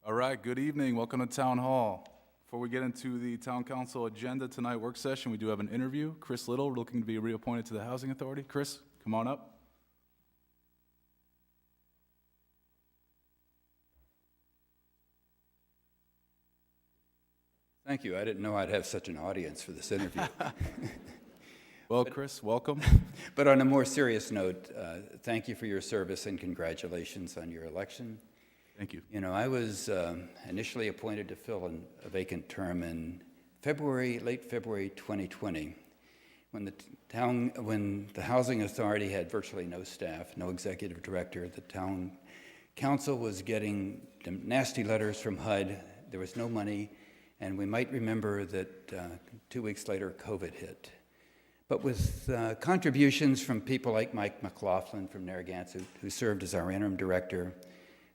All right, good evening. Welcome to Town Hall. Before we get into the Town Council agenda tonight work session, we do have an interview. Chris Little, looking to be reappointed to the Housing Authority. Chris, come on up. Thank you. I didn't know I'd have such an audience for this interview. Well, Chris, welcome. But on a more serious note, thank you for your service and congratulations on your election. Thank you. You know, I was initially appointed to fill a vacant term in late February 2020, when the Housing Authority had virtually no staff, no executive director. The town council was getting nasty letters from HUD. There was no money, and we might remember that 2 weeks later, COVID hit. But with contributions from people like Mike McLaughlin from Narragansett, who served as our interim director,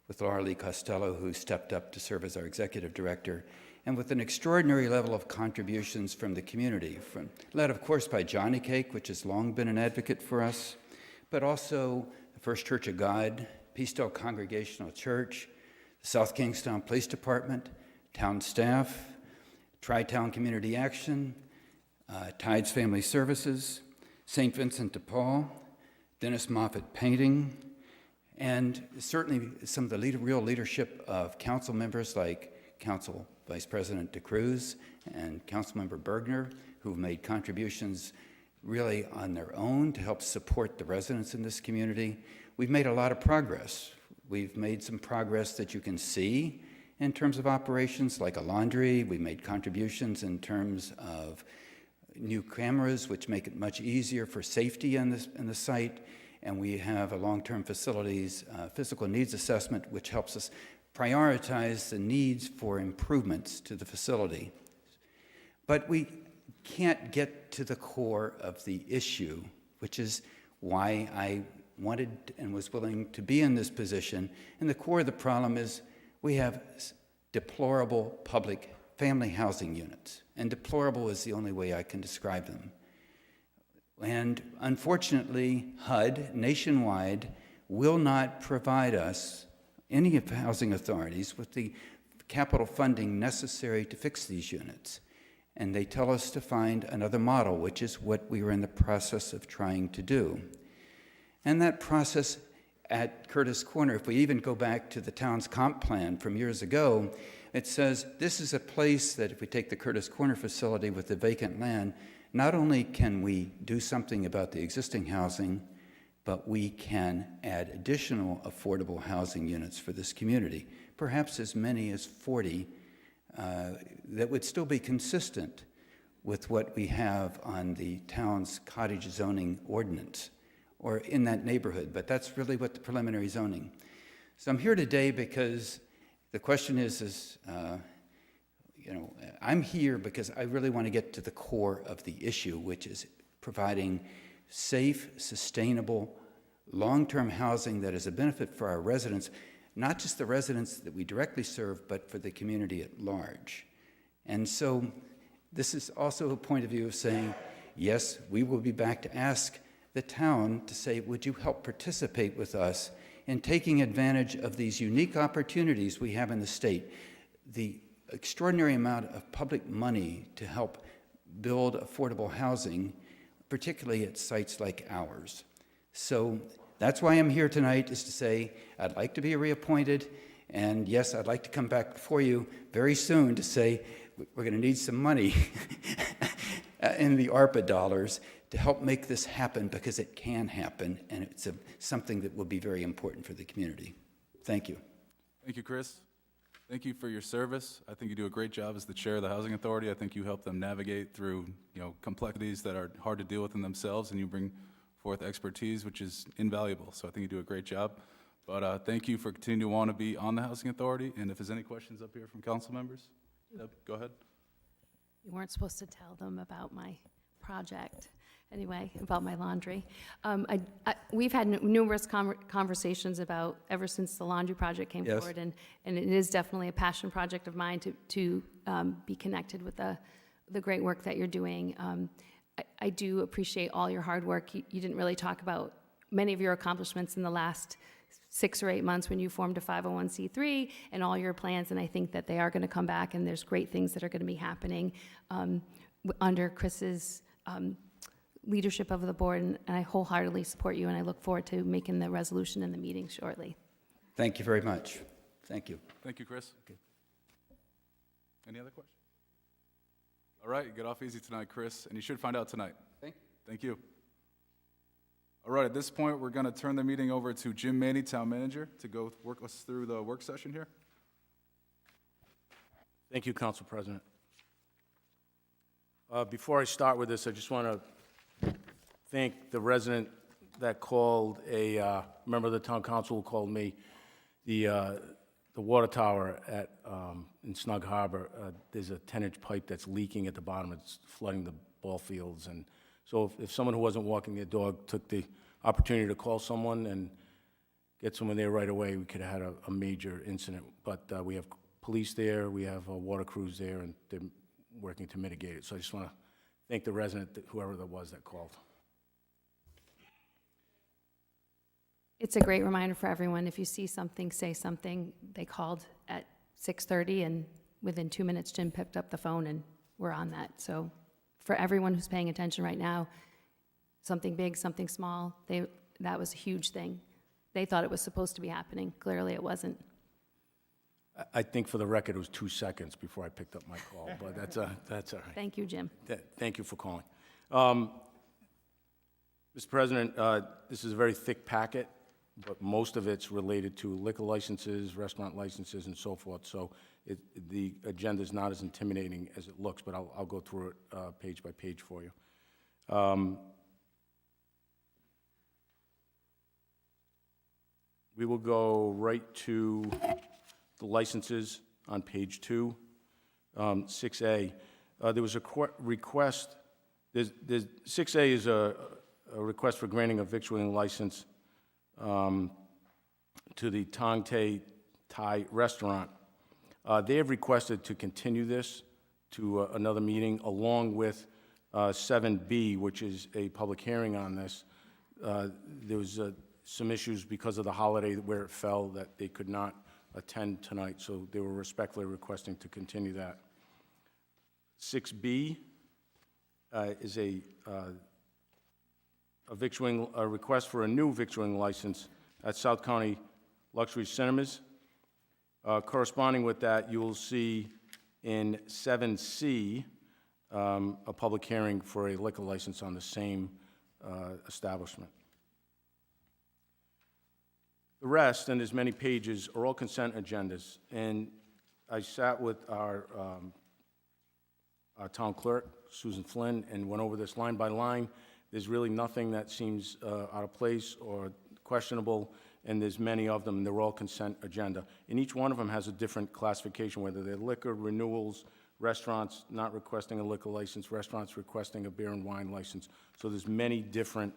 with Laura Lee Costello, who stepped up to serve as our executive director, and with an extraordinary level of contributions from the community, led, of course, by Johnny Cake, which has long been an advocate for us, but also the First Church of God, Peacedale Congregational Church, the South Kingstown Police Department, town staff, Tri-Town Community Action, Tides Family Services, St. Vincent de Paul, Dennis Moffat Painting, and certainly some of the real leadership of council members like Council Vice President DeCruz and Councilmember Bergner, who've made contributions really on their own to help support the residents in this community. We've made a lot of progress. We've made some progress that you can see in terms of operations, like a laundry. We made contributions in terms of new cameras, which make it much easier for safety in the site. And we have a long-term facilities physical needs assessment, which helps us prioritize the needs for improvements to the facility. But we can't get to the core of the issue, which is why I wanted and was willing to be in this position. And the core of the problem is we have deplorable public family housing units. And deplorable is the only way I can describe them. And unfortunately, HUD nationwide will not provide us, any of the housing authorities, with the capital funding necessary to fix these units. And they tell us to find another model, which is what we were in the process of trying to do. And that process at Curtis Corner, if we even go back to the town's comp plan from years ago, it says this is a place that if we take the Curtis Corner facility with the vacant land, not only can we do something about the existing housing, but we can add additional affordable housing units for this community, perhaps as many as 40, that would still be consistent with what we have on the town's cottage zoning ordinance, or in that neighborhood, but that's really what the preliminary zoning. So I'm here today because the question is I'm here because I really want to get to the core of the issue, which is providing safe, sustainable, long-term housing that is a benefit for our residents, not just the residents that we directly serve, but for the community at large. And so this is also a point of view of saying, yes, we will be back to ask the town to say, would you help participate with us in taking advantage of these unique opportunities we have in the state, the extraordinary amount of public money to help build affordable housing, particularly at sites like ours. So that's why I'm here tonight, is to say I'd like to be reappointed, and yes, I'd like to come back before you very soon to say we're going to need some money in the ARPA dollars to help make this happen, because it can happen, and it's something that will be very important for the community. Thank you. Thank you, Chris. Thank you for your service. I think you do a great job as the chair of the Housing Authority. I think you help them navigate through, complexities that are hard to deal with in themselves, and you bring forth expertise, which is invaluable. So I think you do a great job. But thank you for continuing to want to be on the Housing Authority. And if there's any questions up here from council members, go ahead. You weren't supposed to tell them about my project. Anyway, about my laundry. We've had numerous conversations about ever since the laundry project came Yes. forward, and it is definitely a passion project of mine to be connected with the great work that you're doing. I do appreciate all your hard work. You didn't really talk about many of your accomplishments in the last 6 or 8 months when you formed a 501c3 and all your plans, and I think that they are going to come back, and there's great things that are going to be happening under Chris's leadership of the board, and I wholeheartedly support you, and I look forward to making the resolution in the meeting shortly. Thank you very much. Thank you. Thank you, Chris. Any other questions? All right, you get off easy tonight, Chris, and you should find out tonight. Thank you. All right, at this point, we're going to turn the meeting over to Jim Maney, Town Manager, to go work us through the work session here. Thank you, Council President. Before I start with this, I just want to thank the resident that called, a member of the Town Council who called me, the water tower in Snug Harbor. There's a 10-inch pipe that's leaking at the bottom. It's flooding the ball fields. And so if someone who wasn't walking their dog took the opportunity to call someone and get someone there right away, we could have had a major incident. But we have police there, we have water crews there, and they're working to mitigate it. So I just want to thank the resident, whoever that was that called. It's a great reminder for everyone. If you see something, say something. They called at 6:30, and within 2 minutes, Jim picked up the phone, and we're on that. So for everyone who's paying attention right now, something big, something small, that was a huge thing. They thought it was supposed to be happening. Clearly, it wasn't. I think for the record, it was 2 seconds before I picked up my call, but that's all right. Thank you, Jim. Thank you for calling. Mr. President, this is a very thick packet, but most of it's related to liquor licenses, restaurant licenses, and so forth. So the agenda is not as intimidating as it looks, but I'll go through it page by page for you. We will go right to the licenses on page 2, 6A. There was a request. 6A is a request for granting a victualling license to the Tong Tay Thai restaurant. They have requested to continue this to another meeting, along with 7B, which is a public hearing on this. There was some issues because of the holiday where it fell that they could not attend tonight, so they were respectfully requesting to continue that. 6B is a request for a new victualling license at South County Luxury Cinemas. Corresponding with that, you will see in 7C a public hearing for a liquor license on the same establishment. The rest, and there's many pages, are all consent agendas. And I sat with our town clerk, Susan Flynn, and went over this line by line. There's really nothing that seems out of place or questionable, and there's many of them, and they're all consent agenda. And each one of them has a different classification, whether they're liquor, renewals, restaurants not requesting a liquor license, restaurants requesting a beer and wine license. So there's many different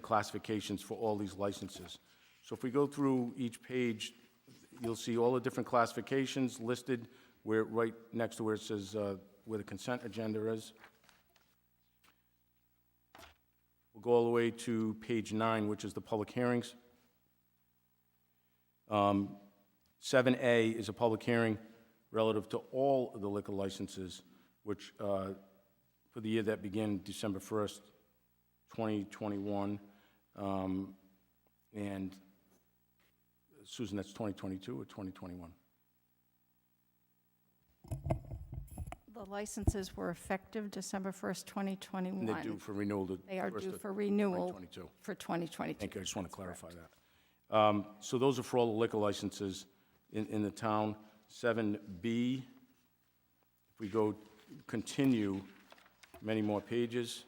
classifications for all these licenses. So if we go through each page, you'll see all the different classifications listed where, right next to where it says where the consent agenda is. We'll go all the way to page 9, which is the public hearings. 7A is a public hearing relative to all of the liquor licenses, which for the year that began December 1st, 2021, and Susan, that's 2022 or 2021? The licenses were effective December 1st, 2021. And they're due for renewal. They are due for renewal 2022. for 2022. Thank you, I just want to clarify that. So those are for all the liquor licenses in the town. 7B, if we go continue many more pages.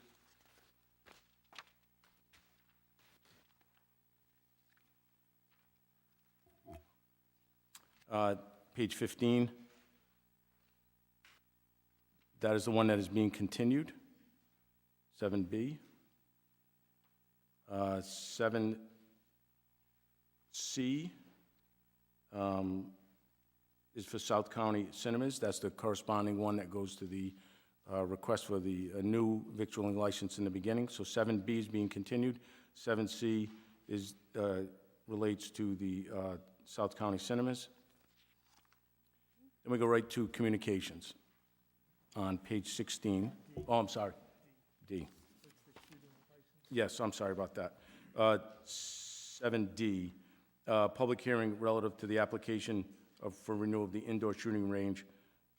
Page 15. That is the one that is being continued. 7B. 7C is for South County Cinemas. That's the corresponding one that goes to the request for the new victualling license in the beginning. So 7B is being continued. 7C is, relates to the South County Cinemas. Then we go right to communications on page 16. Oh, I'm sorry, D. Yes, I'm sorry about that. 7D, public hearing relative to the application for renewal of the indoor shooting range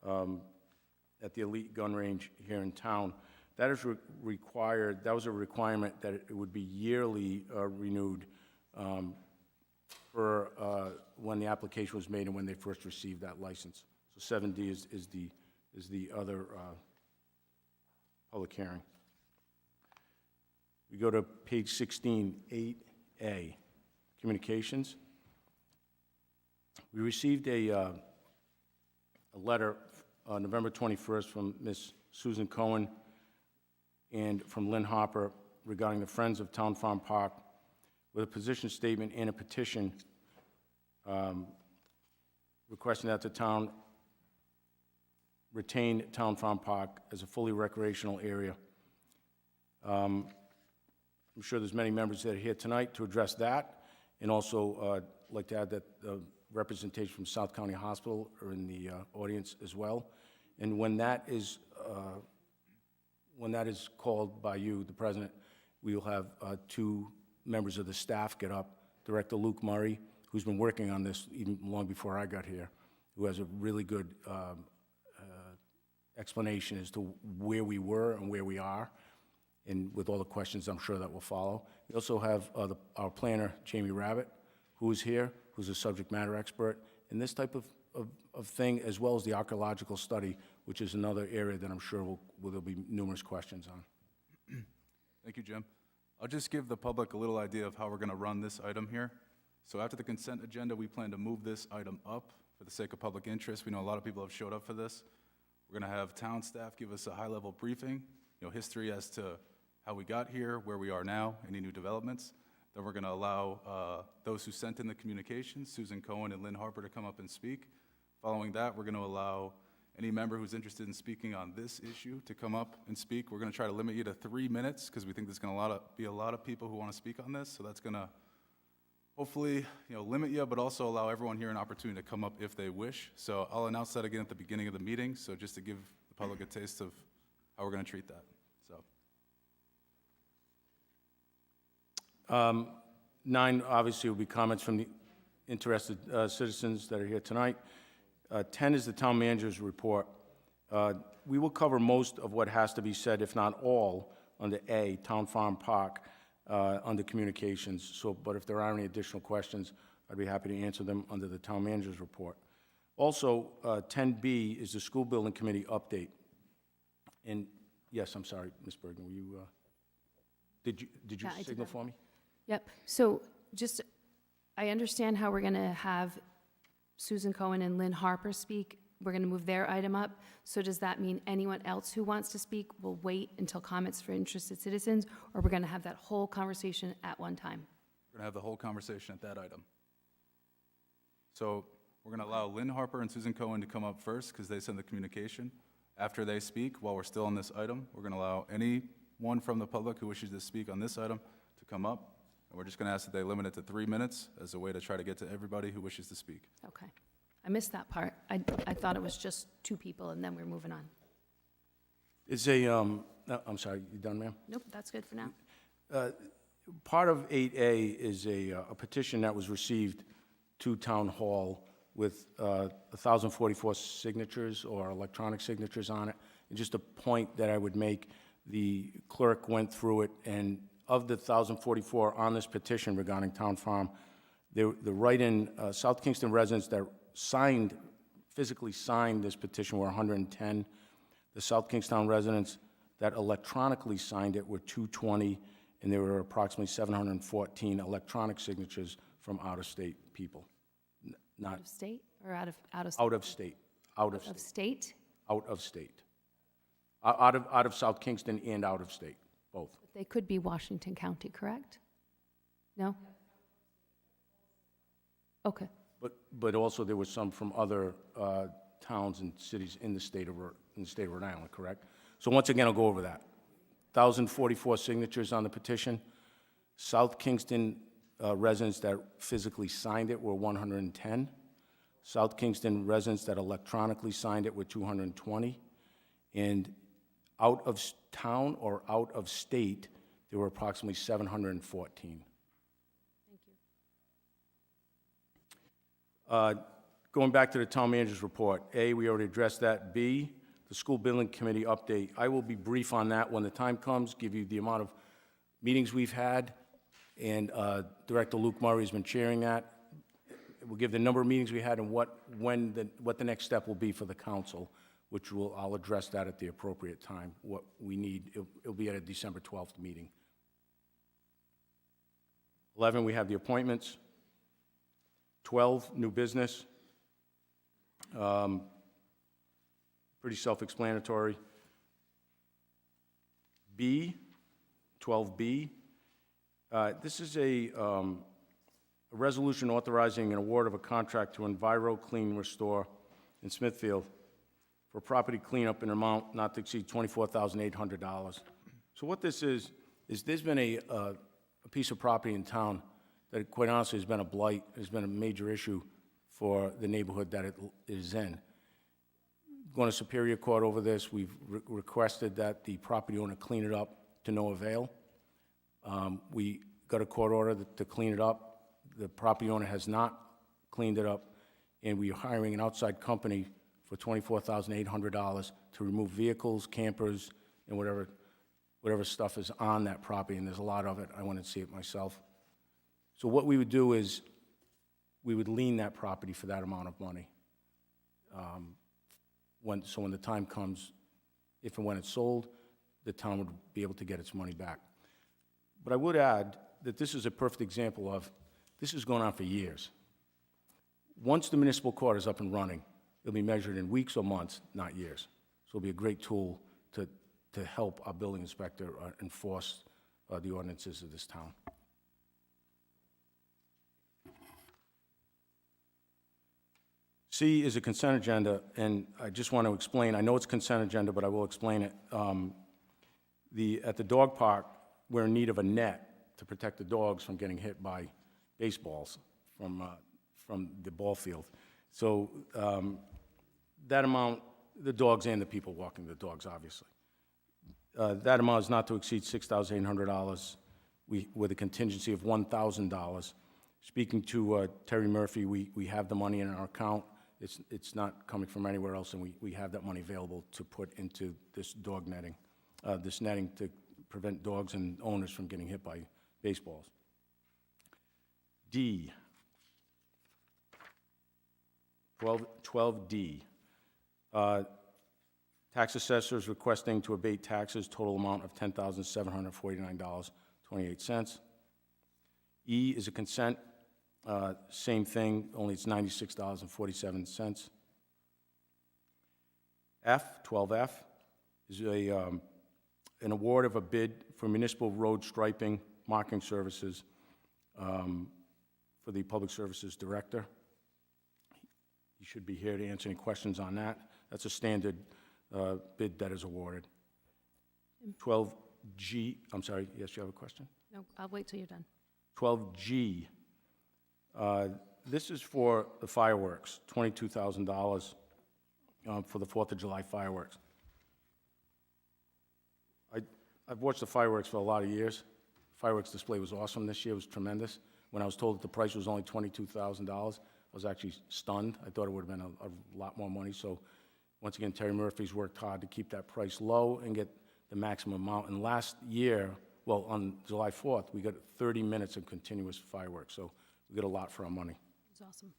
at the Elite Gun Range here in town. That is required, that was a requirement that it would be yearly renewed for when the application was made and when they first received that license. So 7D is the other public hearing. We go to page 16, 8A, communications. We received a letter November 21st from Ms. Susan Cohen and from Lynn Harper regarding the Friends of Town Farm Park with a position statement and a petition requesting that the town retain Town Farm Park as a fully recreational area. I'm sure there's many members that are here tonight to address that, and also like to add that the representation from South County Hospital are in the audience as well. And when that is called by you, the president, we will have two members of the staff get up. Director Luke Murray, who's been working on this even long before I got here, who has a really good explanation as to where we were and where we are, and with all the questions I'm sure that will follow. We also have our planner, Jamie Rabbit, who is here, who's a subject matter expert in this type of thing, as well as the archaeological study, which is another area that I'm sure there'll be numerous questions on. Thank you, Jim. I'll just give the public a little idea of how we're going to run this item here. So after the consent agenda, we plan to move this item up for the sake of public interest. We know a lot of people have showed up for this. We're going to have town staff give us a high-level briefing, history as to how we got here, where we are now, any new developments. Then we're going to allow those who sent in the communications, Susan Cohen and Lynn Harper, to come up and speak. Following that, we're going to allow any member who's interested in speaking on this issue to come up and speak. We're going to try to limit you to 3 minutes because we think there's going to be a lot of people who want to speak on this. So that's going to hopefully limit you, but also allow everyone here an opportunity to come up if they wish. So I'll announce that again at the beginning of the meeting, so just to give the public a taste of how we're going to treat that. So 9, obviously, will be comments from the interested citizens that are here tonight. 10 is the town manager's report. We will cover most of what has to be said, if not all, under A, Town Farm Park, under communications. So, but if there are any additional questions, I'd be happy to answer them under the town manager's report. Also, 10B is the school building committee update. And yes, I'm sorry, Ms. Bergen, were you, did you Yeah, I did signal that. for me? Yep, so I understand how we're going to have Susan Cohen and Lynn Harper speak. We're going to move their item up. So does that mean anyone else who wants to speak will wait until comments for interested citizens, or we're going to have that whole conversation at one time? we're going to have the whole conversation at that item. So we're going to allow Lynn Harper and Susan Cohen to come up first because they send the communication. After they speak, while we're still on this item, we're going to allow anyone from the public who wishes to speak on this item to come up. And we're just going to ask that they limit it to 3 minutes as a way to try to get to everybody who wishes to speak. Okay. I missed that part. I thought it was just 2 people, and then we're moving on. It's a, no, I'm sorry, you done, ma'am? Nope, that's good for now. Part of 8A is a petition that was received to Town Hall with 1,044 signatures or electronic signatures on it. And just a point that I would make, the clerk went through it, and of the 1,044 on this petition regarding Town Farm, the write-in South Kingston residents that physically signed this petition were 110. The South Kingstown residents that electronically signed it were 220, and there were approximately 714 electronic signatures from out-of-state people. Not Out of state or out of out of state, out of of state, state? out of state, out of South Kingston and out of state, both. They could be Washington County, correct? No? Okay. But also there was some from other towns and cities in the state of Rhode Island, correct? So once again, I'll go over that. 1,044 signatures on the petition. South Kingston residents that physically signed it were 110. South Kingston residents that electronically signed it were 220. And out of town or out of state, there were approximately 714. Going back to the town manager's report, A, we already addressed that. B, the school building committee update. I will be brief on that when the time comes, give you the amount of meetings we've had, and Director Luke Murray has been chairing that. We'll give the number of meetings we had and what the next step will be for the council, which I'll address that at the appropriate time, what we need. It'll be at a December 12th meeting. 11, we have the appointments. 12, new business. Pretty self-explanatory. B, 12B, this is a resolution authorizing an award of a contract to Enviro Clean Restore in Smithfield for property cleanup in an amount not to exceed $24,800. So what this is there's been a piece of property in town that quite honestly has been a blight, has been a major issue for the neighborhood that it is in. Going to Superior Court over this, we've requested that the property owner clean it up to no avail. We got a court order to clean it up. The property owner has not cleaned it up, and we are hiring an outside company for $24,800 to remove vehicles, campers, and whatever stuff is on that property, and there's a lot of it. I wanted to see it myself. So what we would do is we would lien that property for that amount of money. When the time comes, if and when it's sold, the town would be able to get its money back. But I would add that this is a perfect example of, this is going on for years. Once the municipal court is up and running, it'll be measured in weeks or months, not years. So it'll be a great tool to help our building inspector enforce the ordinances of this town. C is a consent agenda, and I just want to explain, I know it's consent agenda, but I will explain it. At the dog park, we're in need of a net to protect the dogs from getting hit by baseballs from the ball field. So that amount, the dogs and the people walking the dogs, obviously. That amount is not to exceed $6,800 with a contingency of $1,000. Speaking to Terry Murphy, we have the money in our account. It's not coming from anywhere else, and we have that money available to put into this dog netting, this netting to prevent dogs and owners from getting hit by baseballs. D, 12D, tax assessors requesting to abate taxes, total amount of $10,749.28. E is a consent. Same thing, only it's $96.47. F, 12F, is an award of a bid for municipal road striping marking services for the Public Services Director. He should be here to answer any questions on that. That's a standard bid that is awarded. 12G, I'm sorry, yes, you have a question? No, I'll wait till you're done. 12G, this is for the fireworks, $22,000 for the 4th of July fireworks. I've watched the fireworks for a lot of years. Fireworks display was awesome this year, it was tremendous. When I was told that the price was only $22,000, I was actually stunned. I thought it would have been a lot more money. So once again, Terry Murphy's worked hard to keep that price low and get the maximum amount. And last year, well, on July 4th, we got 30 minutes of continuous fireworks. So we get a lot for our money. It's awesome.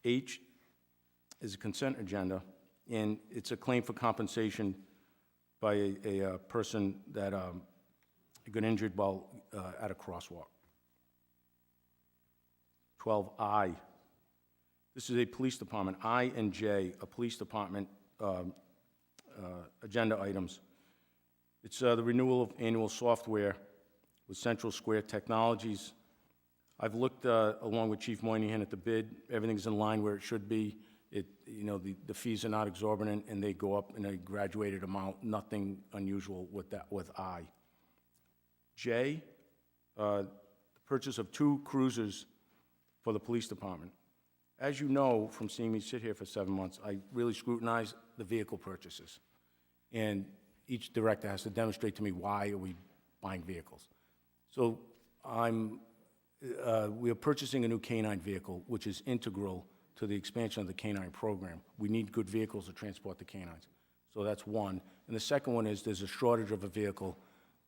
H is a consent agenda, and it's a claim for compensation by a person that got injured while at a crosswalk. 12I, this is a police department, I and J, a police department agenda items. It's the renewal of annual software with Central Square Technologies. I've looked along with Chief Moynihan at the bid. Everything's in line where it should be. The fees are not exorbitant, and they go up in a graduated amount. Nothing unusual with that, with I. J, the purchase of 2 cruisers for the police department. As you know from seeing me sit here for 7 months, I really scrutinize the vehicle purchases. And each director has to demonstrate to me why are we buying vehicles. So we are purchasing a new canine vehicle, which is integral to the expansion of the canine program. We need good vehicles to transport the canines. So that's one. And the second one is there's a shortage of a vehicle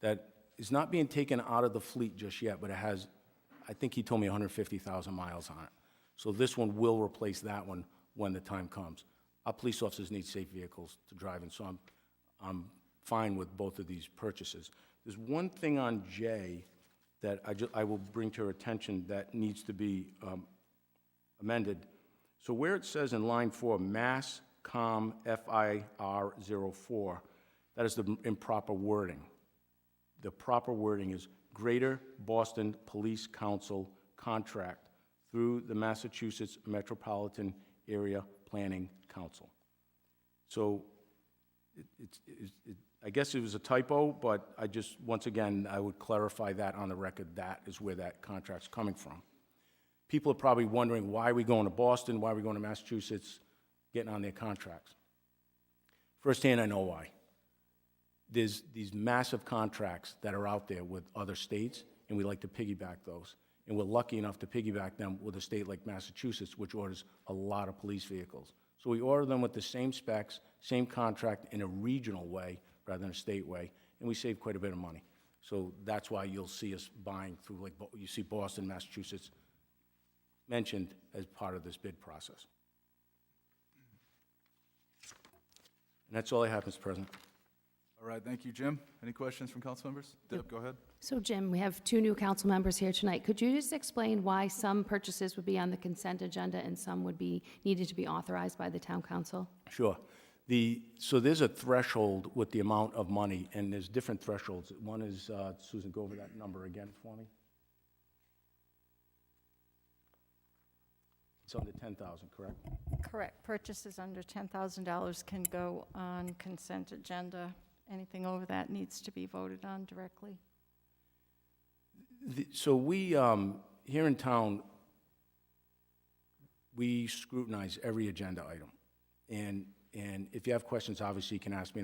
that is not being taken out of the fleet just yet, but it has, I think he told me 150,000 miles on it. So this one will replace that one when the time comes. Our police officers need safe vehicles to drive in, so I'm fine with both of these purchases. There's one thing on J that I will bring to your attention that needs to be amended. So where it says in line 4, Mass Com FIR 04, that is the improper wording. The proper wording is Greater Boston Police Council contract through the Massachusetts Metropolitan Area Planning Council. So I guess it was a typo, but once again, I would clarify that on the record. That is where that contract's coming from. People are probably wondering, why are we going to Boston? Why are we going to Massachusetts, getting on their contracts? Firsthand, I know why. There's these massive contracts that are out there with other states, and we like to piggyback those. And we're lucky enough to piggyback them with a state like Massachusetts, which orders a lot of police vehicles. So we order them with the same specs, same contract in a regional way rather than a state way, and we save quite a bit of money. So that's why you'll see us buying through, like, you see Boston, Massachusetts mentioned as part of this bid process. And that's all I have, Mr. President. All right, thank you, Jim. Any questions from council members? Deb, go ahead. So Jim, we have 2 new council members here tonight. Could you just explain why some purchases would be on the consent agenda and some would be needed to be authorized by the town council? Sure. So there's a threshold with the amount of money, and there's different thresholds. One is, Susan, go over that number again for me. It's under 10,000, correct? Correct. Purchases under $10,000 can go on consent agenda. Anything over that needs to be voted on directly. So we, here in town, we scrutinize every agenda item. And if you have questions, obviously you can ask me.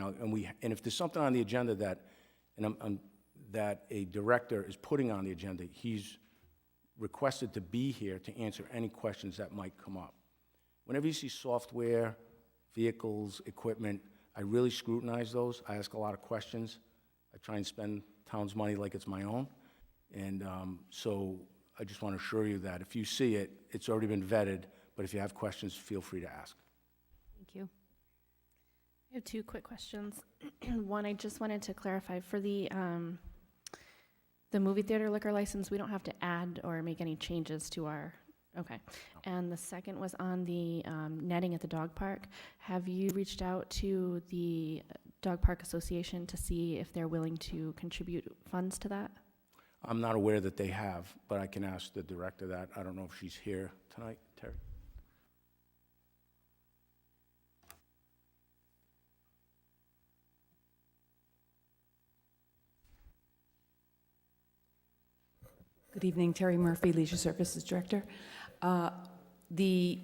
And if there's something on the agenda that, that a director is putting on the agenda, he's requested to be here to answer any questions that might come up. Whenever you see software, vehicles, equipment, I really scrutinize those. I ask a lot of questions. I try and spend town's money like it's my own. And so I just want to assure you that if you see it, it's already been vetted, but if you have questions, feel free to ask. Thank you. I have 2 quick questions. One, I just wanted to clarify for the movie theater liquor license, we don't have to add or make any changes to our, okay. And the second was on the netting at the dog park. Have you reached out to the Dog Park Association to see if they're willing to contribute funds to that? I'm not aware that they have, but I can ask the director that. I don't know if she's here tonight. Terry? Good evening, Terry Murphy, Leisure Services Director. The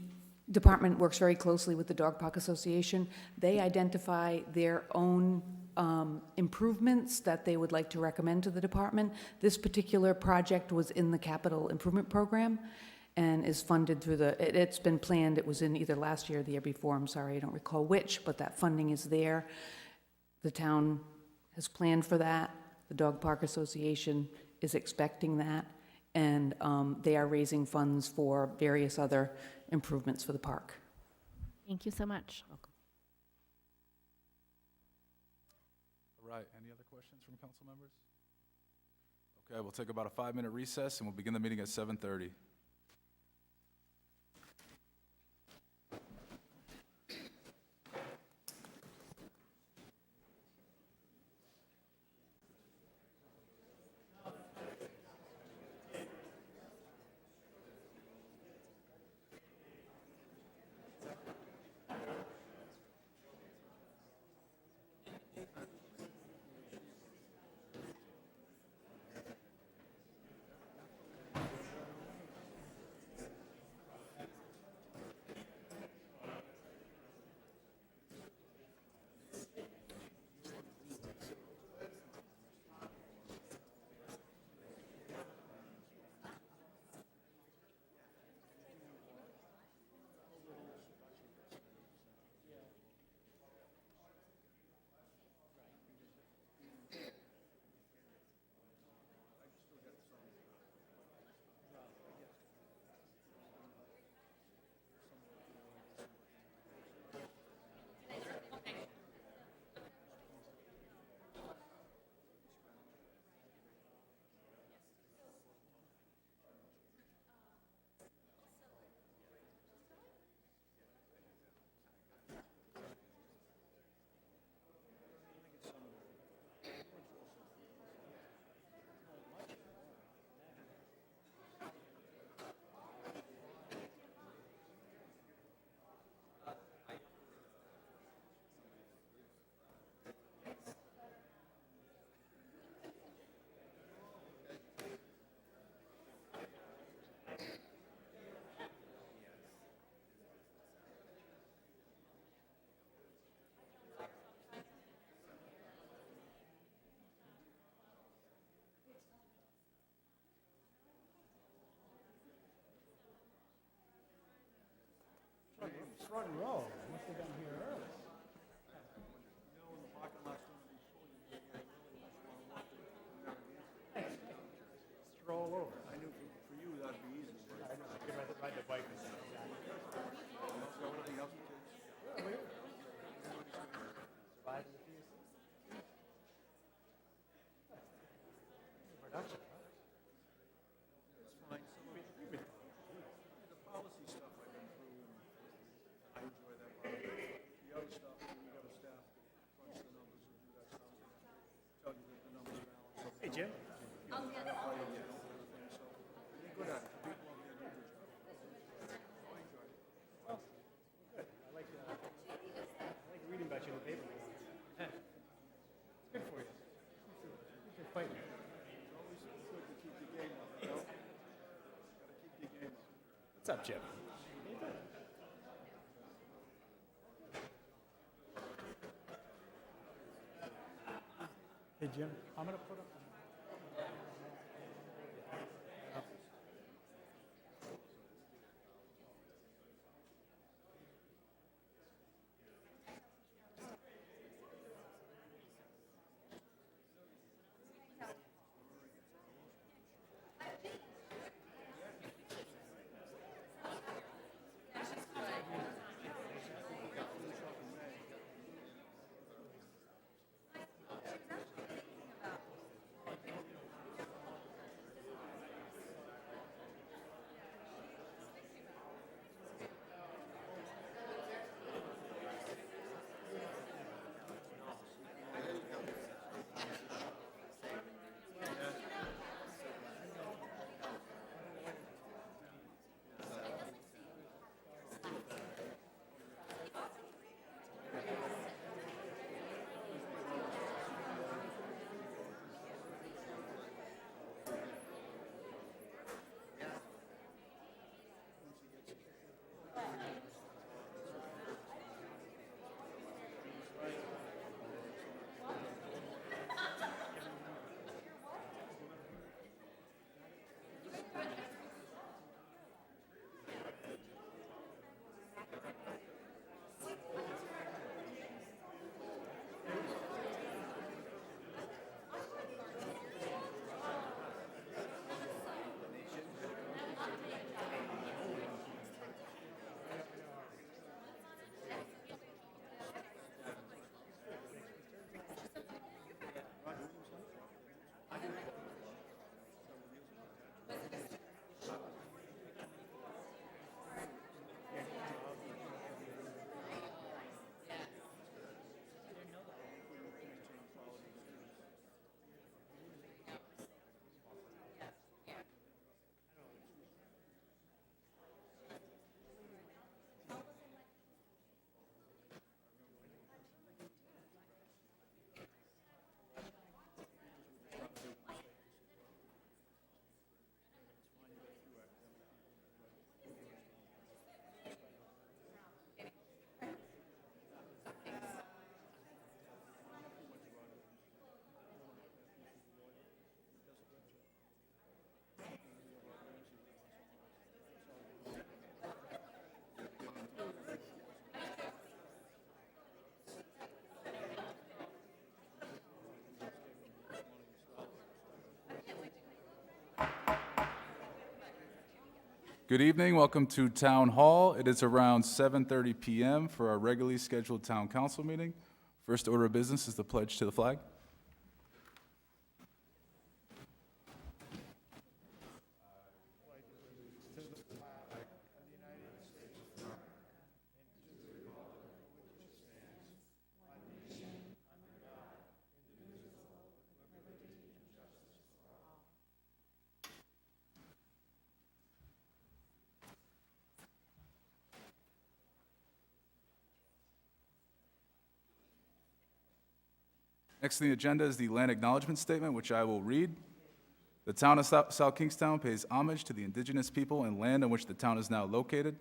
department works very closely with the Dog Park Association. They identify their own improvements that they would like to recommend to the department. This particular project was in the capital improvement program and is funded through it's been planned, it was in either last year or the year before, I'm sorry, I don't recall which, but that funding is there. The town has planned for that. The Dog Park Association is expecting that. And they are raising funds for various other improvements for the park. Thank you so much. All right, any other questions from council members? Okay, we'll take about a 5-minute recess, and we'll begin the meeting at 7:30. front row. I must have gotten here early. Stroll over. I knew for you that'd be easy. I know. I could ride the bike. Production. Hey, Jim. I like reading about you in the paper. It's good for you. You're fighting. What's up, Jim? Hey, Jim, I'm gonna put up. Good evening, welcome to Town Hall. It is around 7:30 PM for our regularly scheduled Town Council meeting. First order of business is the pledge to the flag. Next on the agenda is the land acknowledgement statement, which I will read. The town of South Kingstown pays homage to the indigenous people and land on which the town is now located.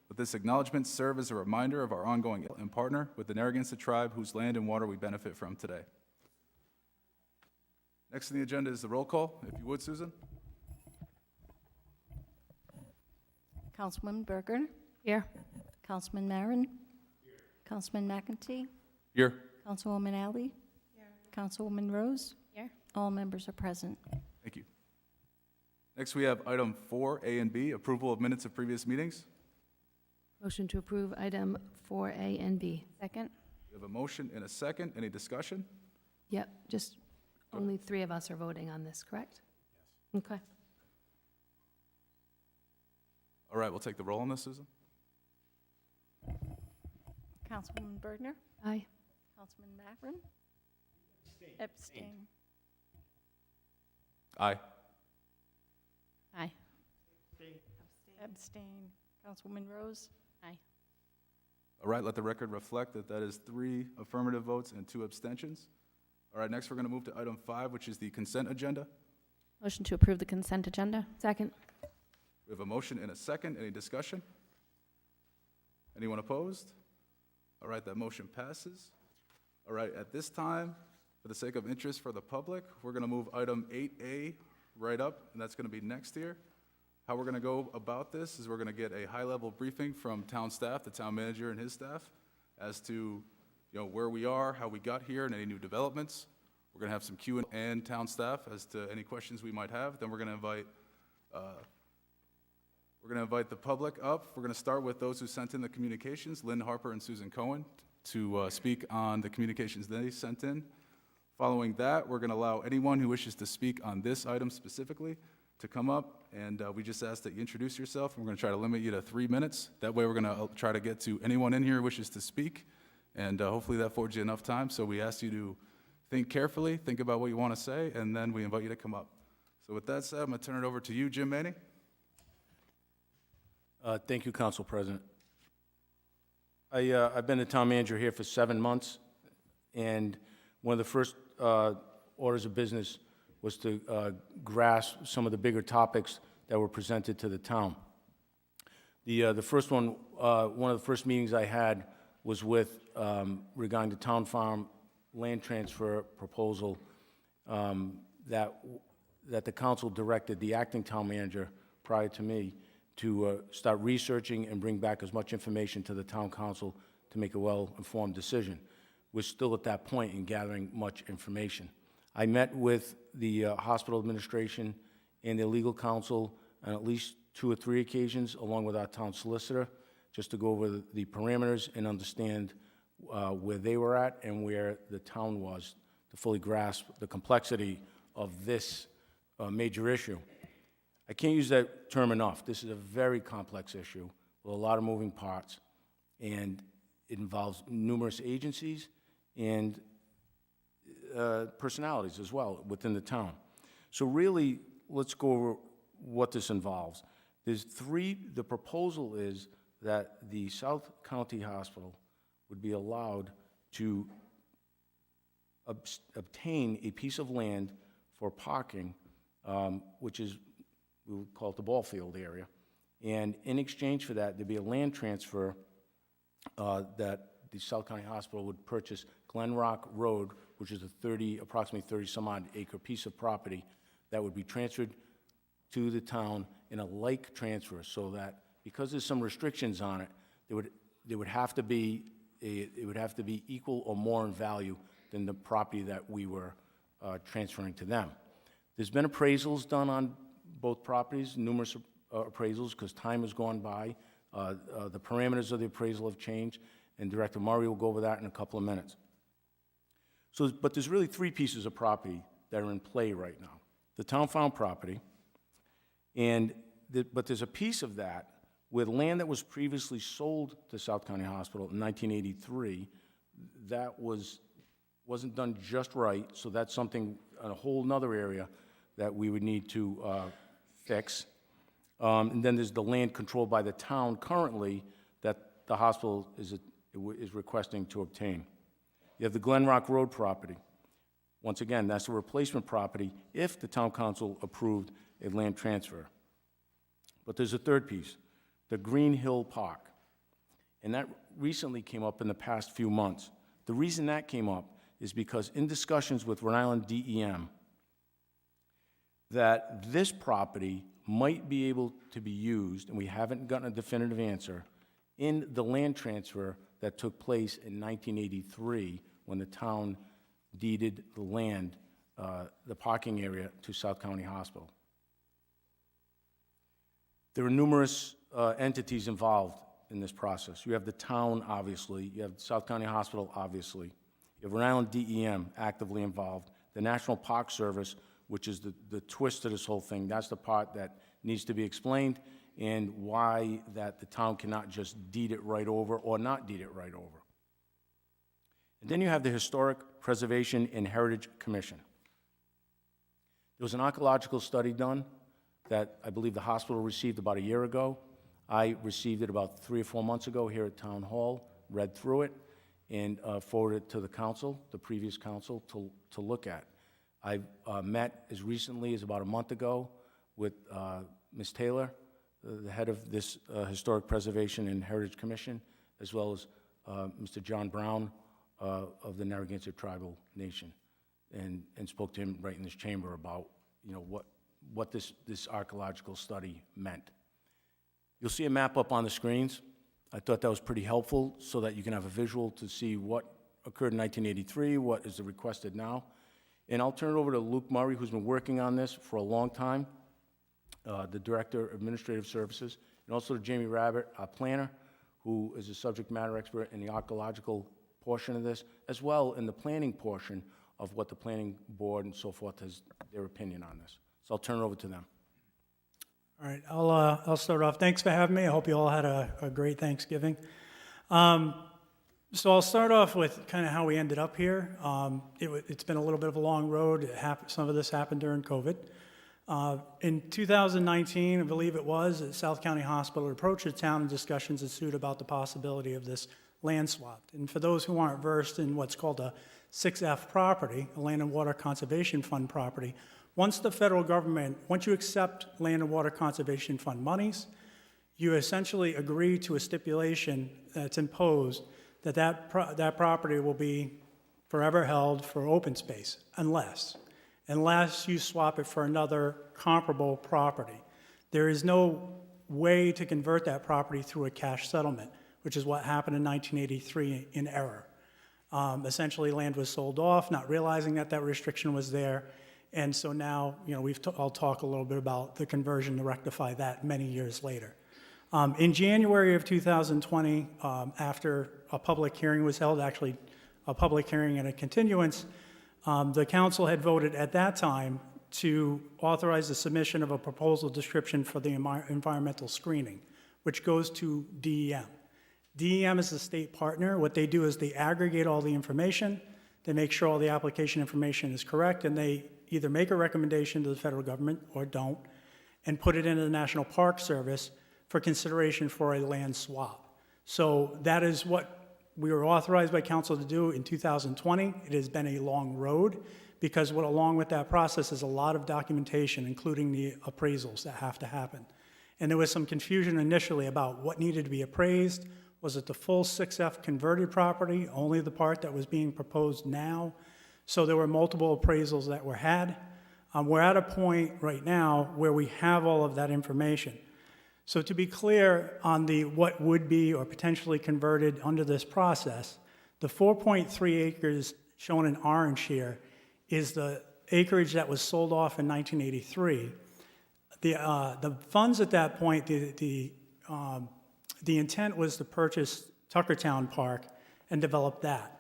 Let this acknowledgement serve as a reminder of our ongoing and partner with the Narragansett tribe, whose land and water we benefit from today. Next on the agenda is the roll call. If you would, Susan. Councilwoman Berger, Here. Councilman Marin? Councilman McEntee? Here. Councilwoman Alley? Councilwoman Rose? Here. All members are present. Thank you. Next, we have item 4A and B, approval of minutes of previous meetings. Motion to approve item 4A and B. Second? We have a motion and a second. Any discussion? Yep, just only 3 of us are voting on this, correct? Yes. Okay. All right, we'll take the roll on this, Susan. Councilwoman Bergner? Aye. Councilman Marin? Abstain. Aye. Aye. Abstain. Councilwoman Rose? Aye. All right, let the record reflect that that is 3 affirmative votes and 2 abstentions. All right, next we're going to move to item 5, which is the consent agenda. Motion to approve the consent agenda? Second. We have a motion and a second. Any discussion? Anyone opposed? All right, that motion passes. All right, at this time, for the sake of interest for the public, we're going to move item 8A right up, and that's going to be next here. How we're going to go about this is we're going to get a high-level briefing from town staff, the town manager and his staff, as to where we are, how we got here, and any new developments. We're going to have some Q&A and town staff as to any questions we might have. Then we're going to invite the public up. We're going to start with those who sent in the communications, Lynn Harper and Susan Cohen, to speak on the communications they sent in. Following that, we're going to allow anyone who wishes to speak on this item specifically to come up, and we just ask that you introduce yourself, and we're going to try to limit you to 3 minutes. That way, we're going to try to get to anyone in here who wishes to speak, and hopefully that affords you enough time. So we ask you to think carefully, think about what you want to say, and then we invite you to come up. So with that said, I'm going to turn it over to you, Jim Manning. Thank you, Council President. I've been the town manager here for 7 months, and one of the first orders of business was to grasp some of the bigger topics that were presented to the town. The first one of the first meetings I had was with regarding the town farm land transfer proposal that the council directed the acting town manager prior to me to start researching and bring back as much information to the town council to make a well-informed decision. We're still at that point in gathering much information. I met with the hospital administration and their legal counsel on at least 2 or 3 occasions, along with our town solicitor, just to go over the parameters and understand where they were at and where the town was to fully grasp the complexity of this major issue. I can't use that term enough. This is a very complex issue with a lot of moving parts, and it involves numerous agencies and personalities as well within the town. So really, let's go over what this involves. The proposal is that the South County Hospital would be allowed to obtain a piece of land for parking, which is, we would call it the ball field area. And in exchange for that, there'd be a land transfer that the South County Hospital would purchase Glen Rock Road, which is approximately 30-some-odd acre piece of property that would be transferred to the town in a like transfer, so that because there's some restrictions on it, it would have to be equal or more in value than the property that we were transferring to them. There's been appraisals done on both properties, numerous appraisals, because time has gone by. The parameters of the appraisal have changed, and Director Murray will go over that in a couple of minutes. But there's really 3 pieces of property that are in play right now. The town farm property, but there's a piece of that with land that was previously sold to South County Hospital in 1983 that wasn't done just right, so that's something, a whole nother area that we would need to fix. And then there's the land controlled by the town currently that the hospital is requesting to obtain. You have the Glen Rock Road property. Once again, that's a replacement property if the town council approved a land transfer. But there's a third piece, the Green Hill Park. And that recently came up in the past few months. The reason that came up is because in discussions with Rhode Island DEM, that this property might be able to be used, and we haven't gotten a definitive answer, in the land transfer that took place in 1983 when the town deeded the land, the parking area, to South County Hospital. There are numerous entities involved in this process. You have the town, obviously. You have South County Hospital, obviously. You have Rhode Island DEM actively involved. The National Park Service, which is the twist to this whole thing. That's the part that needs to be explained, and why that the town cannot just deed it right over or not deed it right over. And then you have the Historic Preservation and Heritage Commission. There was an archaeological study done that I believe the hospital received about a year ago. I received it about 3 or 4 months ago here at Town Hall, read through it, and forwarded it to the council, the previous council, to look at. I met as recently as about a month ago with Ms. Taylor, the head of this Historic Preservation and Heritage Commission, as well as Mr. John Brown of the Narragansett Tribal Nation, and spoke to him right in this chamber about, you know, what this archaeological study meant. You'll see a map up on the screens. I thought that was pretty helpful so that you can have a visual to see what occurred in 1983, what is requested now. And I'll turn it over to Luke Murray, who's been working on this for a long time, the Director of Administrative Services, and also to Jamie Rabbit, our planner, who is a subject matter expert in the archaeological portion of this, as well in the planning portion of what the planning board and so forth has their opinion on this. So I'll turn it over to them. All right, I'll start off. Thanks for having me. I hope you all had a great Thanksgiving. So I'll start off with kind of how we ended up here. It's been a little bit of a long road. Some of this happened during COVID. In 2019, I believe it was, South County Hospital approached the town, and discussions ensued about the possibility of this land swap. And for those who aren't versed in what's called a 6F property, a Land and Water Conservation Fund property, once you accept Land and Water Conservation Fund monies, you essentially agree to a stipulation that's imposed that property will be forever held for open space, unless you swap it for another comparable property. There is no way to convert that property through a cash settlement, which is what happened in 1983 in error. Essentially, land was sold off, not realizing that restriction was there, and so now, you know, I'll talk a little bit about the conversion to rectify that many years later. In January of 2020, after a public hearing was held, actually a public hearing and a continuance, the council had voted at that time to authorize the submission of a proposal description for the environmental screening, which goes to DEM. DEM is the state partner. What they do is they aggregate all the information, they make sure all the application information is correct, and they either make a recommendation to the federal government or don't, and put it into the National Park Service for consideration for a land swap. So that is what we were authorized by council to do in 2020. It has been a long road, because along with that process is a lot of documentation, including the appraisals that have to happen. And there was some confusion initially about what needed to be appraised. Was it the full 6F converted property, only the part that was being proposed now? So there were multiple appraisals that were had. We're at a point right now where we have all of that information. So to be clear on what would be or potentially converted under this process, the 4.3 acres shown in orange here is the acreage that was sold off in 1983. The funds at that point, the intent was to purchase Tuckertown Park and develop that.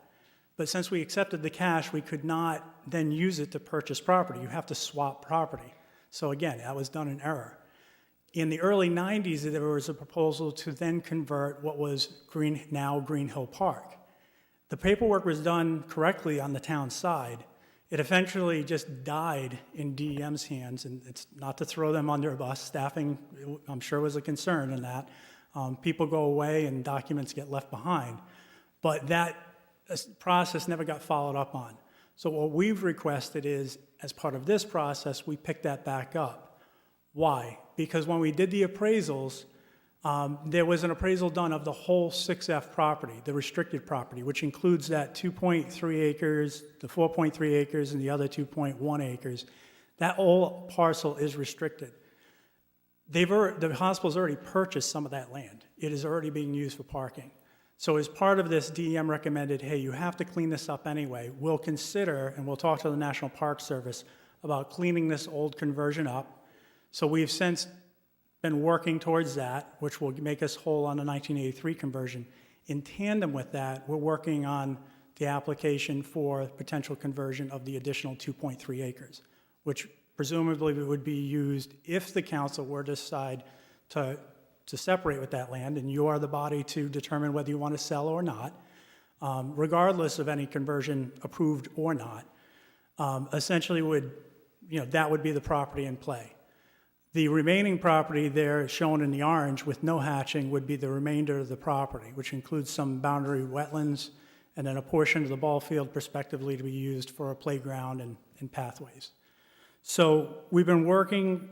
But since we accepted the cash, we could not then use it to purchase property. You have to swap property. So again, that was done in error. In the early 90s, there was a proposal to then convert what was now Green Hill Park. The paperwork was done correctly on the town side. It eventually just died in DEM's hands, and it's not to throw them under a bus. Staffing, I'm sure, was a concern in that. People go away and documents get left behind. But that process never got followed up on. So what we've requested is, as part of this process, we pick that back up. Why? Because when we did the appraisals, there was an appraisal done of the whole 6F property, the restricted property, which includes that 2.3 acres, the 4.3 acres, and the other 2.1 acres. That whole parcel is restricted. the hospital's already purchased some of that land. It is already being used for parking. So as part of this, DEM recommended, hey, you have to clean this up anyway. We'll consider, and we'll talk to the National Park Service about cleaning this old conversion up. So we've since been working towards that, which will make us whole on the 1983 conversion. In tandem with that, we're working on the application for potential conversion of the additional 2.3 acres, which presumably would be used if the council were to decide to separate with that land, and you are the body to determine whether you want to sell or not, regardless of any conversion approved or not. Essentially that would be the property in play. The remaining property there shown in the orange with no hatching would be the remainder of the property, which includes some boundary wetlands and then a portion of the ball field prospectively to be used for a playground and pathways. So we've been working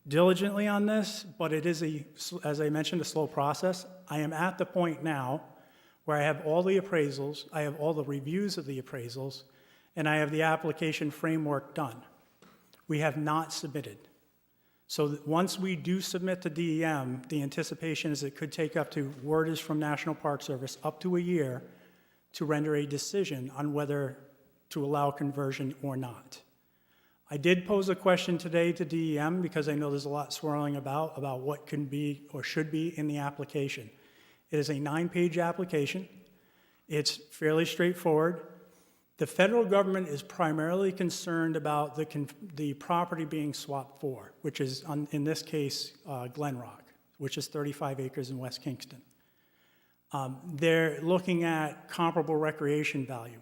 diligently on this, but it is, as I mentioned, a slow process. I am at the point now where I have all the appraisals, I have all the reviews of the appraisals, and I have the application framework done. We have not submitted. So that once we do submit to DEM, the anticipation is it could take up to, word is from National Park Service, up to a year to render a decision on whether to allow conversion or not. I did pose a question today to DEM because I know there's a lot swirling about what can be or should be in the application. It is a 9-page application. It's fairly straightforward. The federal government is primarily concerned about the property being swapped for, which is, in this case, Glen Rock, which is 35 acres in West Kingston. They're looking at comparable recreation value.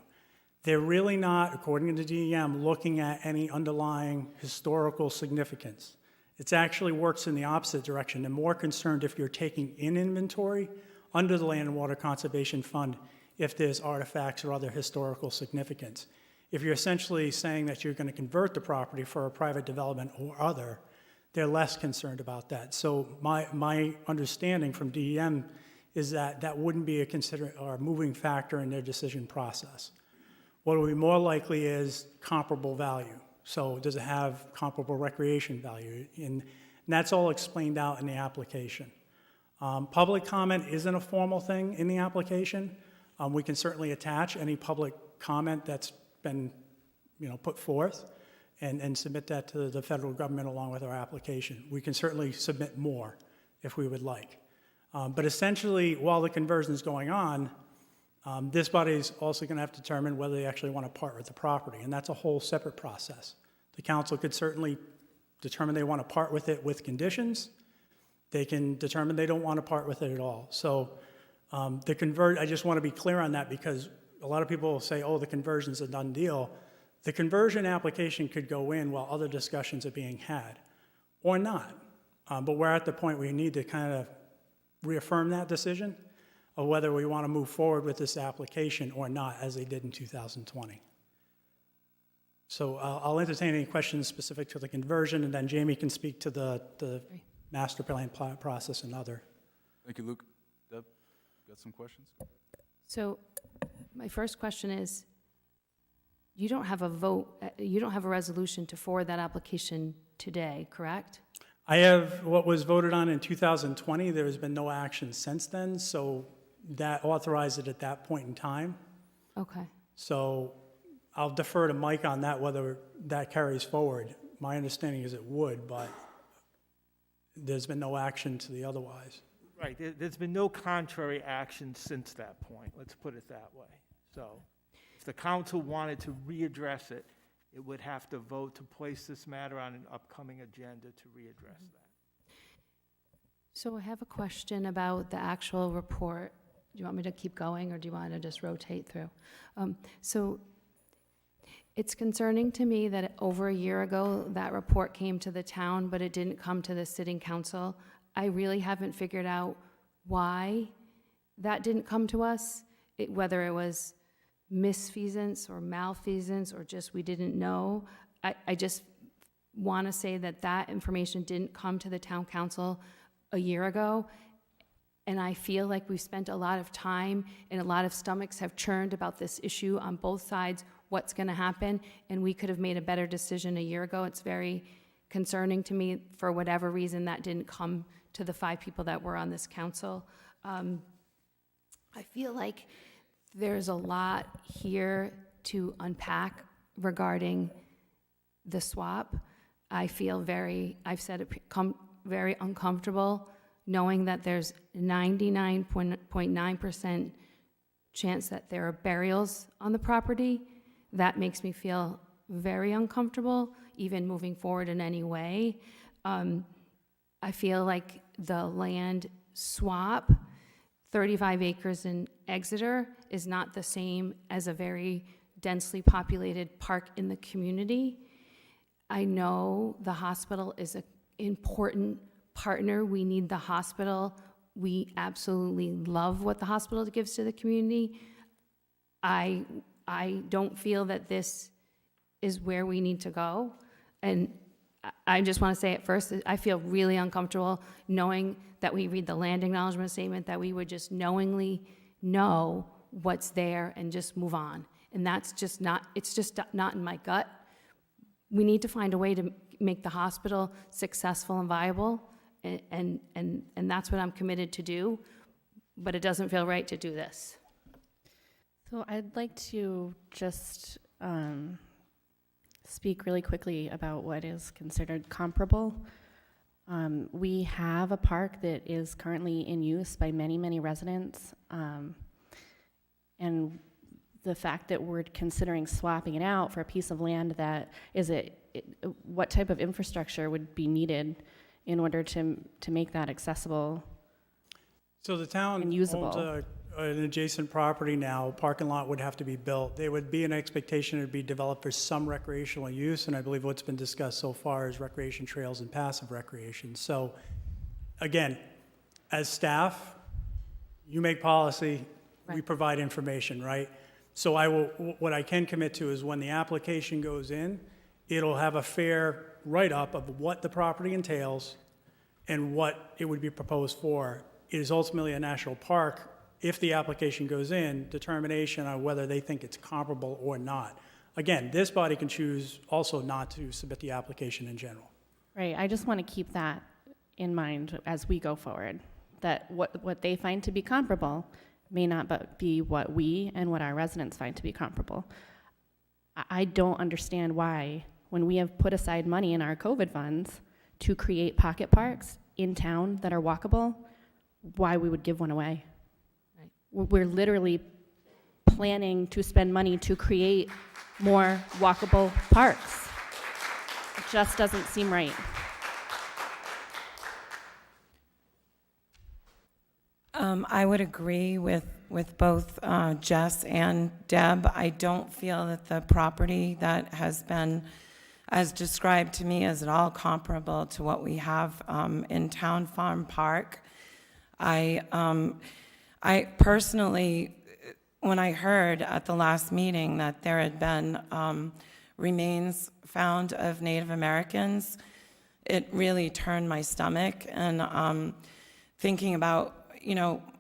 They're really not, according to DEM, looking at any underlying historical significance. It actually works in the opposite direction. They're more concerned if you're taking in inventory under the Land and Water Conservation Fund if there's artifacts or other historical significance. If you're essentially saying that you're going to convert the property for a private development or other, they're less concerned about that. So my understanding from DEM is that that wouldn't be a moving factor in their decision process. What would be more likely is comparable value. So does it have comparable recreation value? And that's all explained out in the application. Public comment isn't a formal thing in the application. We can certainly attach any public comment that's been put forth and submit that to the federal government along with our application. We can certainly submit more if we would like. But essentially, while the conversion is going on, this body is also going to have to determine whether they actually want to part with the property, and that's a whole separate process. The council could certainly determine they want to part with it with conditions. They can determine they don't want to part with it at all. So I just want to be clear on that because a lot of people will say, oh, the conversion's a done deal. The conversion application could go in while other discussions are being had, or not. But we're at the point where we need to kind of reaffirm that decision of whether we want to move forward with this application or not, as they did in 2020. So I'll entertain any questions specific to the conversion, and then Jamie can speak to the master plan process and other. Thank you, Luke. Deb, got some questions? So my first question is, you don't have a vote, you don't have a resolution to forward that application today, correct? I have what was voted on in 2020. There has been no action since then, so that authorized it at that point in time. Okay. So I'll defer to Mike on that, whether that carries forward. My understanding is it would, but there's been no action to the otherwise. Right, there's been no contrary action since that point, let's put it that way. So if the council wanted to readdress it, it would have to vote to place this matter on an upcoming agenda to readdress that. So I have a question about the actual report. Do you want me to keep going, or do you want to just rotate through? So it's concerning to me that over a year ago, that report came to the town, but it didn't come to the sitting council. I really haven't figured out why that didn't come to us, whether it was misfeasance or malfeasance or just we didn't know. I just want to say that that information didn't come to the town council a year ago, and I feel like we've spent a lot of time and a lot of stomachs have churned about this issue on both sides, what's going to happen, and we could have made a better decision a year ago. It's very concerning to me. For whatever reason, that didn't come to the 5 people that were on this council. I feel like there's a lot here to unpack regarding the swap. I feel I've said it, very uncomfortable knowing that there's 99.9% chance that there are burials on the property. That makes me feel very uncomfortable, even moving forward in any way. I feel like the land swap, 35 acres in Exeter, is not the same as a very densely populated park in the community. I know the hospital is an important partner. We need the hospital. We absolutely love what the hospital gives to the community. I don't feel that this is where we need to go. And I just want to say it first, I feel really uncomfortable knowing that we read the land acknowledgement statement, that we would just knowingly know what's there and just move on. And that's just not, it's just not in my gut. We need to find a way to make the hospital successful and viable, and that's what I'm committed to do, but it doesn't feel right to do this. So I'd like to just speak really quickly about what is considered comparable. We have a park that is currently in use by many, many residents, and the fact that we're considering swapping it out for a piece of land that what type of infrastructure would be needed in order to make that accessible? So the town And owns usable. an adjacent property now. A parking lot would have to be built. There would be an expectation it would be developed for some recreational use, and I believe what's been discussed so far is recreation trails and passive recreation. So again, as staff, you make policy, we Right. provide information, right? So what I can commit to is when the application goes in, it'll have a fair write-up of what the property entails and what it would be proposed for. It is ultimately a national park. If the application goes in, determination on whether they think it's comparable or not. Again, this body can choose also not to submit the application in general. Right, I just want to keep that in mind as we go forward, that what they find to be comparable may not be what we and what our residents find to be comparable. I don't understand why, when we have put aside money in our COVID funds to create pocket parks in town that are walkable, why we would give one away. Right. We're literally planning to spend money to create more walkable parks. It just doesn't seem right. I would agree with both Jess and Deb. I don't feel that the property that has been, as described to me, is at all comparable to what we have in Town Farm Park. I personally, when I heard at the last meeting that there had been remains found of Native Americans, it really turned my stomach. And thinking about,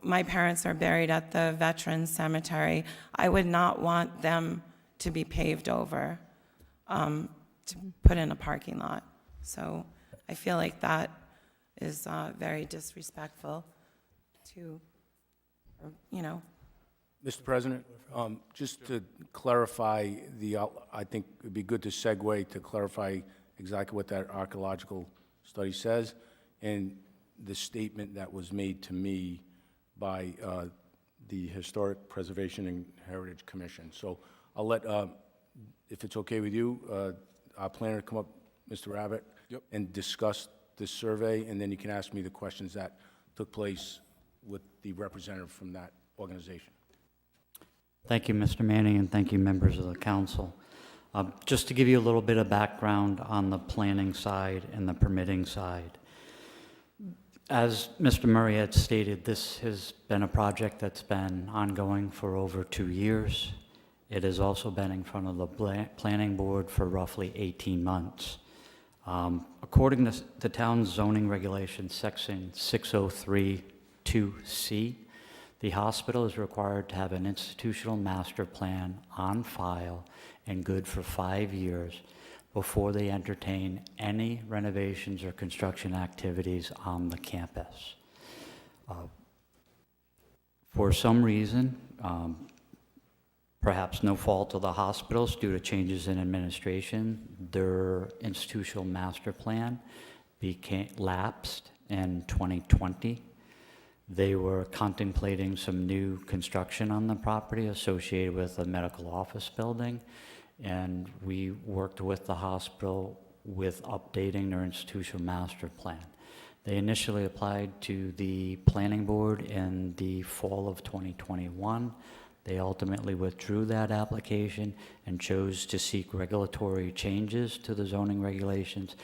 my parents are buried at the Veterans Cemetery. I would not want them to be paved over to put in a parking lot. So I feel like that is very disrespectful to, Mr. President, just to clarify I think it'd be good to segue to clarify exactly what that archaeological study says and the statement that was made to me by the Historic Preservation and Heritage Commission. So I'll let, if it's okay with you, our planner come up, Mr. Rabbit, Yep. and discuss this survey, and then you can ask me the questions that took place with the representative from that organization. Thank you, Mr. Manning, and thank you, members of the council. Just to give you a little bit of background on the planning side and the permitting side. As Mr. Murray had stated, this has been a project that's been ongoing for over 2 years. It has also been in front of the planning board for roughly 18 months. According to the town's zoning regulations, section 603(2)C, the hospital is required to have an institutional master plan on file and good for 5 years before they entertain any renovations or construction activities on the campus. For some reason, perhaps no fault of the hospitals due to changes in administration, their institutional master plan lapsed in 2020. They were contemplating some new construction on the property associated with a medical office building, and we worked with the hospital with updating their institutional master plan. They initially applied to the planning board in the fall of 2021. They ultimately withdrew that application and chose to seek regulatory changes to the zoning regulations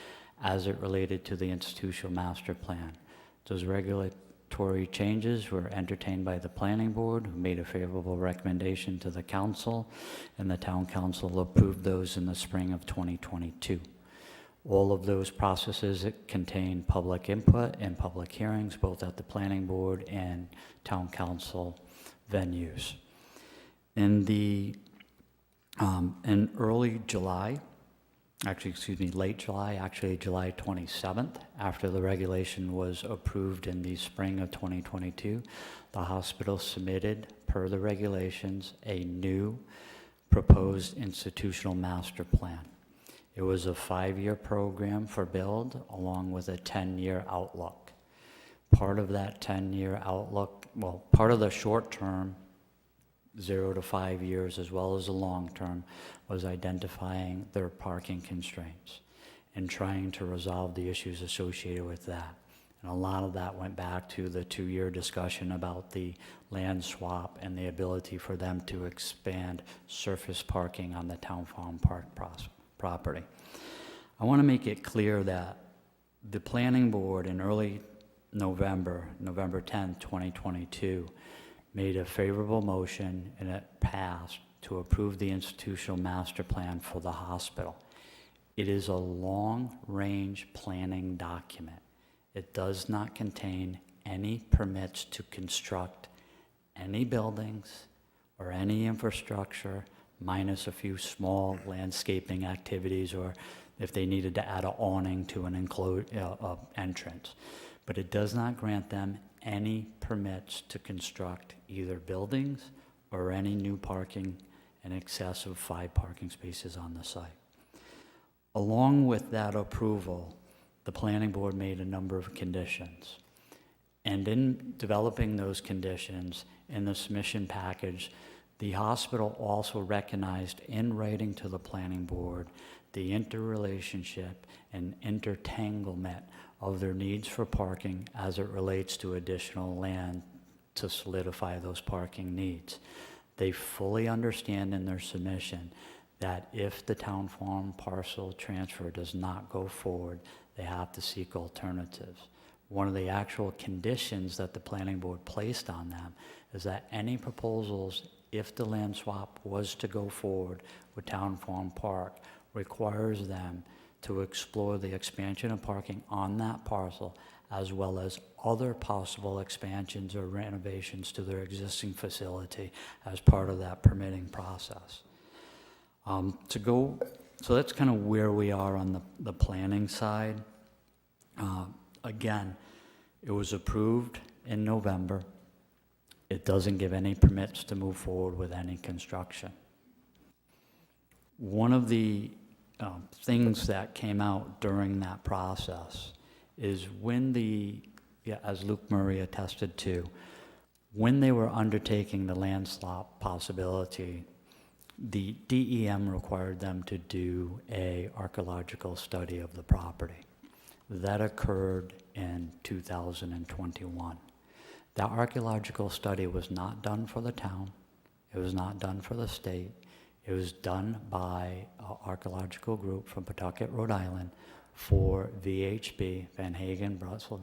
as it related to the institutional master plan. Those regulatory changes were entertained by the planning board, who made a favorable recommendation to the council, and the town council approved those in the spring of 2022. All of those processes contain public input and public hearings, both at the planning board and town council venues. In early July, late July, actually July 27th, after the regulation was approved in the spring of 2022, the hospital submitted, per the regulations, a new proposed institutional master plan. It was a 5-year program for build, along with a 10-year outlook. Part of that 10-year outlook, part of the short term, 0 to 5 years, as well as the long term, was identifying their parking constraints and trying to resolve the issues associated with that. And a lot of that went back to the 2-year discussion about the land swap and the ability for them to expand surface parking on the Town Farm Park property. I want to make it clear that the planning board in early November 10th, 2022, made a favorable motion, and it passed to approve the institutional master plan for the hospital. It is a long-range planning document. It does not contain any permits to construct any buildings or any infrastructure, minus a few small landscaping activities, or if they needed to add an awning to an enclosed entrance. But it does not grant them any permits to construct either buildings or any new parking in excess of 5 parking spaces on the site. Along with that approval, the planning board made a number of conditions. And in developing those conditions in the submission package, the hospital also recognized in writing to the planning board the interrelationship and intertanglement of their needs for parking as it relates to additional land to solidify those parking needs. They fully understand in their submission that if the town farm parcel transfer does not go forward, they have to seek alternatives. One of the actual conditions that the planning board placed on them is that any proposals, if the land swap was to go forward with Town Farm Park, requires them to explore the expansion of parking on that parcel, as well as other possible expansions or renovations to their existing facility as part of that permitting process. So that's kind of where we are on the planning side. Again, it was approved in November. It doesn't give any permits to move forward with any construction. One of the things that came out during that process is when as Luke Murray attested to, when they were undertaking the land swap possibility, the DEM required them to do an archaeological study of the property. That occurred in 2021. That archaeological study was not done for the town. It was not done for the state. It was done by an archaeological group from Pawtucket, Rhode Island, for VHB, Van Hagen, Brussels,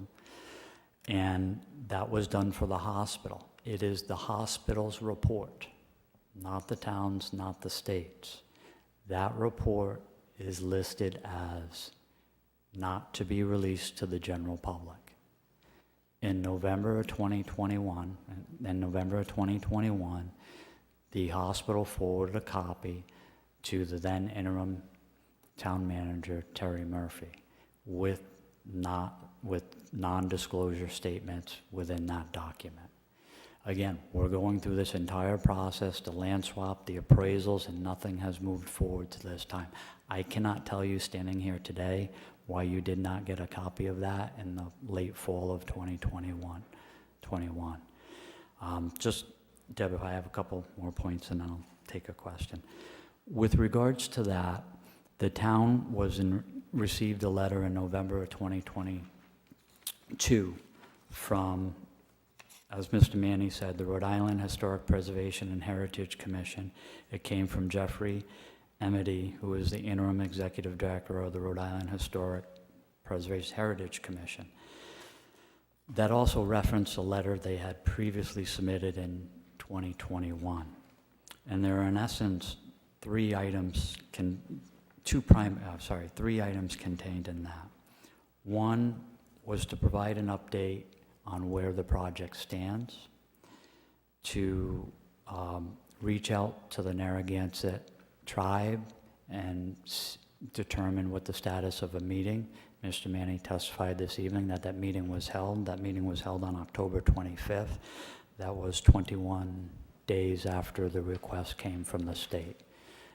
and that was done for the hospital. It is the hospital's report, not the town's, not the state's. That report is listed as not to be released to the general public. In November of 2021, the hospital forwarded a copy to the then interim Town Manager Terry Murphy with non-disclosure statements within that document. Again, we're going through this entire process, the land swap, the appraisals, and nothing has moved forward to this time. I cannot tell you standing here today why you did not get a copy of that in the late fall of 2021. Just, Deb, if I have a couple more points and then I'll take a question. With regards to that, the town received a letter in November of 2022 from, as Mr. Manny said, the Rhode Island Historic Preservation and Heritage Commission. It came from Jeffrey Emedy, who is the interim executive director of the Rhode Island Historic Preservation Heritage Commission. That also referenced a letter they had previously submitted in 2021. And there are, in essence, three items contained in that. One was to provide an update on where the project stands, to reach out to the Narragansett tribe and determine what the status of a meeting. Mr. Manny testified this evening that that meeting was held. That meeting was held on October 25th. That was 21 days after the request came from the state.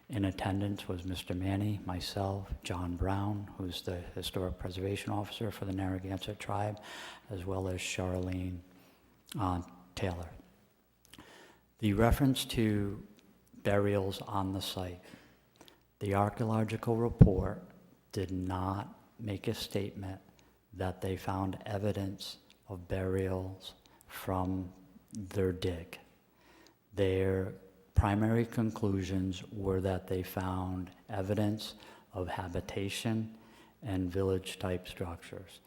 In attendance was Mr. Manny, myself, John Brown, who's the Historic Preservation Officer for the Narragansett tribe, as well as Charlene Taylor. The reference to burials on the site, the archaeological report did not make a statement that they found evidence of burials from their dig. Their primary conclusions were that they found evidence of habitation and village-type structures.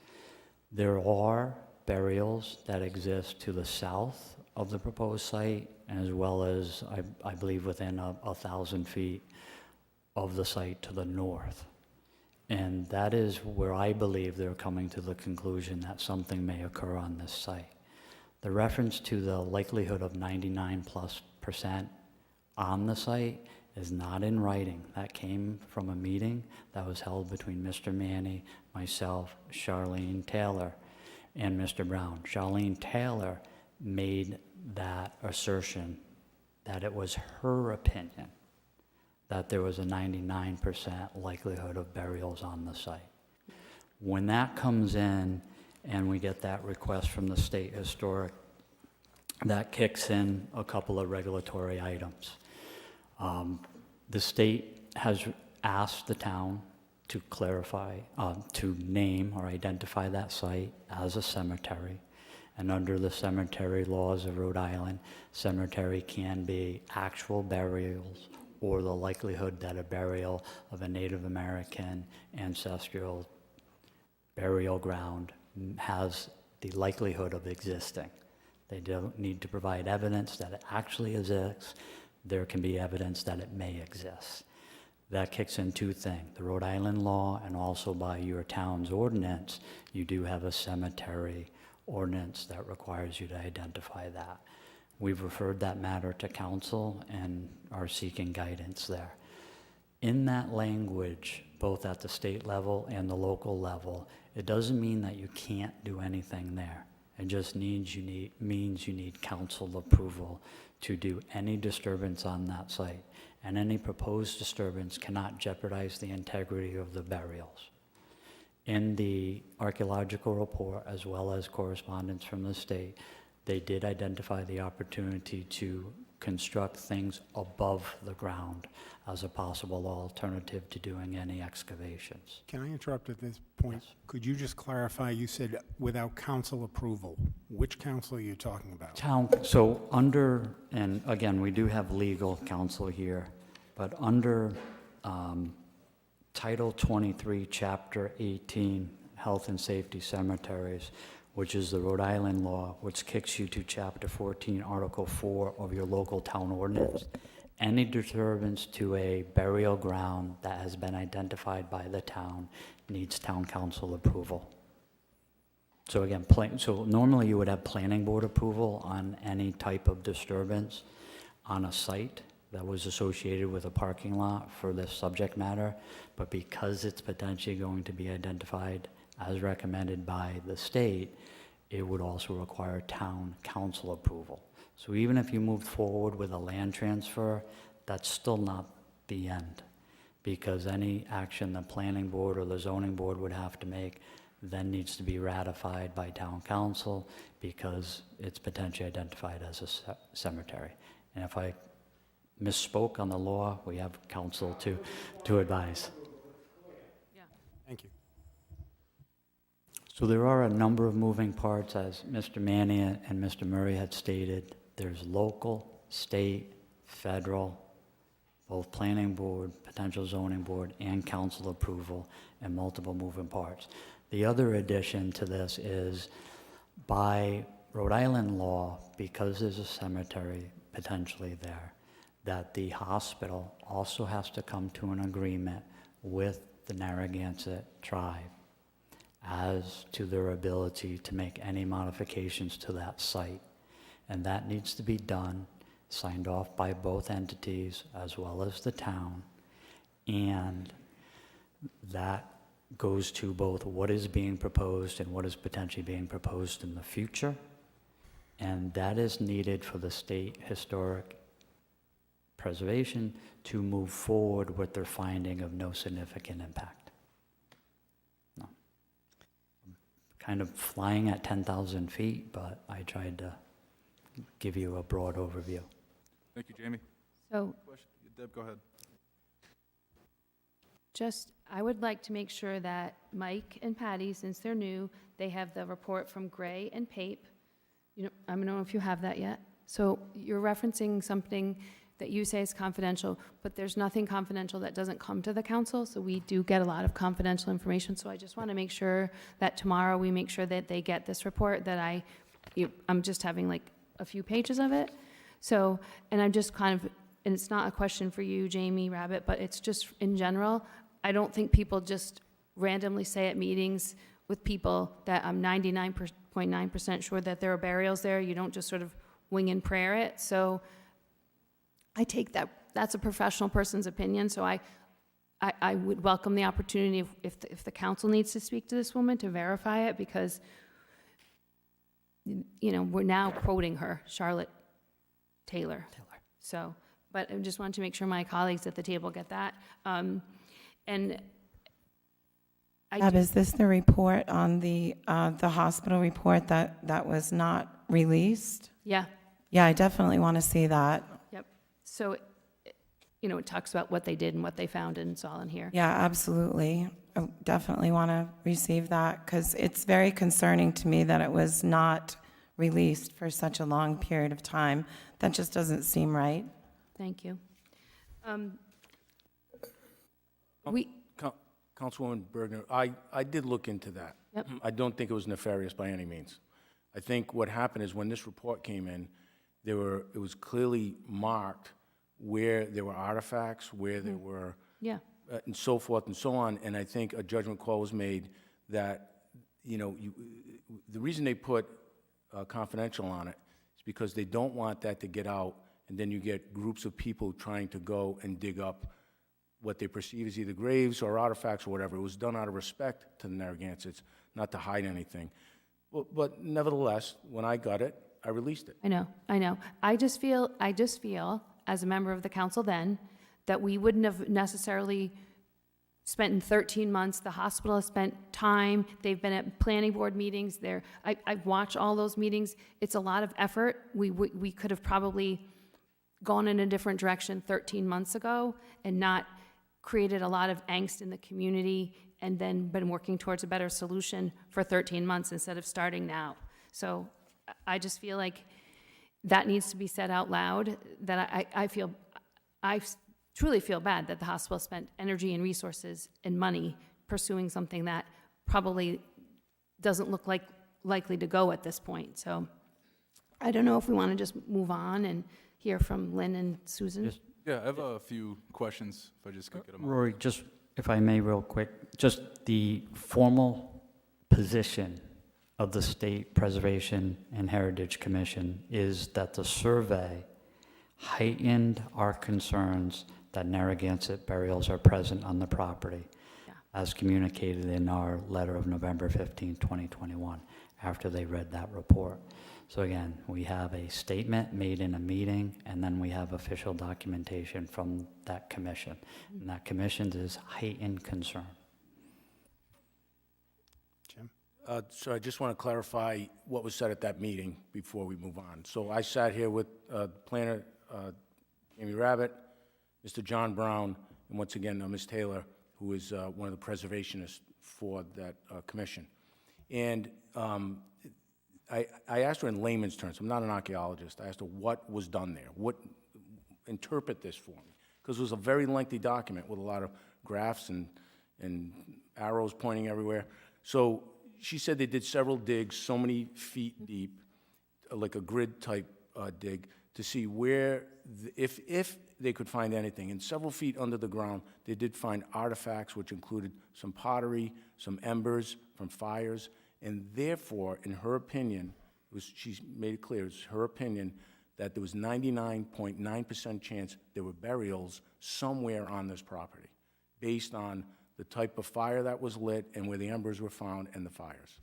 There are burials that exist to the south of the proposed site, as well as, I believe, within 1,000 feet of the site to the north. And that is where I believe they're coming to the conclusion that something may occur on this site. The reference to the likelihood of 99+% on the site is not in writing. That came from a meeting that was held between Mr. Manny, myself, Charlene Taylor, and Mr. Brown. Charlene Taylor made that assertion that it was her opinion that there was a 99% likelihood of burials on the site. When that comes in and we get that request from the state historic, that kicks in a couple of regulatory items. The state has asked the town to clarify, to name or identify that site as a cemetery. And under the cemetery laws of Rhode Island, cemetery can be actual burials or the likelihood that a burial of a Native American ancestral burial ground has the likelihood of existing. They don't need to provide evidence that it actually exists. There can be evidence that it may exist. That kicks in two things. The Rhode Island law and also by your town's ordinance, you do have a cemetery ordinance that requires you to identify that. We've referred that matter to council and are seeking guidance there. In that language, both at the state level and the local level, it doesn't mean that you can't do anything there. It just means you need council approval to do any disturbance on that site. And any proposed disturbance cannot jeopardize the integrity of the burials. In the archaeological report, as well as correspondence from the state, they did identify the opportunity to construct things above the ground as a possible alternative to doing any excavations. Can I interrupt at this point? Yes. Could you just clarify, you said without council approval. Which council are you talking about? So under, and again, we do have legal counsel here, but under Title 23, Chapter 18, Health and Safety Cemeteries, which is the Rhode Island law, which kicks you to Chapter 14, Article 4 of your local town ordinance. Any disturbance to a burial ground that has been identified by the town needs town council approval. So again, so normally you would have planning board approval on any type of disturbance on a site, that was associated with a parking lot for this subject matter, but because it's potentially going to be identified as recommended by the state, it would also require town council approval. So even if you moved forward with a land transfer, that's still not the end, because any action the planning board or the zoning board would have to make then needs to be ratified by town council because it's potentially identified as a cemetery. And if I misspoke on the law, we have counsel to advise. Thank you. So there are a number of moving parts, as Mr. Manning and Mr. Murray had stated. There's local, state, federal, both planning board, potential zoning board, and council approval, and multiple moving parts. The other addition to this is, by Rhode Island law, because there's a cemetery potentially there, that the hospital also has to come to an agreement with the Narragansett tribe as to their ability to make any modifications to that site. And that needs to be done, signed off by both entities as well as the town. And that goes to both what is being proposed and what is potentially being proposed in the future. And that is needed for the state historic preservation to move forward with their finding of no significant impact. No. I'm kind of flying at 10,000 feet, but I tried to give you a broad overview. Thank you, Jamie. So Question? Deb, go ahead. I would like to make sure that Mike and Patty, since they're new, they have the report from Gray and Pape. I don't know if you have that yet. So you're referencing something that you say is confidential, but there's nothing confidential that doesn't come to the council, so we do get a lot of confidential information. So I just want to make sure that tomorrow we make sure that they get this report, that I'm just having like a few pages of it. So, and I'm just kind of, and it's not a question for you, Jamie Rabbit, but it's just in general, I don't think people just randomly say at meetings with people that I'm 99.9% sure that there are burials there. You don't just sort of wing and prayer it. So I take that's a professional person's opinion. So I would welcome the opportunity if the council needs to speak to this woman to verify it, because, we're now quoting her, Charlotte Taylor. So, but I just wanted to make sure my colleagues at the table get that. And Deb, is this the report on the hospital report that was not released? Yeah. Yeah, I definitely want to see that. Yep. So, it talks about what they did and what they found, and it's all in here. Yeah, absolutely. I definitely want to receive that, because it's very concerning to me that it was not released for such a long period of time. That just doesn't seem right. Thank you. Councilwoman Bergner, I did look into that. Yep. I don't think it was nefarious by any means. I think what happened is when this report came in, it was clearly marked where there were artifacts, where there were, Yeah. and so forth and so on. And I think a judgment call was made that, the reason they put confidential on it is because they don't want that to get out, and then you get groups of people trying to go and dig up what they perceive as either graves or artifacts or whatever. It was done out of respect to the Narragansetts, not to hide anything. But nevertheless, when I got it, I released it. I know. I just feel, as a member of the council then, that we wouldn't have necessarily spent in 13 months. The hospital has spent time. They've been at planning board meetings. I've watched all those meetings. It's a lot of effort. We could have probably gone in a different direction 13 months ago and not created a lot of angst in the community, and then been working towards a better solution for 13 months instead of starting now. So I just feel like that needs to be said out loud, that I truly feel bad that the hospital spent energy and resources and money pursuing something that probably doesn't look likely to go at this point. So I don't know if we want to just move on and hear from Lynn and Susan. Yeah, I have a few questions, if I just could get them. Rory, just if I may real quick, just the formal position of the State Preservation and Heritage Commission is that the survey heightened our concerns that Narragansett burials are present on the property, Yeah. as communicated in our letter of November 15, 2021, after they read that report. So again, we have a statement made in a meeting, and then we have official documentation from that commission. And that commission is heightened concern. Jim? So I just want to clarify what was said at that meeting before we move on. So I sat here with planner Amy Rabbit, Mr. John Brown, and once again, Ms. Taylor, who is one of the preservationists for that commission. And I asked her in layman's terms, I'm not an archaeologist, I asked her what was done there, interpret this for me. Because it was a very lengthy document with a lot of graphs and arrows pointing everywhere. So she said they did several digs, so many feet deep, like a grid type dig, to see where, if they could find anything. And several feet under the ground, they did find artifacts, which included some pottery, some embers from fires, and therefore, in her opinion, she made it clear, it's her opinion that there was 99.9% chance there were burials somewhere on this property, based on the type of fire that was lit and where the embers were found and the fires.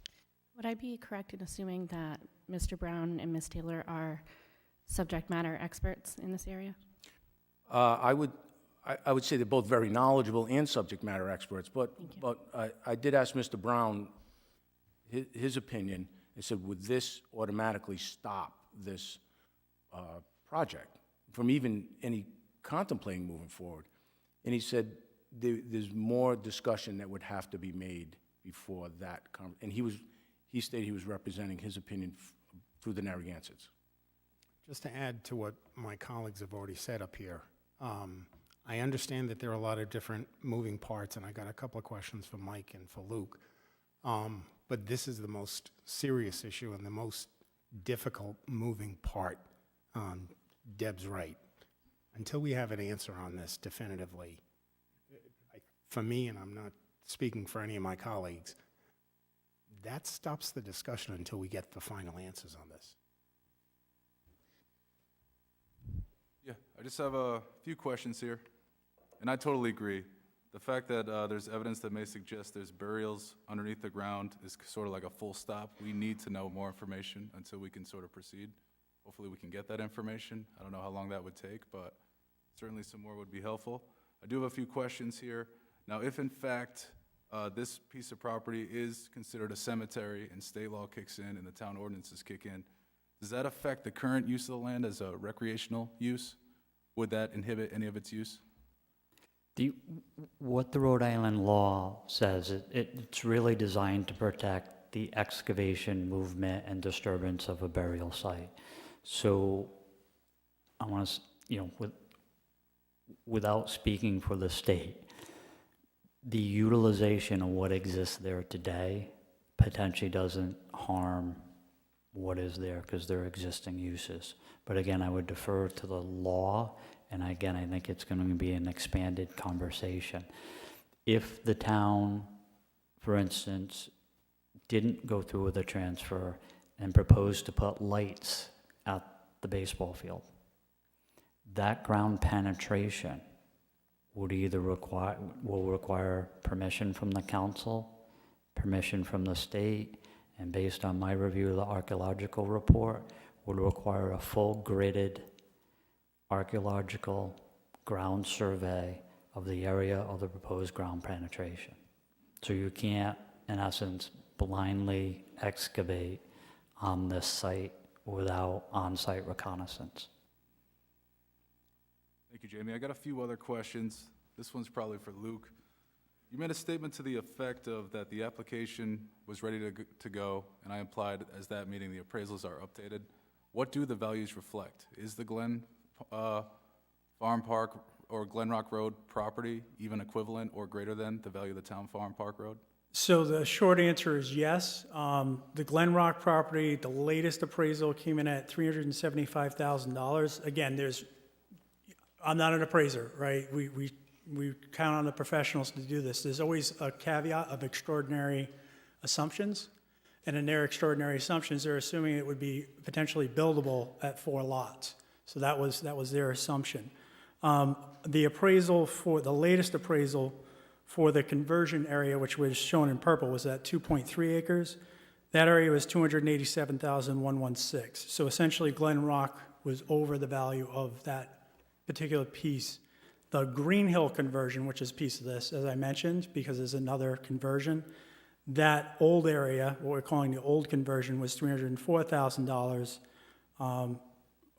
Would I be correct in assuming that Mr. Brown and Ms. Taylor are subject matter experts in this area? I would say they're both very knowledgeable and subject matter experts, but I did ask Mr. Brown his opinion. I said, would this automatically stop this project from even any contemplating moving forward? And he said there's more discussion that would have to be made before that. And he stated he was representing his opinion through the Narragansetts. Just to add to what my colleagues have already said up here, I understand that there are a lot of different moving parts, and I got a couple of questions for Mike and for Luke. But this is the most serious issue and the most difficult moving part. Deb's right. Until we have an answer on this definitively, for me, and I'm not speaking for any of my colleagues, that stops the discussion until we get the final answers on this. Yeah, I just have a few questions here, and I totally agree. The fact that there's evidence that may suggest there's burials underneath the ground is sort of like a full stop. We need to know more information until we can sort of proceed. Hopefully we can get that information. I don't know how long that would take, but certainly some more would be helpful. I do have a few questions here. Now, if in fact this piece of property is considered a cemetery and state law kicks in and the town ordinances kick in, does that affect the current use of the land as a recreational use? Would that inhibit any of its use? What the Rhode Island law says, it's really designed to protect the excavation, movement, and disturbance of a burial site. So I want to, without speaking for the state, the utilization of what exists there today potentially doesn't harm what is there because they're existing uses. But again, I would defer to the law, and again, I think it's going to be an expanded conversation. If the town, for instance, didn't go through with a transfer and proposed to put lights at the baseball field, that ground penetration would either require permission from the council, permission from the state, and based on my review of the archaeological report, would require a full gridded archaeological ground survey of the area of the proposed ground penetration. So you can't, in essence, blindly excavate on this site without on-site reconnaissance. Thank you, Jamie. I got a few other questions. This one's probably for Luke. You made a statement to the effect of that the application was ready to go, and I implied as that meaning the appraisals are updated. What do the values reflect? Is the Glen Farm Park or Glen Rock Road property even equivalent or greater than the value of the Town Farm Park Road? So the short answer is yes. The Glen Rock property, the latest appraisal came in at $375,000. Again, I'm not an appraiser, right? We count on the professionals to do this. There's always a caveat of extraordinary assumptions. And in their extraordinary assumptions, they're assuming it would be potentially buildable at 4 lots. So that was their assumption. The appraisal for, the latest appraisal for the conversion area, which was shown in purple, was at 2.3 acres. That area was 287,116. So essentially Glen Rock was over the value of that particular piece. The Green Hill conversion, which is a piece of this, as I mentioned, because there's another conversion, that old area, what we're calling the old conversion, was $304,000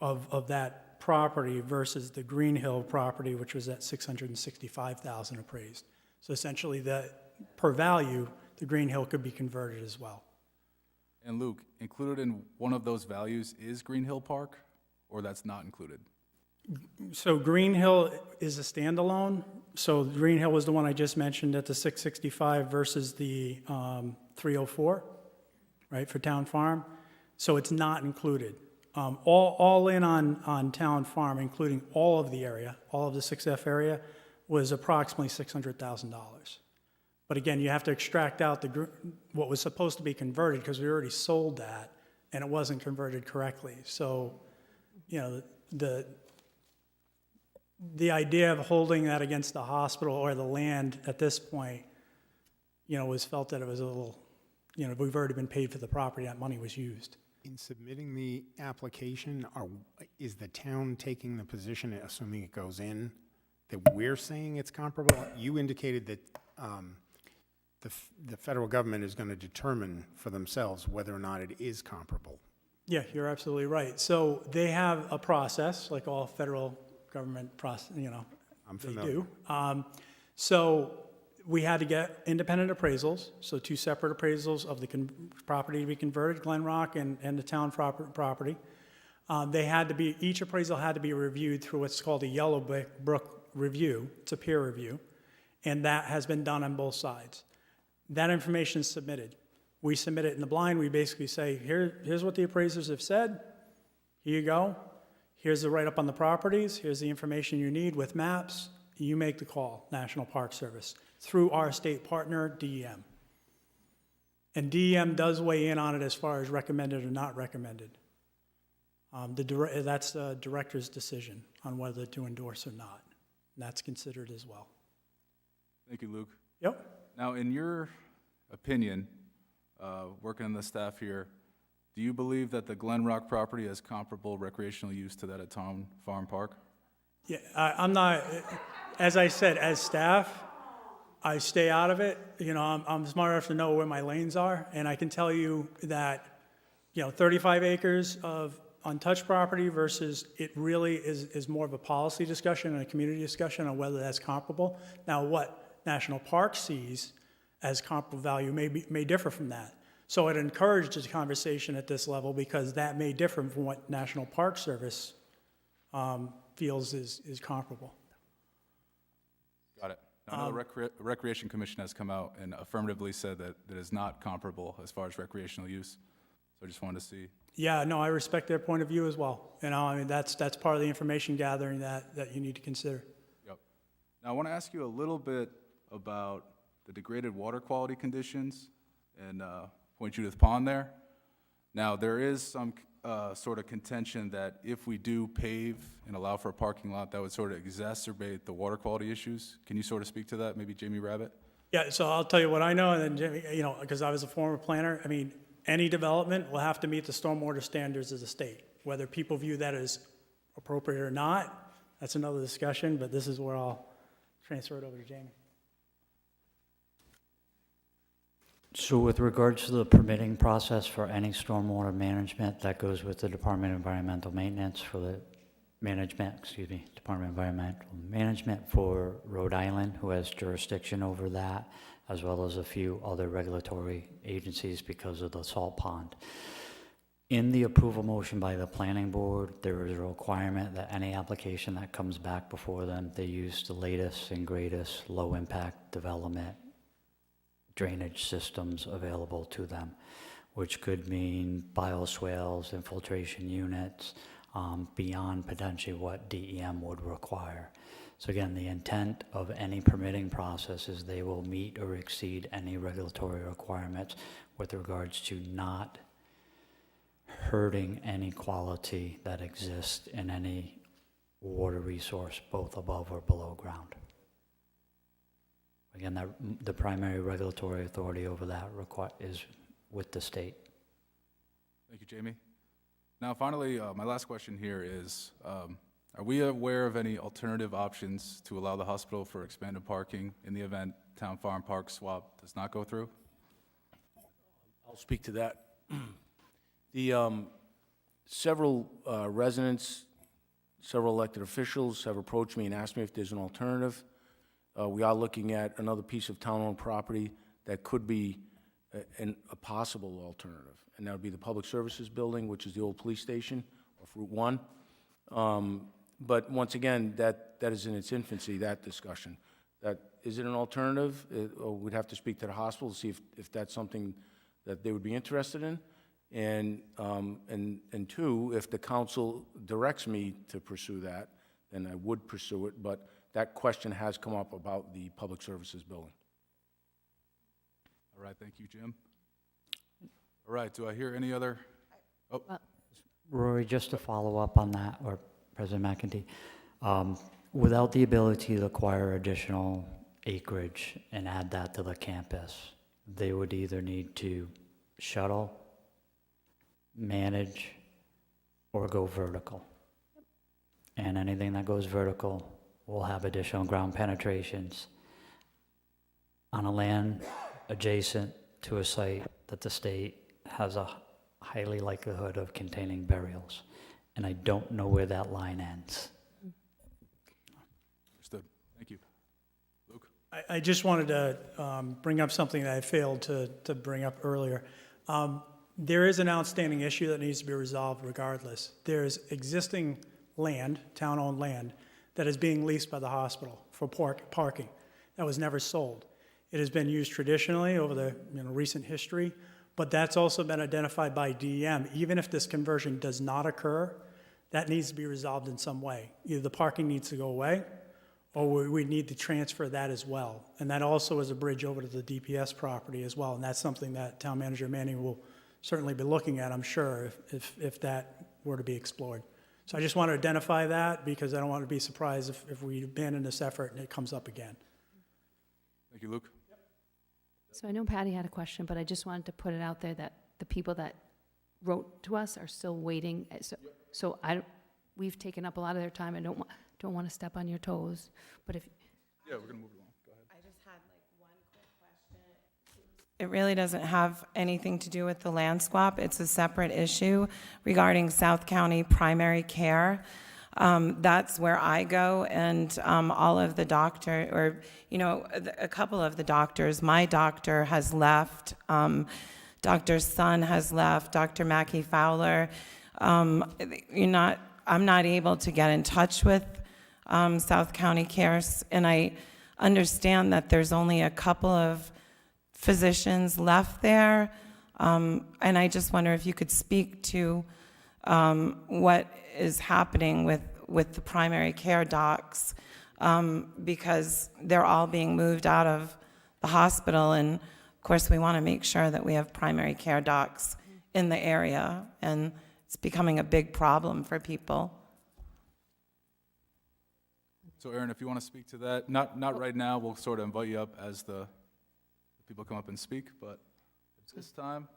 of that property versus the Green Hill property, which was at $665,000 appraised. So essentially, per value, the Green Hill could be converted as well. And Luke, included in one of those values is Green Hill Park, or that's not included? So Green Hill is a standalone. So Green Hill was the one I just mentioned at the 665 versus the 304, right, for Town Farm. So it's not included. All in on Town Farm, including all of the area, all of the 6F area, was approximately $600,000. But again, you have to extract out what was supposed to be converted, because we already sold that, and it wasn't converted correctly. So, you know, the idea of holding that against the hospital or the land at this point, you know, was felt that it was a little, you know, we've already been paid for the property, that money was used. In submitting the application, is the town taking the position, assuming it goes in, that we're saying it's comparable? You indicated that the federal government is going to determine for themselves whether or not it is comparable. Yeah, you're absolutely right. So they have a process, like all federal government process, you know, I'm they familiar. do. So we had to get independent appraisals, so two separate appraisals of the property to be converted, Glen Rock and the town property. They had to be, each appraisal had to be reviewed through what's called a Yellow Book review. It's a peer review, and that has been done on both sides. That information is submitted. We submit it in the blind. We basically say, here's what the appraisers have said. Here you go. Here's the write-up on the properties. Here's the information you need with maps. You make the call, National Park Service, through our state partner, DEM. And DEM does weigh in on it as far as recommended or not recommended. That's the director's decision on whether to endorse or not. And that's considered as well. Thank you, Luke. Yep. Now, in your opinion, working on the staff here, do you believe that the Glen Rock property has comparable recreational use to that at Town Farm Park? Yeah, I'm not, as I said, as staff, I stay out of it. You know, I'm smart enough to know where my lanes are, and I can tell you that, you know, 35 acres of untouched property versus it really is more of a policy discussion and a community discussion on whether that's comparable. Now, what National Park sees as comparable value may differ from that. So it encourages a conversation at this level because that may differ from what National Park Service feels is comparable. Got it. Now, I know the Recreation Commission has come out and affirmatively said that it is not comparable as far as recreational use. So I just wanted to see. Yeah, no, I respect their point of view as well. You know, I mean, that's part of the information gathering that you need to consider. Yep. Now, I want to ask you a little bit about the degraded water quality conditions and Point Judith Pond there. Now, there is some sort of contention that if we do pave and allow for a parking lot, that would sort of exacerbate the water quality issues. Can you sort of speak to that, maybe Jamie Rabbit? Yeah, so I'll tell you what I know, and then Jimmy, you know, because I was a former planner, I mean, any development will have to meet the stormwater standards of the state. Whether people view that as appropriate or not, that's another discussion, but this is where I'll transfer it over to Jamie. So with regards to the permitting process for any stormwater management, that goes with the Department of Environmental Maintenance for the Department of Environmental Management for Rhode Island, who has jurisdiction over that, as well as a few other regulatory agencies because of the salt pond. In the approval motion by the planning board, there is a requirement that any application that comes back before them, they use the latest and greatest low-impact development drainage systems available to them, which could mean bioswales, infiltration units, beyond potentially what DEM would require. So again, the intent of any permitting process is they will meet or exceed any regulatory requirements with regards to not hurting any quality that exists in any water resource, both above or below ground. Again, the primary regulatory authority over that is with the state. Thank you, Jamie. Now, finally, my last question here is, are we aware of any alternative options to allow the hospital for expanded parking in the event Town Farm Park swap does not go through? I'll speak to that. The several residents, several elected officials have approached me and asked me if there's an alternative. We are looking at another piece of town-owned property that could be a possible alternative, and that would be the Public Services Building, which is the old police station off Route 1. But once again, that is in its infancy, that discussion. Is it an alternative? Or we'd have to speak to the hospital to see if that's something that they would be interested in. And two, if the council directs me to pursue that, then I would pursue it, but that question has come up about the Public Services Building. All right, thank you, Jim. All right, do I hear any other? Oh, Rory, just to follow up on that, or President McEntee, without the ability to acquire additional acreage and add that to the campus, they would either need to shuttle, manage, or go vertical. And anything that goes vertical will have additional ground penetrations on a land adjacent to a site that the state has a highly likelihood of containing burials. And I don't know where that line ends. understood. Thank you. Luke? I just wanted to bring up something that I failed to bring up earlier. There is an outstanding issue that needs to be resolved regardless. There's existing land, town-owned land, that is being leased by the hospital for parking. That was never sold. It has been used traditionally over the recent history, but that's also been identified by DEM. Even if this conversion does not occur, that needs to be resolved in some way. Either the parking needs to go away, or we need to transfer that as well. And that also is a bridge over to the DPS property as well, and that's something that Town Manager Manning will certainly be looking at, I'm sure, if that were to be explored. So I just want to identify that because I don't want to be surprised if we abandon this effort and it comes up again. Thank you, Luke. So I know Patty had a question, but I just wanted to put it out there that the people that wrote to us are still waiting. So we've taken up a lot of their time. I don't want to step on your toes, but if. Yeah, we're going to move along. Go ahead. I just had one quick question. It really doesn't have anything to do with the land swap. It's a separate issue regarding South County primary care. That's where I go, and all of the doctor, or a couple of the doctors. My doctor has left. Dr. Sun has left. Dr. Mackie Fowler. I'm not able to get in touch with South County Cares, and I understand that there's only a couple of physicians left there, and I just wonder if you could speak to what is happening with the primary care docs, because they're all being moved out of the hospital, and of course we want to make sure that we have primary care docs in the area, and it's becoming a big problem for people. So Aaron, if you want to speak to that, not right now, we'll sort of invite you up as the people come up and speak, but at this time,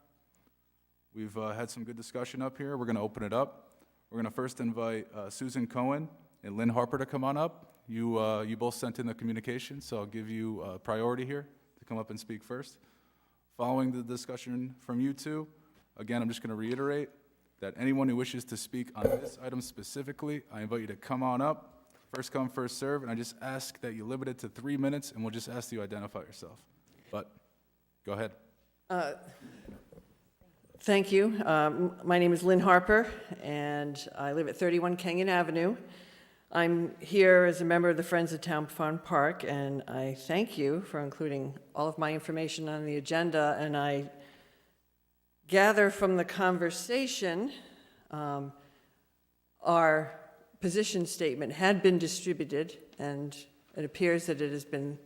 we've had some good discussion up here. We're going to open it up. We're going to first invite Susan Cohen and Lynn Harper to come on up. You both sent in the communication, so I'll give you priority here to come up and speak first. Following the discussion from you two, again, I'm just going to reiterate that anyone who wishes to speak on this item specifically, I invite you to come on up. First come, first serve, and I just ask that you limit it to 3 minutes, and we'll just ask you to identify yourself. But go ahead. Thank you. My name is Lynn Harper, and I live at 31 Kenyon Avenue. I'm here as a member of the Friends of Town Farm Park, and I thank you for including all of my information on the agenda. And I gather from the conversation, our position statement had been distributed, and it appears that it has been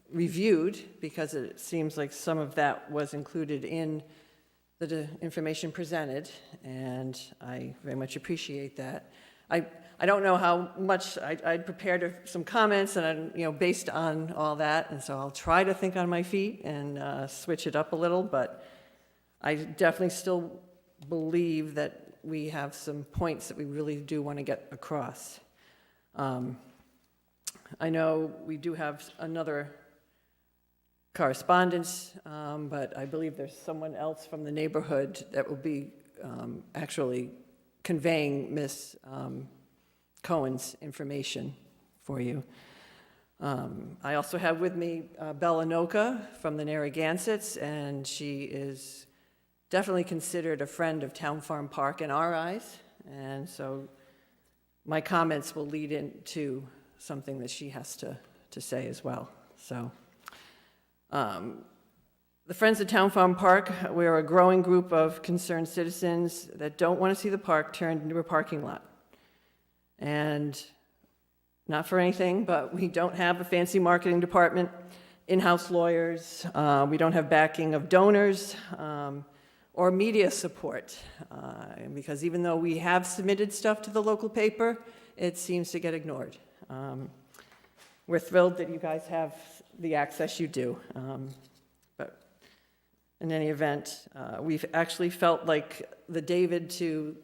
reviewed, because it seems like some of that was included in the information presented, and I very much appreciate that. I don't know how much, I'd prepared some comments, and based on all that, and so I'll try to think on my feet and switch it up a little, but I definitely still believe that we have some points that we really do want to get across. I know we do have another correspondence, but I believe there's someone else from the neighborhood that will be actually conveying Ms. Cohen's information for you. I also have with me Bella Noka from the Narragansetts, and she is definitely considered a friend of Town Farm Park in our eyes, and so my comments will lead into something that she has to say as well. So, the Friends of Town Farm Park, we're a growing group of concerned citizens that don't want to see the park turned into a parking lot. And not for anything, but we don't have a fancy marketing department, in-house lawyers, we don't have backing of donors, or media support, because even though we have submitted stuff to the local paper, it seems to get ignored. We're thrilled that you guys have the access you do, but in any event, we've actually felt like the David to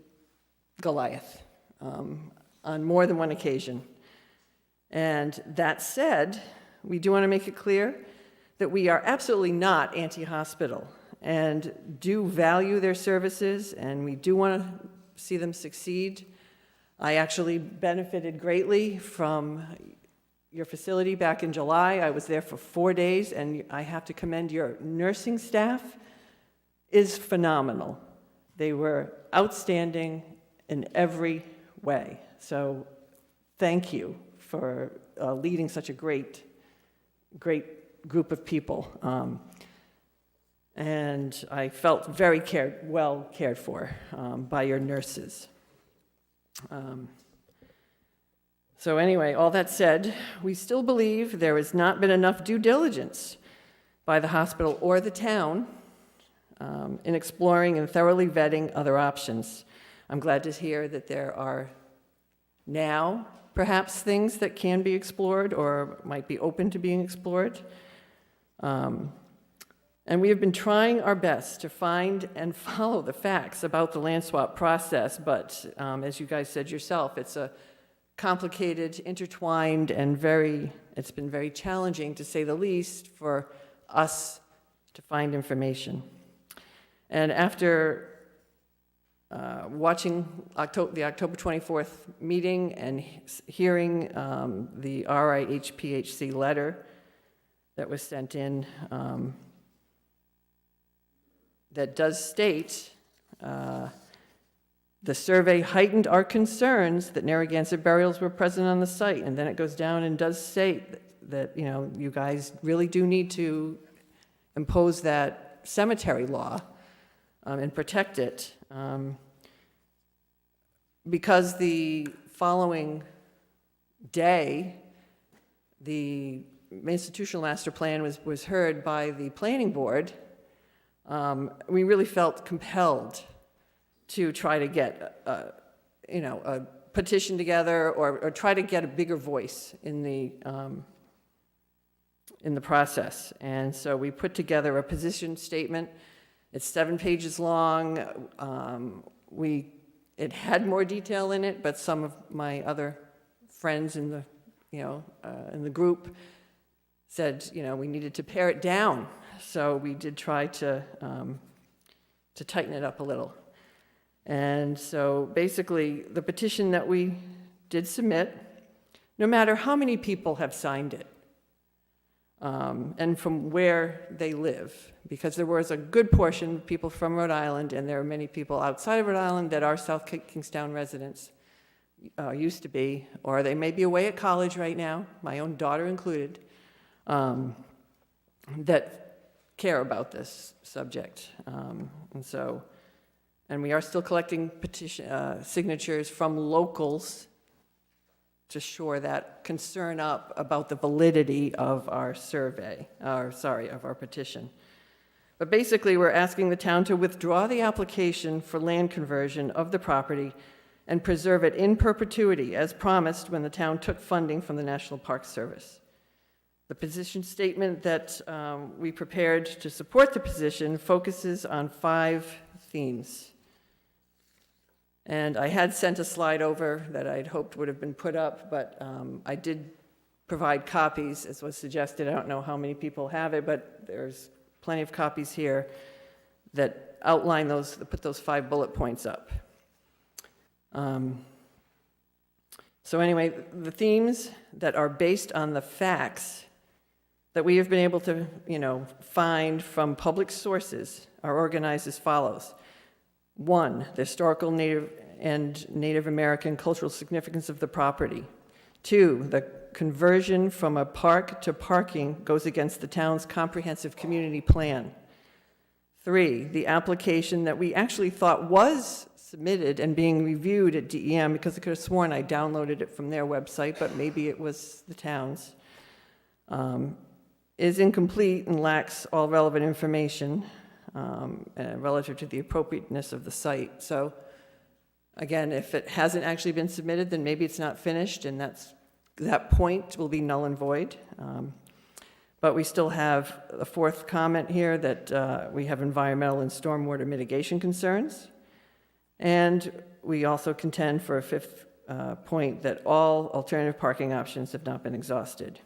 Goliath on more than one occasion. And that said, we do want to make it clear that we are absolutely not anti-hospital and do value their services, and we do want to see them succeed. I actually benefited greatly from your facility back in July. I was there for 4 days, and I have to commend your nursing staff is phenomenal. They were outstanding in every way. So thank you for leading such a great group of people. And I felt very well cared for by your nurses. So anyway, all that said, we still believe there has not been enough due diligence by the hospital or the town in exploring and thoroughly vetting other options. I'm glad to hear that there are now perhaps things that can be explored or might be open to being explored. And we have been trying our best to find and follow the facts about the land swap process, but as you guys said yourself, it's a complicated, intertwined, and it's been very challenging, to say the least, for us to find information. And after watching the October 24th meeting and hearing the RIHPHC letter that was sent in, that does state, the survey heightened our concerns that Narragansett burials were present on the site. And then it goes down and does say that you guys really do need to impose that cemetery law and protect it. Because the following day, the institutional master plan was heard by the planning board, we really felt compelled to try to get a petition together or try to get a bigger voice in the process. And so we put together a position statement. It's 7 pages long. It had more detail in it, but some of my other friends in the group said, we needed to pare it down. So we did try to tighten it up a little. And so basically, the petition that we did submit, no matter how many people have signed it, and from where they live, because there was a good portion of people from Rhode Island, and there are many people outside of Rhode Island that are South Kingstown residents, used to be, or they may be away at college right now, my own daughter included, that care about this subject. And we are still collecting signatures from locals to shore that concern up about the validity of our survey, of our petition. But basically, we're asking the town to withdraw the application for land conversion of the property and preserve it in perpetuity, as promised when the town took funding from the National Park Service. The position statement that we prepared to support the position focuses on 5 themes. And I had sent a slide over that I'd hoped would have been put up, but I did provide copies, as was suggested. I don't know how many people have it, but there's plenty of copies here that outline those, that put those 5 bullet points up. So anyway, the themes that are based on the facts that we have been able to, find from public sources are organized as follows. 1, the historical Native American cultural significance of the property. 2, the conversion from a park to parking goes against the town's comprehensive community plan. 3, the application that we actually thought was submitted and being reviewed at DEM, because I could have sworn I downloaded it from their website, but maybe it was the town's, is incomplete and lacks all relevant information relative to the appropriateness of the site. So again, if it hasn't actually been submitted, then maybe it's not finished, and that point will be null and void. But we still have a 4th comment here that we have environmental and stormwater mitigation concerns. And we also contend for a 5th point that all alternative parking options have not been exhausted.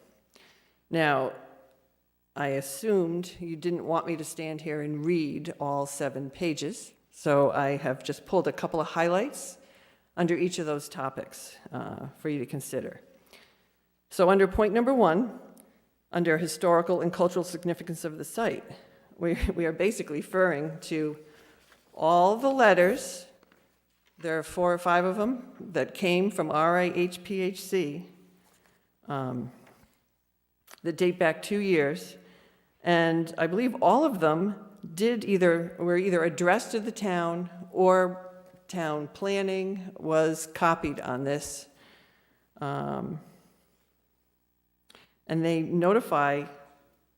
Now, I assumed you didn't want me to stand here and read all 7 pages, so I have just pulled a couple of highlights under each of those topics for you to consider. So under point number 1, under historical and cultural significance of the site, we are basically referring to all the letters, there are 4 or 5 of them, that came from RIHPHC that date back 2 years. And I believe all of them were either addressed to the town, or town planning was copied on this. And they notify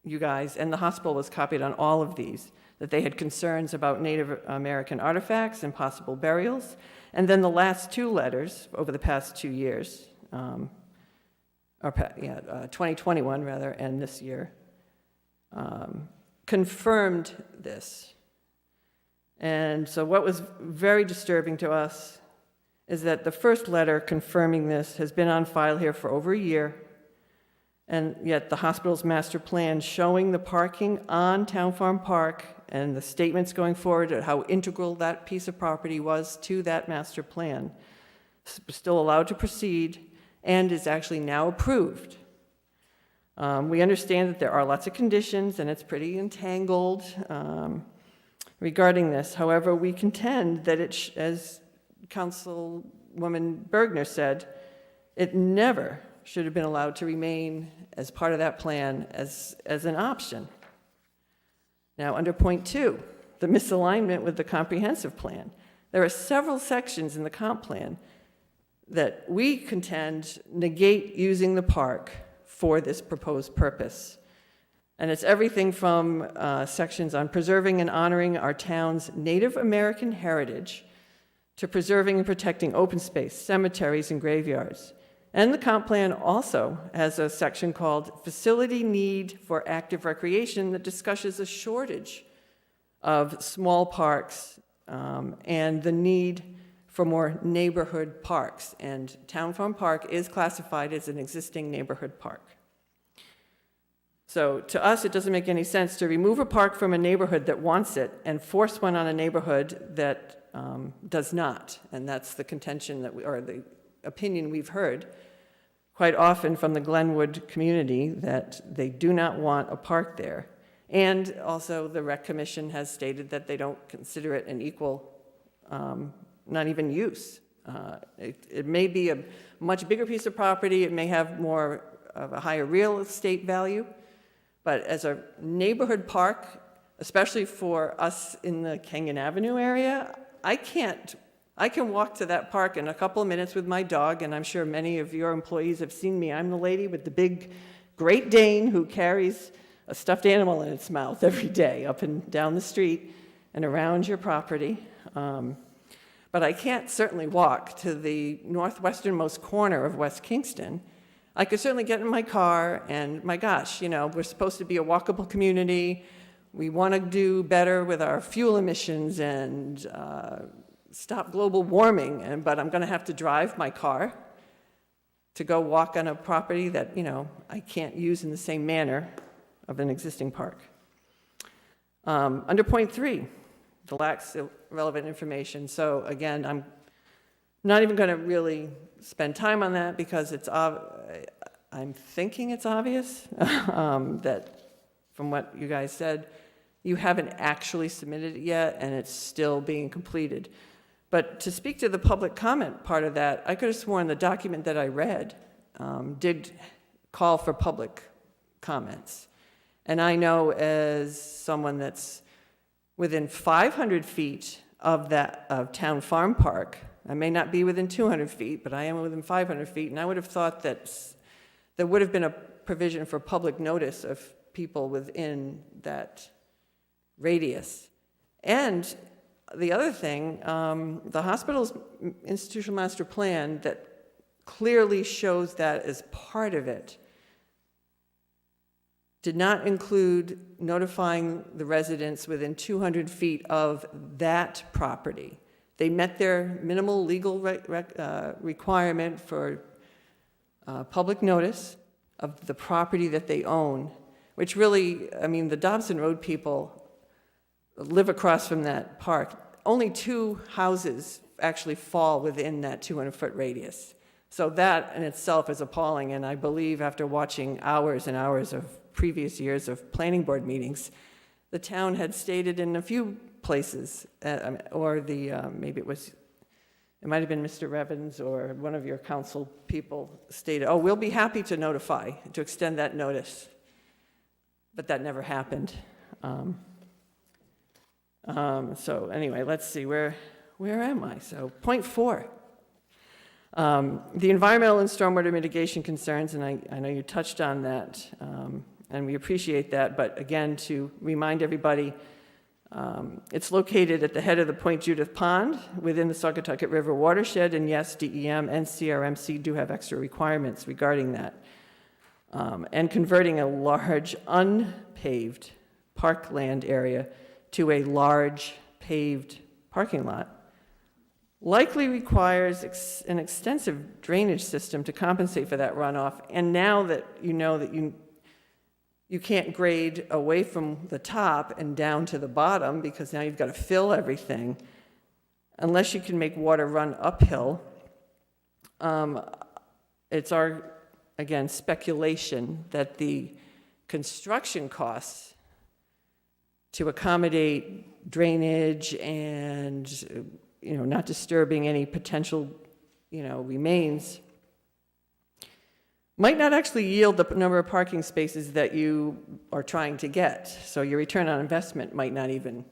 you guys, and the hospital was copied on all of these, that they had concerns about Native American artifacts and possible burials. And then the last 2 letters over the past 2 years, 2021 rather, and this year, confirmed this. And so what was very disturbing to us is that the first letter confirming this has been on file here for over a year, and yet the hospital's master plan showing the parking on Town Farm Park and the statements going forward at how integral that piece of property was to that master plan was still allowed to proceed and is actually now approved. We understand that there are lots of conditions and it's pretty entangled regarding this. However, we contend that as Councilwoman Bergner said, it never should have been allowed to remain as part of that plan as an option. Now, under point 2, the misalignment with the comprehensive plan. There are several sections in the comp plan that we contend negate using the park for this proposed purpose. And it's everything from sections on preserving and honoring our town's Native American heritage to preserving and protecting open space, cemeteries, and graveyards. And the comp plan also has a section called Facility Need for Active Recreation that discusses a shortage of small parks and the need for more neighborhood parks. And Town Farm Park is classified as an existing neighborhood park. So to us, it doesn't make any sense to remove a park from a neighborhood that wants it and force one on a neighborhood that does not. And that's the contention or the opinion we've heard quite often from the Glenwood community, that they do not want a park there. And also the Rec Commission has stated that they don't consider it an equal, not even use. It may be a much bigger piece of property, it may have more of a higher real estate value, but as a neighborhood park, especially for us in the Kenyon Avenue area, I can walk to that park in a couple of minutes with my dog, and I'm sure many of your employees have seen me. I'm the lady with the big Great Dane who carries a stuffed animal in its mouth every day up and down the street and around your property. But I can't certainly walk to the northwesternmost corner of West Kingston. I could certainly get in my car, and my gosh, we're supposed to be a walkable community. We want to do better with our fuel emissions and stop global warming, but I'm going to have to drive my car to go walk on a property that, I can't use in the same manner of an existing park. Under point 3, the lacks of relevant information. So again, I'm not even going to really spend time on that because I'm thinking it's obvious that from what you guys said, you haven't actually submitted it yet and it's still being completed. But to speak to the public comment part of that, I could have sworn the document that I read did call for public comments. And I know as someone that's within 500 feet of Town Farm Park, I may not be within 200 feet, but I am within 500 feet, and I would have thought that there would have been a provision for public notice of people within that radius. And the other thing, the hospital's institutional master plan that clearly shows that as part of it did not include notifying the residents within 200 feet of that property. They met their minimal legal requirement for public notice of the property that they own, which really, the Dobson Road people live across from that park. Only 2 houses actually fall within that 200-foot radius. So that in itself is appalling, and I believe after watching hours and hours of previous years of planning board meetings, the town had stated in a few places, or maybe it might have been Mr. Revens or one of your council people stated, oh, we'll be happy to notify, to extend that notice. But that never happened. So anyway, let's see, where am I? So point 4. The environmental and stormwater mitigation concerns, and I know you touched on that, and we appreciate that, but again, to remind everybody, it's located at the head of the Point Judith Pond within the Saugatucket River watershed, and yes, DEM and CRMC do have extra requirements regarding that. And converting a large unpaved parkland area to a large paved parking lot likely requires an extensive drainage system to compensate for that runoff. And now that you know that you can't grade away from the top and down to the bottom because now you've got to fill everything, unless you can make water run uphill, it's our, again, speculation that the construction costs to accommodate drainage and not disturbing any potential, remains, might not actually yield the number of parking spaces that you are trying to get. So your return on investment might not even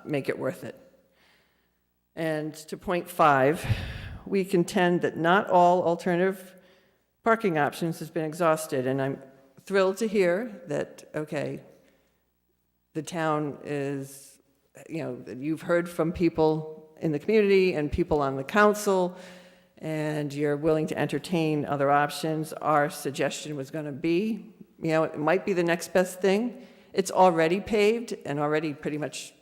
make it worth it. And to point 5, we contend that not all alternative parking options has been exhausted, and I'm thrilled to hear that, okay, the town is, you've heard from people in the community and people on the council, and you're willing to entertain other options. Our suggestion was going to be, it might be the next best thing. It's already paved and already pretty much,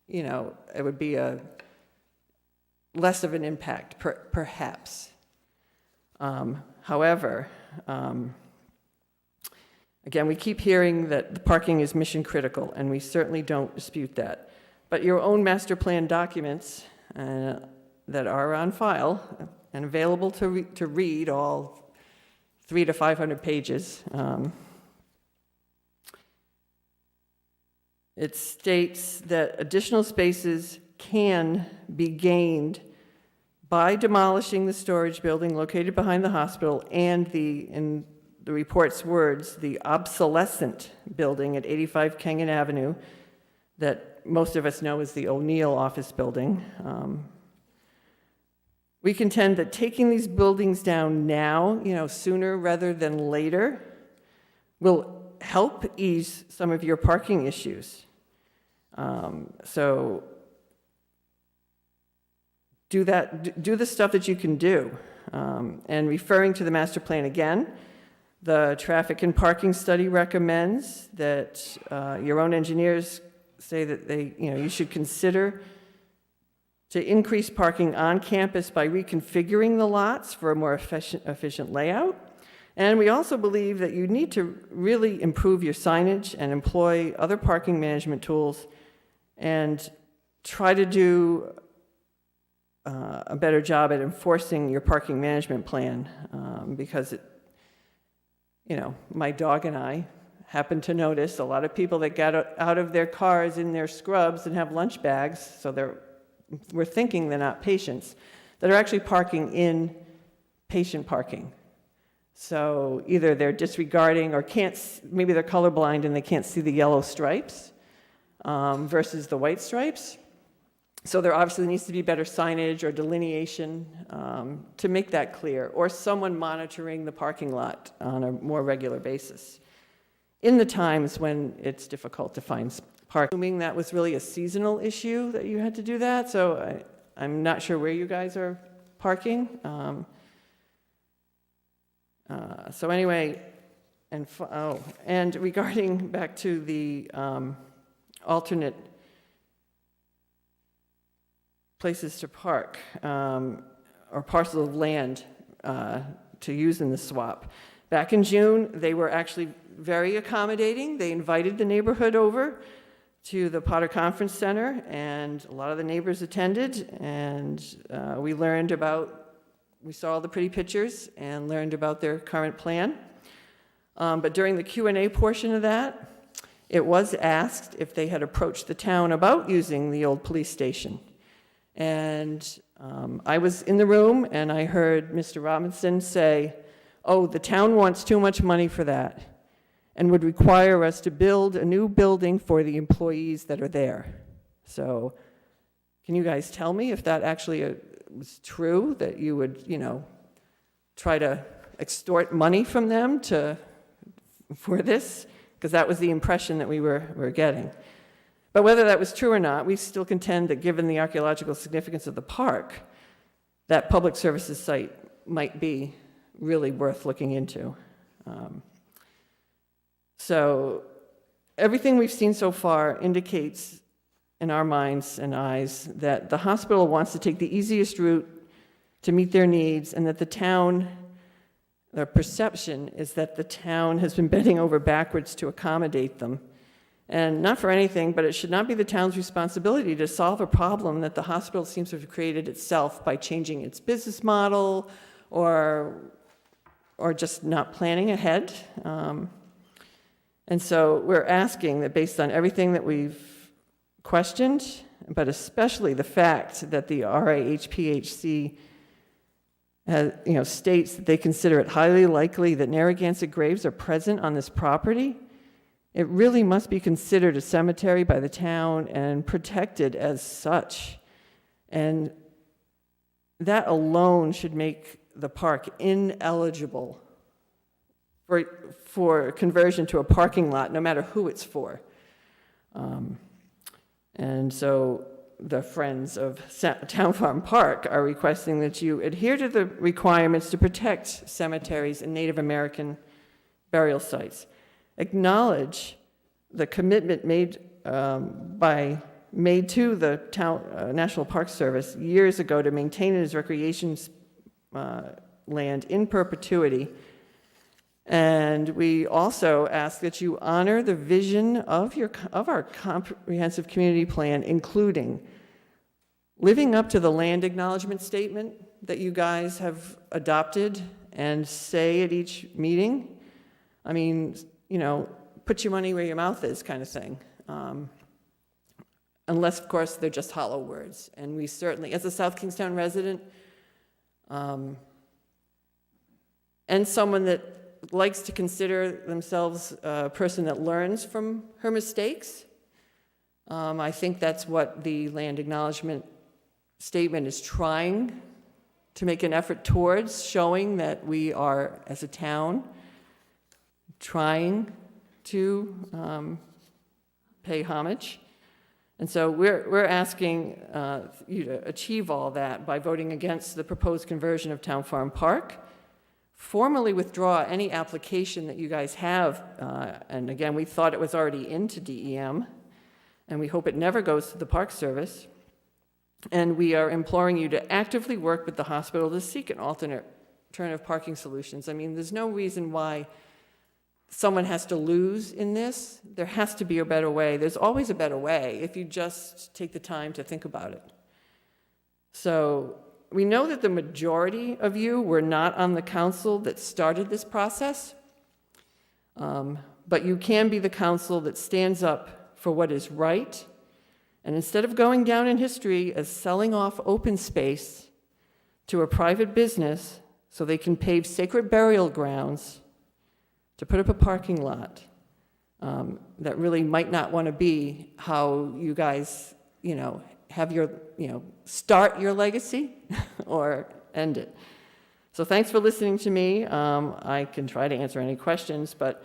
it would be a less of an impact, perhaps. However, again, we keep hearing that the parking is mission critical, and we certainly don't dispute that. But your own master plan documents that are on file and available to read, all 300 to 500 pages, it states that additional spaces can be gained by demolishing the storage building located behind the hospital and in the report's words, the obsolescent building at 85 Kenyon Avenue that most of us know as the O'Neill office building. We contend that taking these buildings down now, sooner rather than later, will help ease some of your parking issues. So do the stuff that you can do. And referring to the master plan again, the traffic and parking study recommends that your own engineers say that you should consider to increase parking on campus by reconfiguring the lots for a more efficient layout. And we also believe that you need to really improve your signage and employ other parking management tools and try to do a better job at enforcing your parking management plan, because my dog and I happened to notice a lot of people that got out of their cars in their scrubs and have lunch bags, so we're thinking they're not patients, that are actually parking in patient parking. So either they're disregarding or maybe they're colorblind and they can't see the yellow stripes versus the white stripes. So there obviously needs to be better signage or delineation to make that clear, or someone monitoring the parking lot on a more regular basis in the times when it's difficult to find parking. Assuming that was really a seasonal issue that you had to do that, so I'm not sure where you guys are parking. So anyway, and regarding back to the alternate places to park, or parcels of land to use in the swap. Back in June, they were actually very accommodating. They invited the neighborhood over to the Potter Conference Center, and a lot of the neighbors attended, and we saw all the pretty pictures and learned about their current plan. But during the Q&A portion of that, it was asked if they had approached the town about using the old police station. And I was in the room, and I heard Mr. Robinson say, "Oh, the town wants too much money for that and would require us to build a new building for the employees that are there." So can you guys tell me if that actually was true, that you would, try to extort money from them for this? Because that was the impression that we were getting. But whether that was true or not, we still contend that given the archaeological significance of the park, that public services site might be really worth looking into. So everything we've seen so far indicates in our minds and eyes that the hospital wants to take the easiest route to meet their needs, and that their perception is that the town has been bending over backwards to accommodate them. And not for anything, but it should not be the town's responsibility to solve a problem that the hospital seems to have created itself by changing its business model or just not planning ahead. And so we're asking that, based on everything that we've questioned, but especially the fact that the RIHPHC states that they consider it highly likely that Narragansett graves are present on this property, it really must be considered a cemetery by the town and protected as such. And that alone should make the park ineligible for conversion to a parking lot, no matter who it's for. And so the Friends of Town Farm Park are requesting that you adhere to the requirements to protect cemeteries and Native American burial sites. Acknowledge the commitment made to the town National Park Service years ago to maintain it as recreation land in perpetuity. And we also ask that you honor the vision of our comprehensive community plan, including living up to the land acknowledgement statement that you guys have adopted and say at each meeting. I mean, put your money where your mouth is kind of thing. Unless, of course, they're just hollow words. And we certainly, as a South Kingstown resident, and someone that likes to consider themselves a person that learns from her mistakes, I think that's what the land acknowledgement statement is trying to make an effort towards, showing that we are, as a town, trying to pay homage. And so we're asking you to achieve all that by voting against the proposed conversion of Town Farm Park, formally withdraw any application that you guys have, and again, we thought it was already into DEM, and we hope it never goes to the Park Service. And we are imploring you to actively work with the hospital to seek an alternative parking solutions. I mean, there's no reason why someone has to lose in this. There has to be a better way. There's always a better way if you just take the time to think about it. So we know that the majority of you were not on the council that started this process, but you can be the council that stands up for what is right. And instead of going down in history as selling off open space to a private business so they can pave sacred burial grounds to put up a parking lot, that really might not want to be how you guys, have your, start your legacy or end it. So thanks for listening to me. I can try to answer any questions, but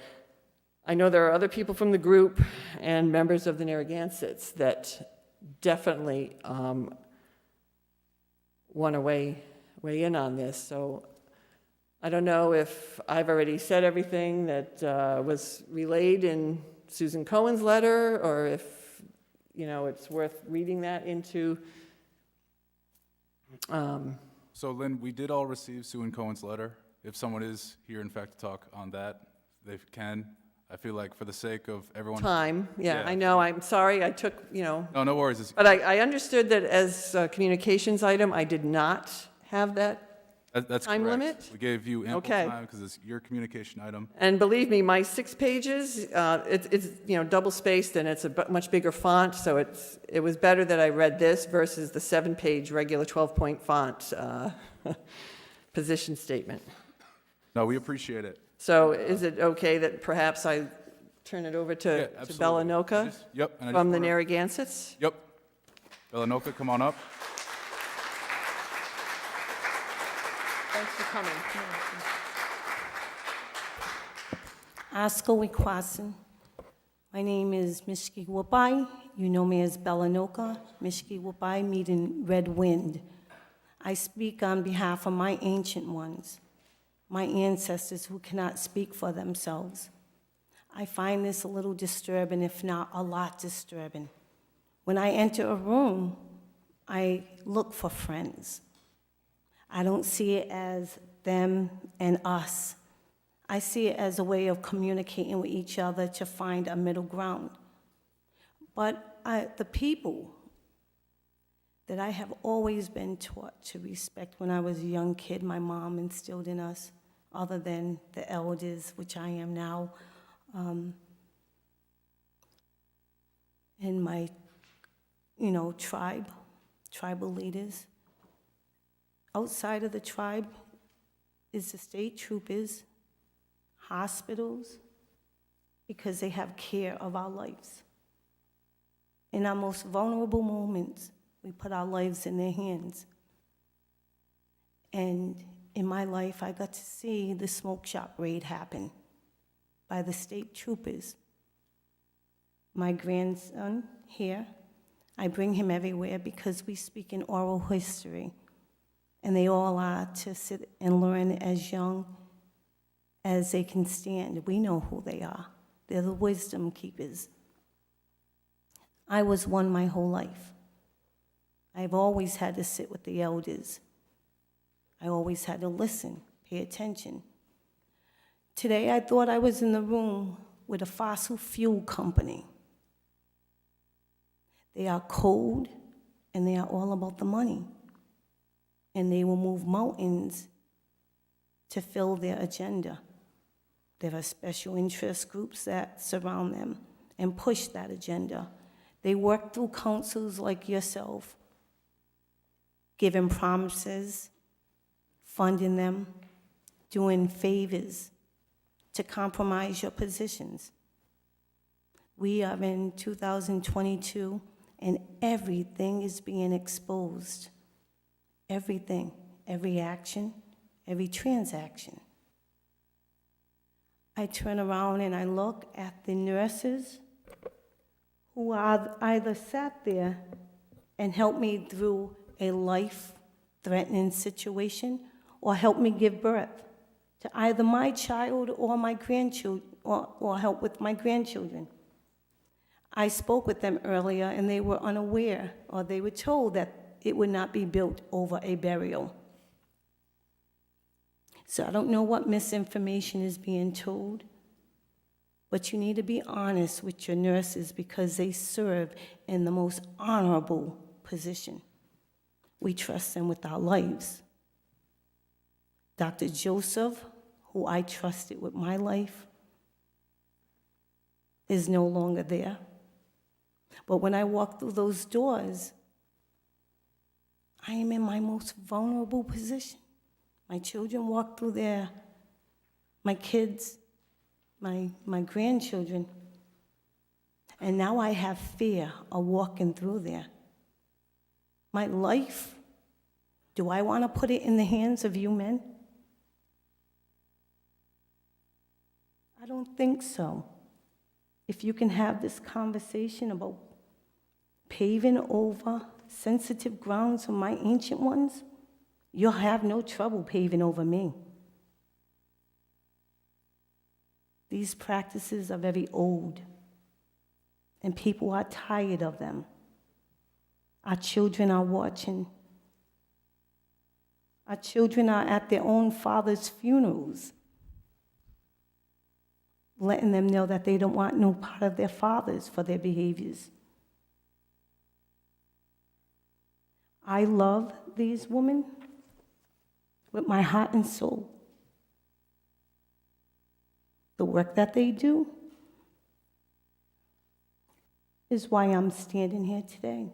I know there are other people from the group and members of the Narragansetts that definitely want to weigh in on this. So I don't know if I've already said everything that was relayed in Susan Cohen's letter, or if, it's worth reading that into. So Lynn, we did all receive Sue and Cohen's letter. If someone is here, in fact, to talk on that, they can. I feel like for the sake of everyone. Time, yeah, Yeah. I know, I'm sorry, I took, No, no worries. It's- but I understood that as a communications item, I did not have that. That's time correct. limit? We gave you ample Okay. time because it's your communication item. And believe me, my 6 pages, it's double spaced and it's a much bigger font, so it was better that I read this versus the 7-page regular 12-point font position statement. No, we appreciate it. So is it okay that perhaps I turn it over to absolutely. Bella Noka Yep. and I just from the wanna- Narragansetts? Yep. Belanoka, come on up. Thanks for coming. Asko Wikwasin. My name is Mishki Wapai. You know me as Belanoka. Mishki Wapai, meaning Red Wind. I speak on behalf of my ancient ones, my ancestors who cannot speak for themselves. I find this a little disturbing, if not a lot disturbing. When I enter a room, I look for friends. I don't see it as them and us. I see it as a way of communicating with each other to find a middle ground. But the people that I have always been taught to respect when I was a young kid, my mom instilled in us, other than the elders, which I am now, and my, tribal leaders. Outside of the tribe is the state troopers, hospitals, because they have care of our lives. In our most vulnerable moments, we put our lives in their hands. And in my life, I got to see the smoke shop raid happen by the state troopers. My grandson here, I bring him everywhere because we speak in oral history. And they all are to sit and learn as young as they can stand. We know who they are. They're the wisdom keepers. I was one my whole life. I've always had to sit with the elders. I always had to listen, pay attention. Today, I thought I was in the room with a fossil fuel company. They are cold, and they are all about the money. And they will move mountains to fill their agenda. There are special interest groups that surround them and push that agenda. They work through councils like yourself, giving promises, funding them, doing favors to compromise your positions. We are in 2022, and everything is being exposed. Everything, every action, every transaction. I turn around and I look at the nurses who either sat there and helped me through a life-threatening situation or helped me give birth to either my child or my grandchildren, or help with my grandchildren. I spoke with them earlier, and they were unaware, or they were told that it would not be built over a burial. So I don't know what misinformation is being told, but you need to be honest with your nurses because they serve in the most honorable position. We trust them with our lives. Dr. Joseph, who I trusted with my life, is no longer there. But when I walk through those doors, I am in my most vulnerable position. My children walk through there, my kids, my grandchildren. And now I have fear of walking through there. My life, do I want to put it in the hands of you men? I don't think so. If you can have this conversation about paving over sensitive grounds of my ancient ones, you'll have no trouble paving over me. These practices are very old, and people are tired of them. Our children are watching. Our children are at their own father's funerals, letting them know that they don't want no part of their fathers for their behaviors. I love these women with my heart and soul. The work that they do is why I'm standing here today.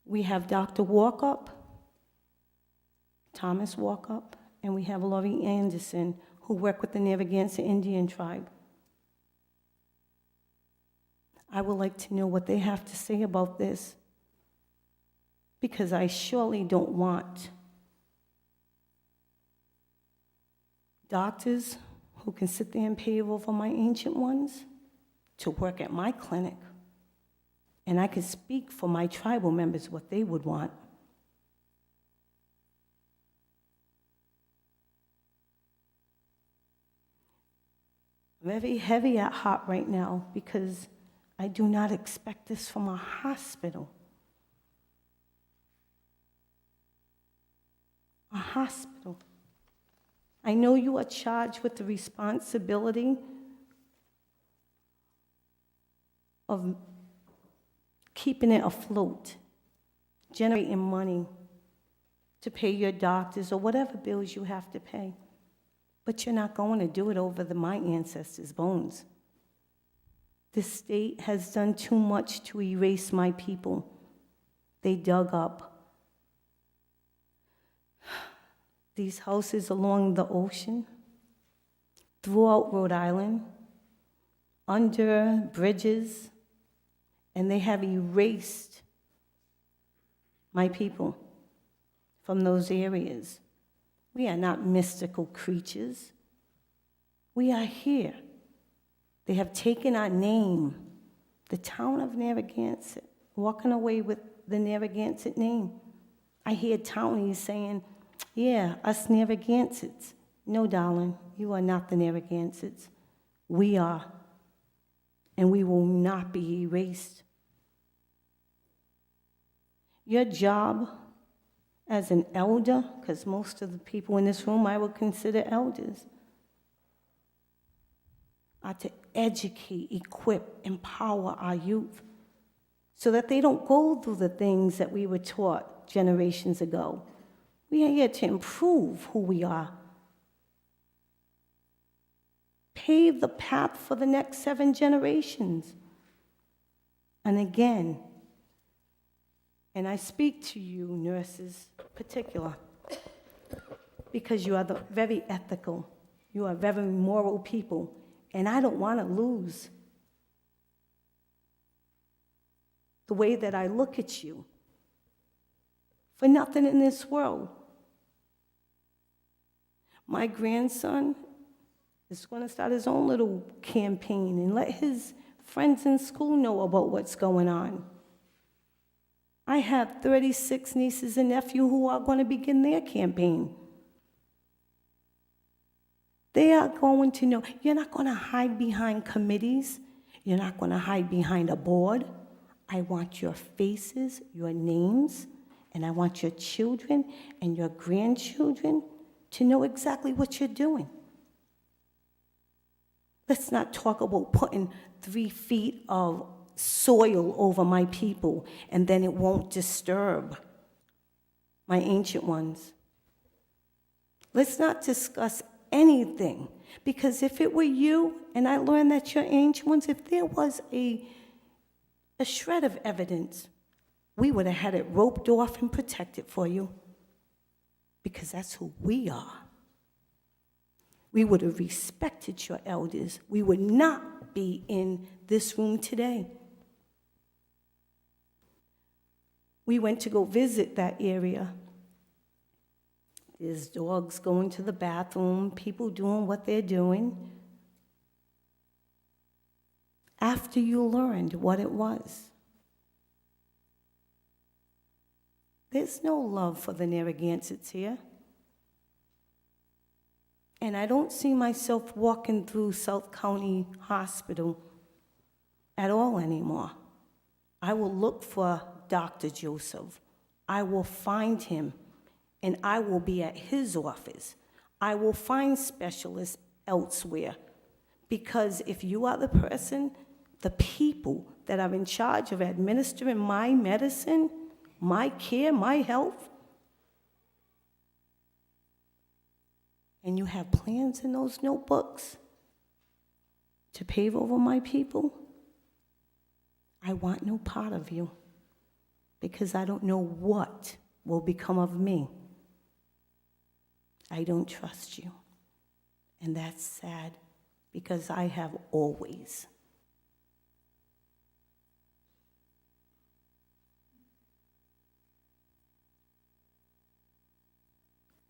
We have Dr. Walkup, Thomas Walkup, and we have Laurie Anderson, who work with the Narragansett Indian tribe. I would like to know what they have to say about this, because I surely don't want doctors who can sit there and pave over my ancient ones to work at my clinic. And I can speak for my tribal members what they would want. I'm very heavy at heart right now because I do not expect this from a hospital. A hospital. I know you are charged with the responsibility of keeping it afloat, generating money to pay your doctors or whatever bills you have to pay. But you're not going to do it over my ancestors' bones. This state has done too much to erase my people. They dug up these houses along the ocean, throughout Rhode Island, under bridges, and they have erased my people from those areas. We are not mystical creatures. We are here. They have taken our name, the town of Narragansett, walking away with the Narragansett name. I hear townies saying, yeah, us Narragansetts. No, darling, you are not the Narragansetts. We are, and we will not be erased. Your job as an elder, because most of the people in this room I would consider elders, are to educate, equip, empower our youth so that they don't go through the things that we were taught generations ago. We are here to improve who we are. Pave the path for the next 7 generations. And again, and I speak to you, nurses, particular, because you are very ethical. You are very moral people, and I don't want to lose the way that I look at you for nothing in this world. My grandson is going to start his own little campaign and let his friends in school know about what's going on. I have 36 nieces and nephews who are going to begin their campaign. They are going to know. You're not going to hide behind committees. You're not going to hide behind a board. I want your faces, your names, and I want your children and your grandchildren to know exactly what you're doing. Let's not talk about putting 3 feet of soil over my people and then it won't disturb my ancient ones. Let's not discuss anything, because if it were you, and I learned that you're ancient ones, if there was a shred of evidence, we would have had it roped off and protected for you, because that's who we are. We would have respected your elders. We would not be in this room today. We went to go visit that area. There's dogs going to the bathroom, people doing what they're doing. After you learned what it was. There's no love for the Narragansetts here. And I don't see myself walking through South County Hospital at all anymore. I will look for Dr. Joseph. I will find him, and I will be at his office. I will find specialists elsewhere. Because if you are the person, the people that are in charge of administering my medicine, my care, my health, and you have plans in those notebooks to pave over my people, I want no part of you, because I don't know what will become of me. I don't trust you. And that's sad, because I have always.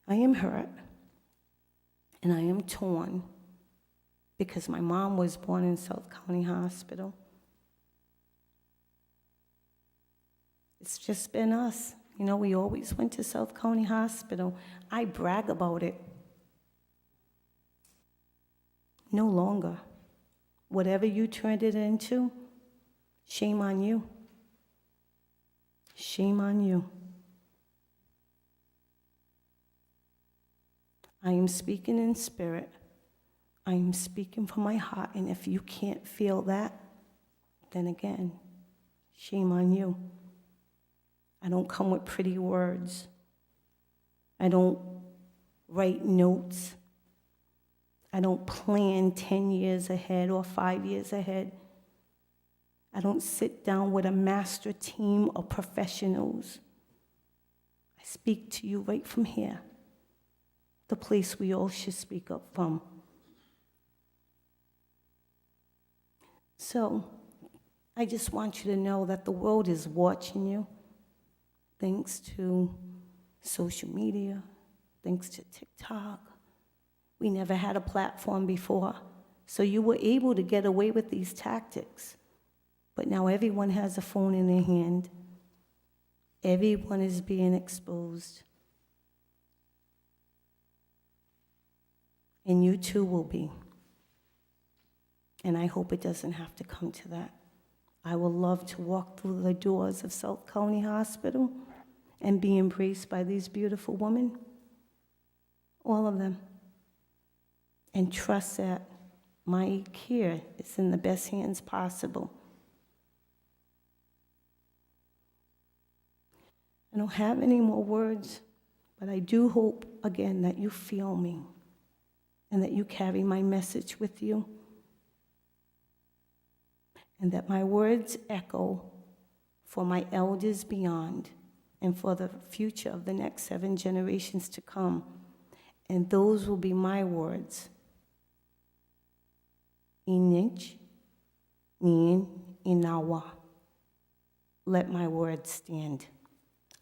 I am hurt, and I am torn, because my mom was born in South County Hospital. It's just been us. You know, we always went to South County Hospital. I brag about it. No longer. Whatever you turned it into, shame on you. Shame on you. I am speaking in spirit. I am speaking from my heart, and if you can't feel that, then again, shame on you. I don't come with pretty words. I don't write notes. I don't plan 10 years ahead or 5 years ahead. I don't sit down with a master team of professionals. I speak to you right from here, the place we all should speak up from. So, I just want you to know that the world is watching you. Thanks to social media, thanks to TikTok. We never had a platform before, so you were able to get away with these tactics. But now everyone has a phone in their hand. Everyone is being exposed. And you too will be. And I hope it doesn't have to come to that. I would love to walk through the doors of South County Hospital and be embraced by these beautiful women, all of them, and trust that my care is in the best hands possible. I don't have any more words, but I do hope, again, that you feel me and that you carry my message with you, and that my words echo for my elders beyond and for the future of the next 7 generations to come. And those will be my words. Inich, Nien, Inawa. Let my words stand.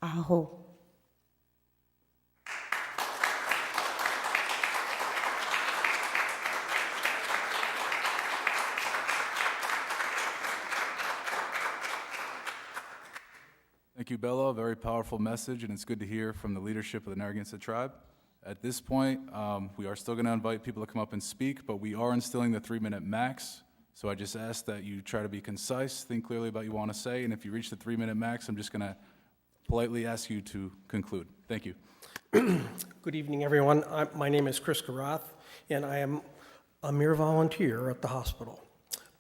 Aho. Thank you, Bella. Very powerful message, and it's good to hear from the leadership of the Narragansett tribe. At this point, we are still going to invite people to come up and speak, but we are instilling the 3-minute max. So I just ask that you try to be concise, think clearly about what you want to say, and if you reach the 3-minute max, I'm just going to politely ask you to conclude. Thank you. Good evening, everyone. My name is Chris Garath, and I am a mere volunteer at the hospital.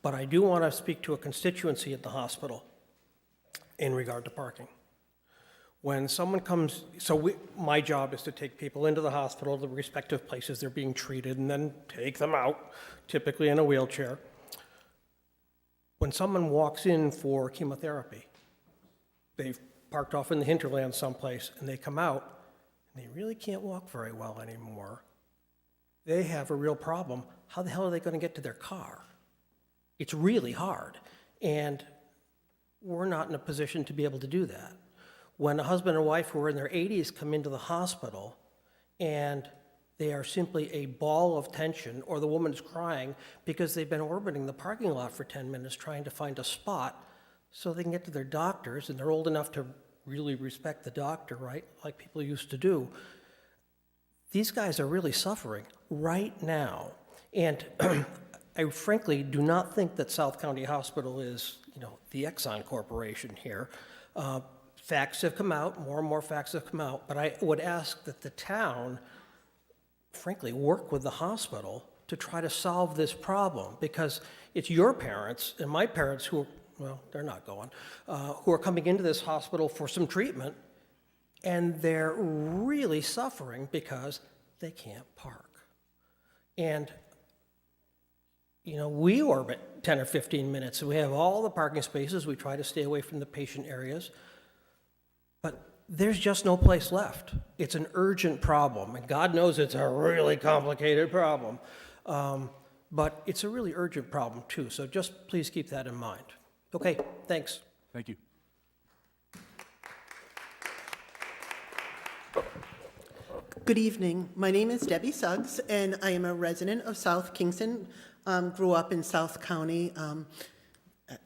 But I do want to speak to a constituency at the hospital in regard to parking. When someone comes, my job is to take people into the hospital, the respective places they're being treated, and then take them out, typically in a wheelchair. When someone walks in for chemotherapy, they've parked off in the hinterland someplace, and they come out, and they really can't walk very well anymore. They have a real problem. How the hell are they going to get to their car? It's really hard, and we're not in a position to be able to do that. When a husband and wife who are in their 80s come into the hospital and they are simply a ball of tension, or the woman's crying because they've been orbiting the parking lot for 10 minutes trying to find a spot so they can get to their doctors, and they're old enough to really respect the doctor, right, like people used to do. These guys are really suffering right now. And I frankly do not think that South County Hospital is, the Exxon Corporation here. Facts have come out, more and more facts have come out, but I would ask that the town, frankly, work with the hospital to try to solve this problem, because it's your parents and my parents who, they're not going, who are coming into this hospital for some treatment, and they're really suffering because they can't park. And we orbit 10 or 15 minutes, and we have all the parking spaces. We try to stay away from the patient areas. But there's just no place left. It's an urgent problem, and God knows it's a really complicated problem. But it's a really urgent problem, too, so just please keep that in mind. Okay, thanks. Thank you. Good evening. My name is Debbie Suggs, and I am a resident of South Kingston. Grew up in South County.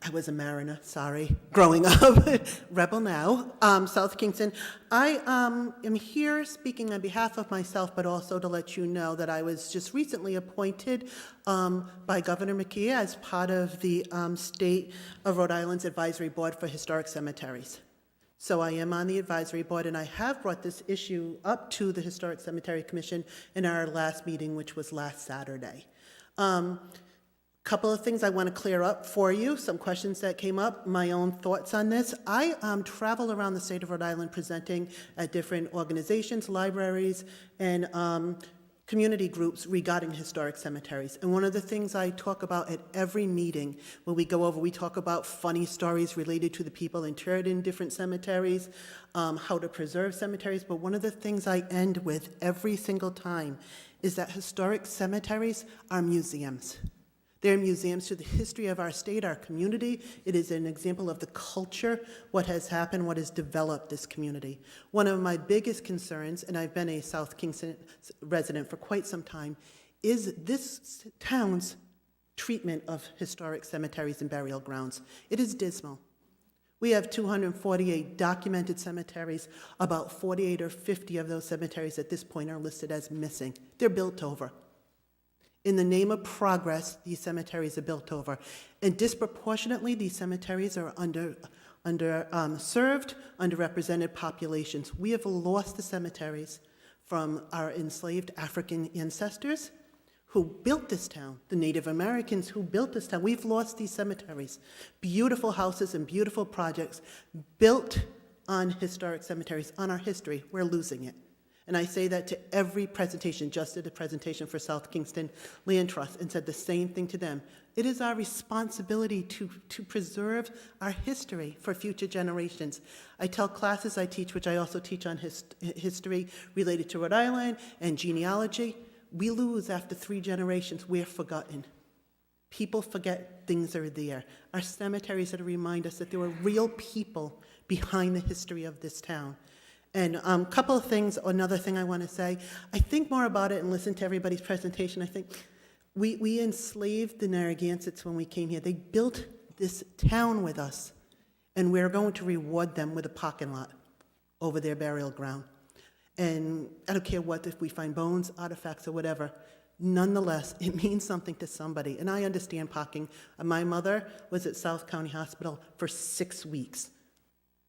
I was a Mariner, sorry, growing up, rebel now, South Kingston. I am here speaking on behalf of myself, but also to let you know that I was just recently appointed by Governor McKee as part of the State of Rhode Island's Advisory Board for Historic Cemeteries. So I am on the advisory board, and I have brought this issue up to the Historic Cemetery Commission in our last meeting, which was last Saturday. Couple of things I want to clear up for you, some questions that came up, my own thoughts on this. I travel around the state of Rhode Island presenting at different organizations, libraries, and community groups regarding historic cemeteries. And one of the things I talk about at every meeting when we go over, we talk about funny stories related to the people interred in different cemeteries, how to preserve cemeteries. But one of the things I end with every single time is that historic cemeteries are museums. They're museums to the history of our state, our community. It is an example of the culture, what has happened, what has developed this community. One of my biggest concerns, and I've been a South Kingston resident for quite some time, is this town's treatment of historic cemeteries and burial grounds. It is dismal. We have 248 documented cemeteries. About 48 or 50 of those cemeteries at this point are listed as missing. They're built over. In the name of progress, these cemeteries are built over. And disproportionately, these cemeteries are underserved, underrepresented populations. We have lost the cemeteries from our enslaved African ancestors who built this town, the Native Americans who built this town. We've lost these cemeteries. Beautiful houses and beautiful projects built on historic cemeteries, on our history. We're losing it. And I say that to every presentation, just did a presentation for South Kingston Land Trust and said the same thing to them. It is our responsibility to preserve our history for future generations. I tell classes I teach, which I also teach on history related to Rhode Island and genealogy. We lose after 3 generations, we're forgotten. People forget things are there. Our cemeteries are to remind us that there were real people behind the history of this town. And a couple of things, another thing I want to say, I think more about it and listen to everybody's presentation. I think we enslaved the Narragansetts when we came here. They built this town with us. and we're going to reward them with a parking lot over their burial ground. And I don't care what, if we find bones, artifacts, or whatever, nonetheless, it means something to somebody. And I understand parking. My mother was at South County Hospital for 6 weeks.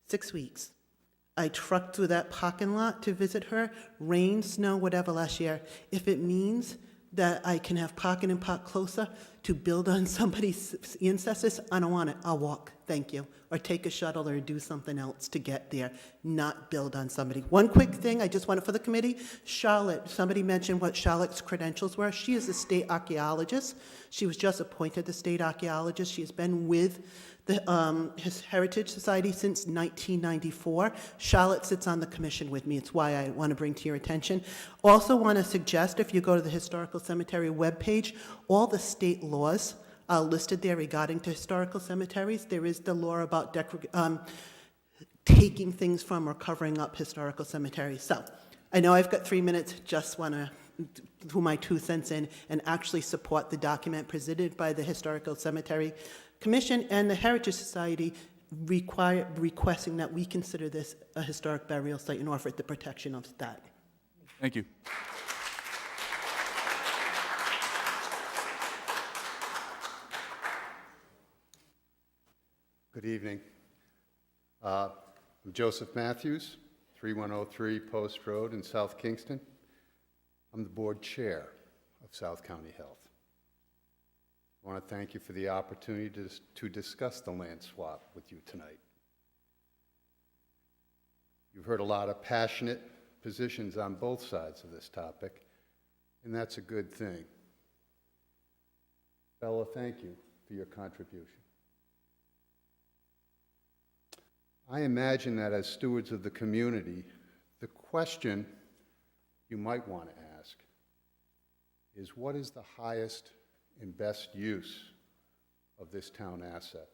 6 weeks. I trucked through that parking lot to visit her, rain, snow, whatever, last year. If it means that I can have parking and park closer to build on somebody's ancestors, I don't want it. I'll walk, thank you. Or take a shuttle or do something else to get there, not build on somebody. One quick thing, I just want it for the committee. Charlotte, somebody mentioned what Charlotte's credentials were. She is a state archaeologist. She was just appointed the state archaeologist. She has been with the Heritage Society since 1994. Charlotte sits on the commission with me. It's why I want to bring to your attention. Also want to suggest, if you go to the Historical Cemetery webpage, all the state laws are listed there regarding to historical cemeteries. There is the law about taking things from or covering up historical cemeteries. So I know I've got 3 minutes, just want to throw my 2 cents in and actually support the document presented by the Historical Cemetery Commission and the Heritage Society requesting that we consider this a historic burial site and offer it the protection of that. Thank you. Good evening. I'm Joseph Matthews, 3103 Post Road in South Kingston. I'm the board chair of South County Health. I want to thank you for the opportunity to discuss the land swap with you tonight. You've heard a lot of passionate positions on both sides of this topic, and that's a good thing. Bella, thank you for your contribution. I imagine that as stewards of the community, the question you might want to ask is, what is the highest and best use of this town asset?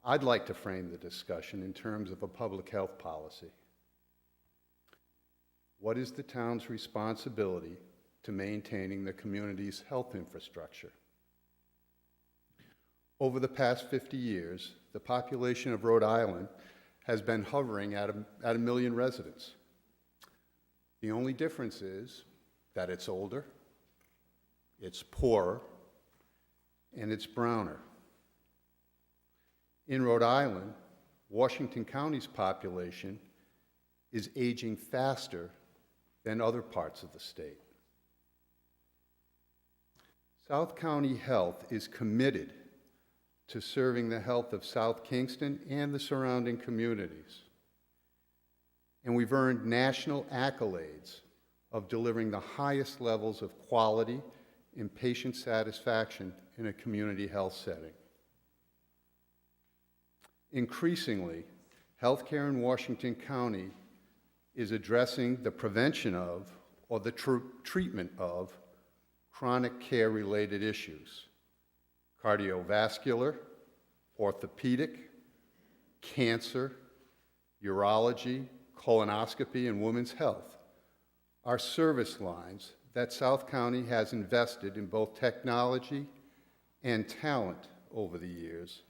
I'd like to frame the discussion in terms of a public health policy. What is the town's responsibility to maintaining the community's health infrastructure? Over the past 50 years, the population of Rhode Island has been hovering at a million residents. The only difference is that it's older, it's poorer, and it's browner. In Rhode Island, Washington County's population is aging faster than other parts of the state. South County Health is committed to serving the health of South Kingston and the surrounding communities. And we've earned national accolades of delivering the highest levels of quality and patient satisfaction in a community health setting. Increasingly, healthcare in Washington County is addressing the prevention of or the treatment of chronic care-related issues: cardiovascular, orthopedic, cancer, urology, colonoscopy, and women's health are service lines that South County has invested in both technology and talent over the years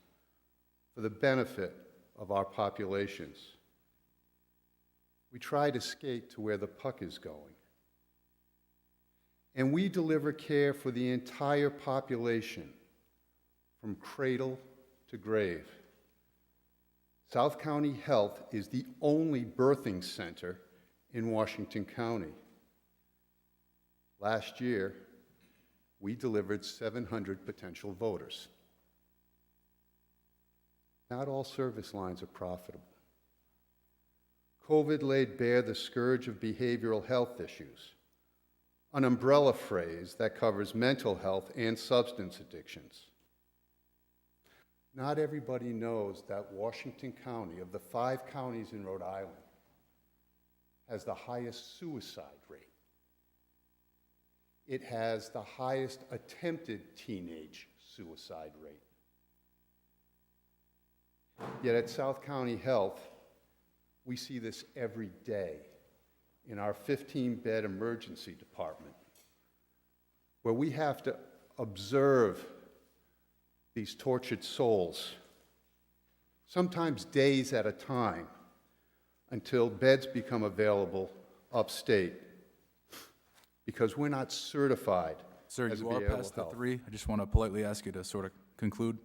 for the benefit of our populations. We try to skate to where the puck is going. And we deliver care for the entire population, from cradle to grave. South County Health is the only birthing center in Washington County. Last year, we delivered 700 potential voters. Not all service lines are profitable. COVID laid bare the scourge of behavioral health issues, an umbrella phrase that covers mental health and substance addictions. Not everybody knows that Washington County, of the 5 counties in Rhode Island, has the highest suicide rate. It has the highest attempted teenage suicide rate. Yet at South County Health, we see this every day in our 15-bed emergency department, where we have to observe these tortured souls, sometimes days at a time, until beds become available upstate, because we're not certified Sir, as a you are behavioral past the health. 3. I just want to politely ask you to sort of conclude.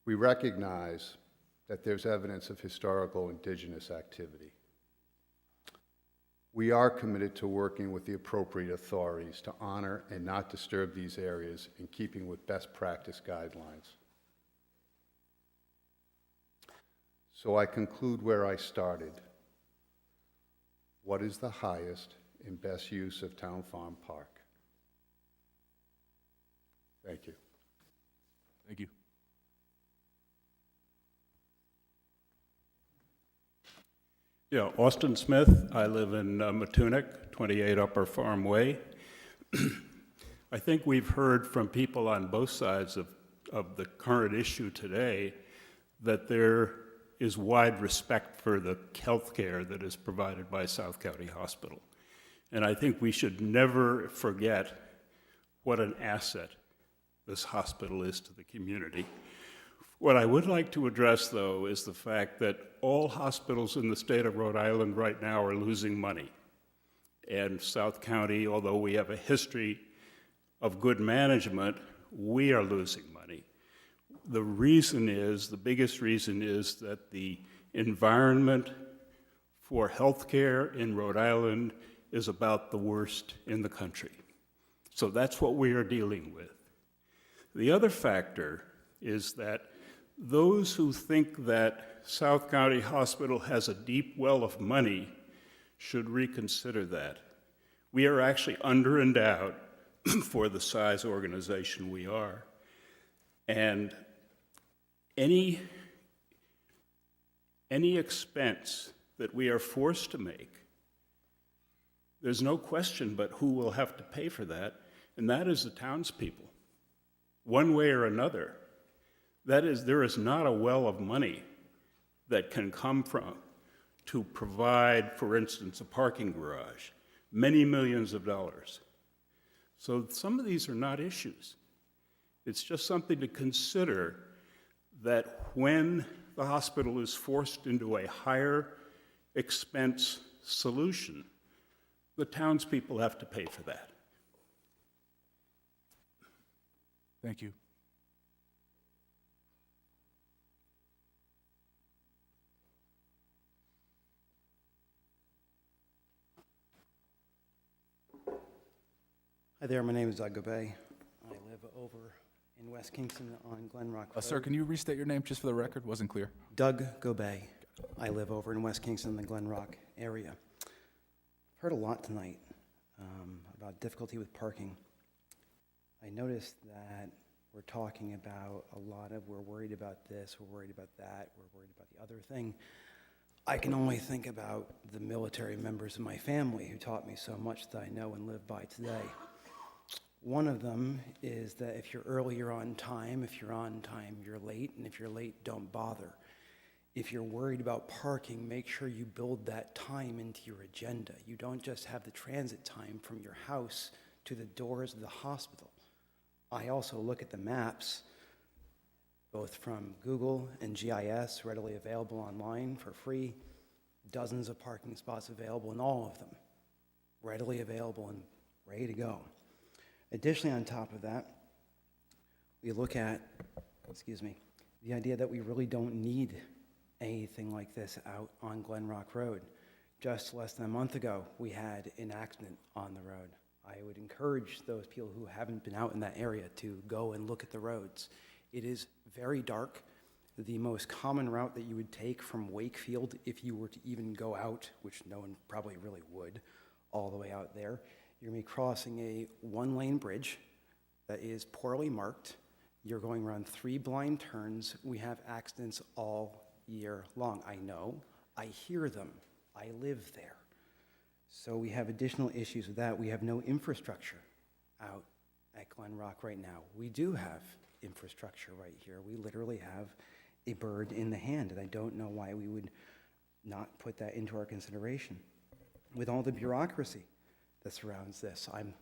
We recognize that there's evidence of historical indigenous activity. We are committed to working with the appropriate authorities to honor and not disturb these areas in keeping with best practice guidelines. So I conclude where I started. What is the highest and best use of Town Farm Park? Thank you. Thank you. Yeah, Austin Smith. I live in Matunic, 28 Upper Farm Way. I think we've heard from people on both sides of the current issue today that there is wide respect for the health care that is provided by South County Hospital. And I think we should never forget what an asset this hospital is to the community. What I would like to address, though, is the fact that all hospitals in the state of Rhode Island right now are losing money. And South County, although we have a history of good management, we are losing money. The reason is, the biggest reason is that the environment for healthcare in Rhode Island is about the worst in the country. So that's what we are dealing with. The other factor is that those who think that South County Hospital has a deep well of money should reconsider that. We are actually under-endowed for the size organization we are. And any expense that we are forced to make, there's no question but who will have to pay for that, and that is the townspeople, one way or another. That is, there is not a well of money that can come from to provide, for instance, a parking garage, many millions of dollars. So some of these are not issues. It's just something to consider, that when the hospital is forced into a higher expense solution, the townspeople have to pay for that. Thank you. Hi there, my name is Doug Gobay. I live over in West Kingston on Glen Rock Road. Sir, can you restate your name just for the record? Wasn't clear. Doug Gobay. I live over in West Kingston, the Glen Rock area. Heard a lot tonight about difficulty with parking. I noticed that we're talking about a lot of, we're worried about this, we're worried about that, we're worried about the other thing. I can only think about the military members of my family who taught me so much that I know and live by today. One of them is that if you're early, you're on time. If you're on time, you're late. And if you're late, don't bother. If you're worried about parking, make sure you build that time into your agenda. You don't just have the transit time from your house to the doors of the hospital. I also look at the maps, both from Google and GIS, readily available online for free. Dozens of parking spots available in all of them, readily available and ready to go. Additionally, on top of that, we look at, the idea that we really don't need anything like this out on Glen Rock Road. Just less than a month ago, we had an accident on the road. I would encourage those people who haven't been out in that area to go and look at the roads. It is very dark. The most common route that you would take from Wakefield, if you were to even go out, which no one probably really would, all the way out there, you're going to be crossing a one-lane bridge that is poorly marked. You're going around 3 blind turns. We have accidents all year long. I know. I hear them. I live there. So we have additional issues with that. We have no infrastructure out at Glen Rock right now. We do have infrastructure right here. We literally have a bird in the hand, and I don't know why we would not put that into our consideration. With all the bureaucracy that surrounds this. I'm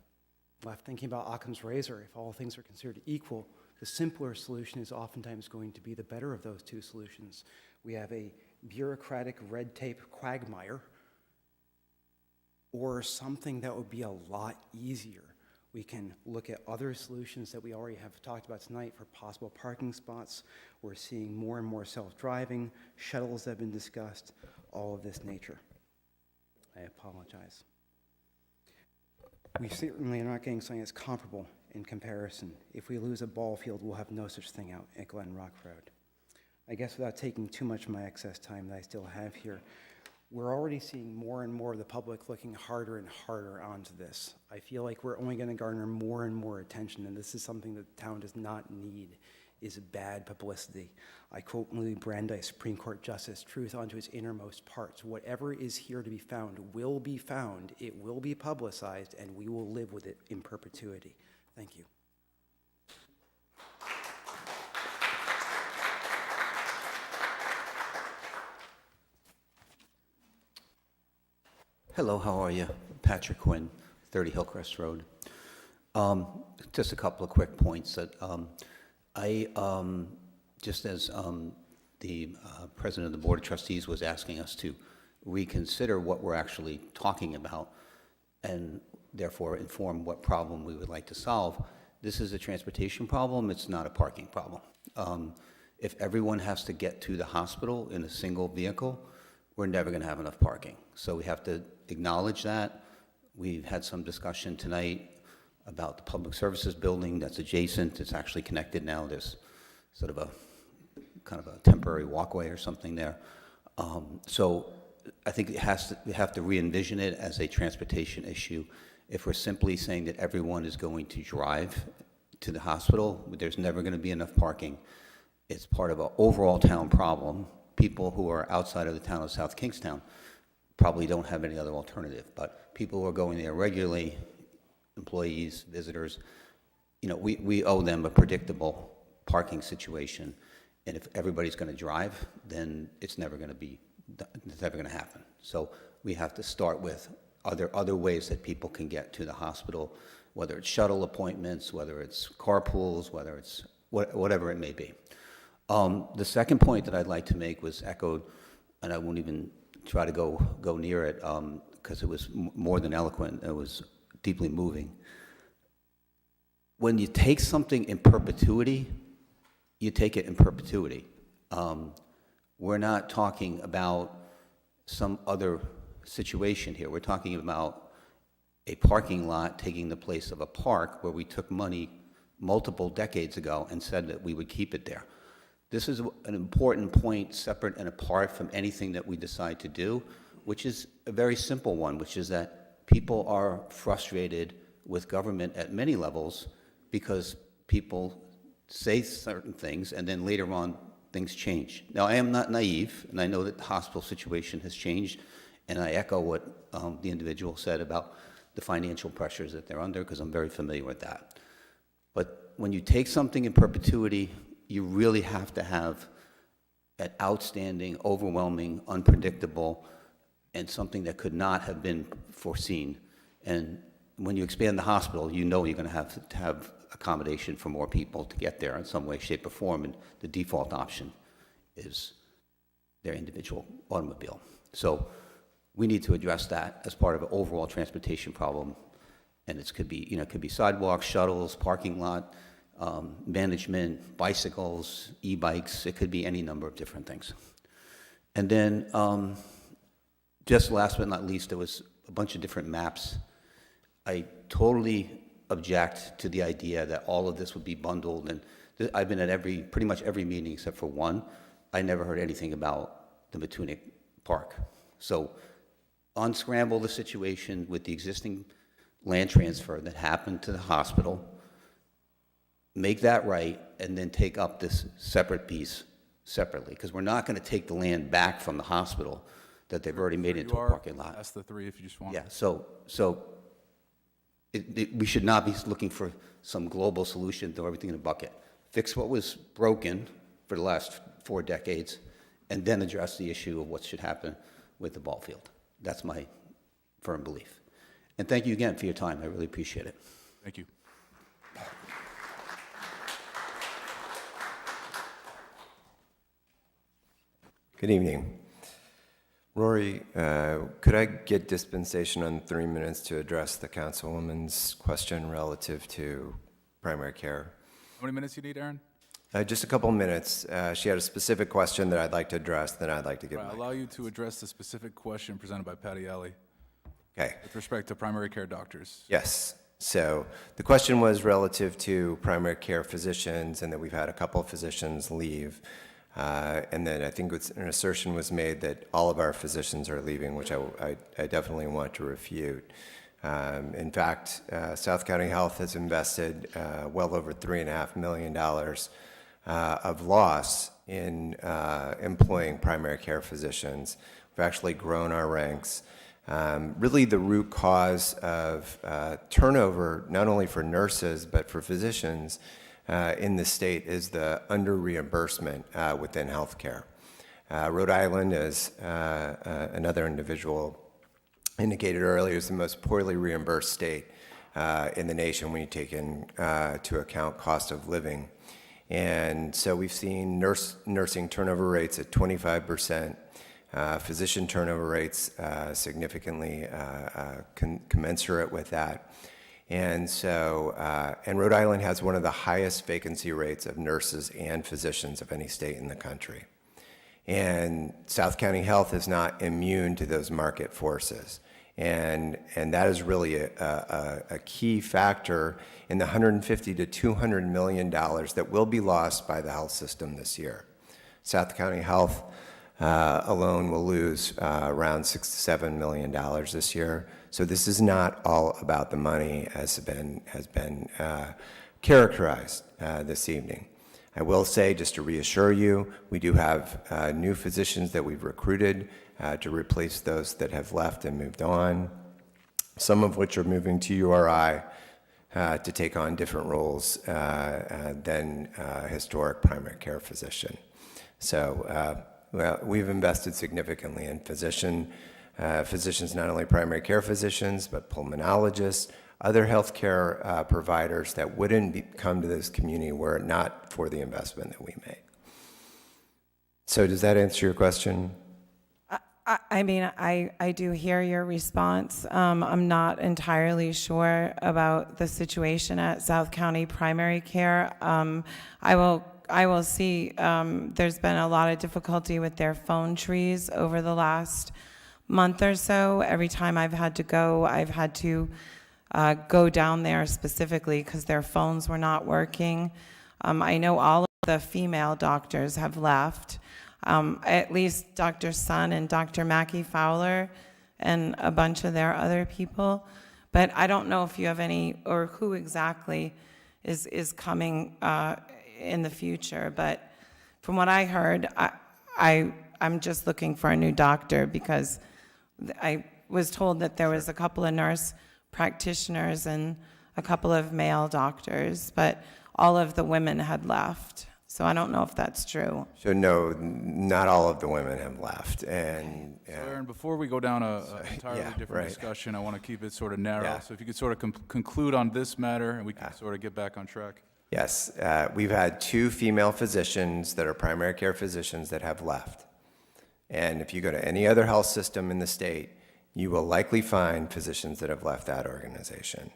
left thinking about Occam's razor. If all things are considered equal, the simpler solution is oftentimes going to be the better of those two solutions. We have a bureaucratic red tape quagmire, or something that would be a lot easier. We can look at other solutions that we already have talked about tonight for possible parking spots. We're seeing more and more self-driving, shuttles that have been discussed, all of this nature. I apologize. We certainly are not getting something that's comparable in comparison. If we lose a ball field, we'll have no such thing out at Glen Rock Road. I guess without taking too much of my excess time that I still have here, we're already seeing more and more of the public looking harder and harder onto this. I feel like we're only going to garner more and more attention, and this is something that the town does not need, is bad publicity. I quote Louis Brandeis, Supreme Court Justice, truth unto its innermost parts. Whatever is here to be found will be found, it will be publicized, and we will live with it in perpetuity. Thank you. Hello, how are you? Patrick Quinn, 30 Hillcrest Road. Just a couple of quick points that just as the President of the Board of Trustees was asking us to reconsider what we're actually talking about and therefore inform what problem we would like to solve, this is a transportation problem, it's not a parking problem. If everyone has to get to the hospital in a single vehicle, we're never going to have enough parking. So we have to acknowledge that. We've had some discussion tonight about the public services building that's adjacent. It's actually connected now. There's sort of a kind of a temporary walkway or something there. So I think we have to re-envision it as a transportation issue. If we're simply saying that everyone is going to drive to the hospital, there's never going to be enough parking. It's part of an overall town problem. People who are outside of the town of South Kingstown probably don't have any other alternative, but people who are going there regularly, employees, visitors, you know, we owe them a predictable parking situation, and if everybody's going to drive, then it's never going to happen. So we have to start with, are there other ways that people can get to the hospital, whether it's shuttle appointments, whether it's carpools, whether it's whatever it may be. The second point that I'd like to make was echoed, and I won't even try to go near it because it was more than eloquent. It was deeply moving. When you take something in perpetuity, you take it in perpetuity. We're not talking about some other situation here. We're talking about a parking lot taking the place of a park where we took money multiple decades ago and said that we would keep it there. This is an important point, separate and apart from anything that we decide to do, which is a very simple one, which is that people are frustrated with government at many levels because people say certain things and then later on things change. Now, I am not naive, and I know that the hospital situation has changed, and I echo what the individual said about the financial pressures that they're under, because I'm very familiar with that. But when you take something in perpetuity, you really have to have an outstanding, overwhelming, unpredictable, and something that could not have been foreseen. And when you expand the hospital, you know you're going to have accommodation for more people to get there in some way, shape, or form, and the default option is their individual automobile. So we need to address that as part of an overall transportation problem, and it could be, it could be sidewalks, shuttles, parking lot, management, bicycles, e-bikes. It could be any number of different things. And then, just last but not least, there was a bunch of different maps. I totally object to the idea that all of this would be bundled, and I've been at pretty much every meeting except for one. I never heard anything about the Matunic Park. So unscramble the situation with the existing land transfer that happened to the hospital, make that right, and then take up this separate piece separately, because we're not going to take the land back from the hospital that they've already made into a parking lot. That's the three if you just want. Yeah, so we should not be looking for some global solution, throw everything in a bucket. Fix what was broken for the last 4 decades, and then address the issue of what should happen with the ball field. That's my firm belief. And thank you again for your time. I really appreciate it. Thank you. Good evening. Rory, could I get dispensation on 3 minutes to address the councilwoman's question relative to primary care? How many minutes you need, Aaron? Just a couple minutes. She had a specific question that I'd like to address, then I'd like to give I'll allow you to address the specific question presented by Patty Alley. Okay. With respect to primary care doctors. Yes. So the question was relative to primary care physicians, and that we've had a couple of physicians leave. And then I think an assertion was made that all of our physicians are leaving, which I definitely want to refute. In fact, South County Health has invested well over $3.5 million of loss in employing primary care physicians. We've actually grown our ranks. Really the root cause of turnover, not only for nurses, but for physicians in the state, is the under-reimbursement within healthcare. Rhode Island, as another individual indicated earlier, is the most poorly reimbursed state in the nation when you take into account cost of living. And so we've seen nursing turnover rates at 25%, physician turnover rates significantly commensurate with that. And so, and Rhode Island has one of the highest vacancy rates of nurses and physicians of any state in the country. And South County Health is not immune to those market forces. And that is really a key factor in the $150 to $200 million that will be lost by the health system this year. South County Health alone will lose around $6 to $7 million this year. So this is not all about the money, as has been characterized this evening. I will say, just to reassure you, we do have new physicians that we've recruited to replace those that have left and moved on, some of which are moving to URI to take on different roles than historic primary care physician. So we've invested significantly in physicians, not only primary care physicians, but pulmonologists, other healthcare providers that wouldn't come to this community were it not for the investment that we made. So does that answer your question? I mean, I do hear your response. I'm not entirely sure about the situation at South County Primary Care. I will see, there's been a lot of difficulty with their phone trees over the last month or so. Every time I've had to go down there specifically because their phones were not working. I know all of the female doctors have left. At least Dr. Sun and Dr. Mackie Fowler and a bunch of their other people. But I don't know if you have any, or who exactly is coming in the future. But from what I heard, I'm just looking for a new doctor because I was told that there was a couple of nurse practitioners and a couple of male doctors, but all of the women had left. So I don't know if that's true. So no, not all of the women have left. And So Aaron, before we go down a entirely different discussion, I want to keep it sort of narrow. Yeah. So if you could sort of conclude on this matter, and we can sort of get back on track. Yes, we've had 2 female physicians that are primary care physicians that have left. And if you go to any other health system in the state, you will likely find physicians that have left that organization.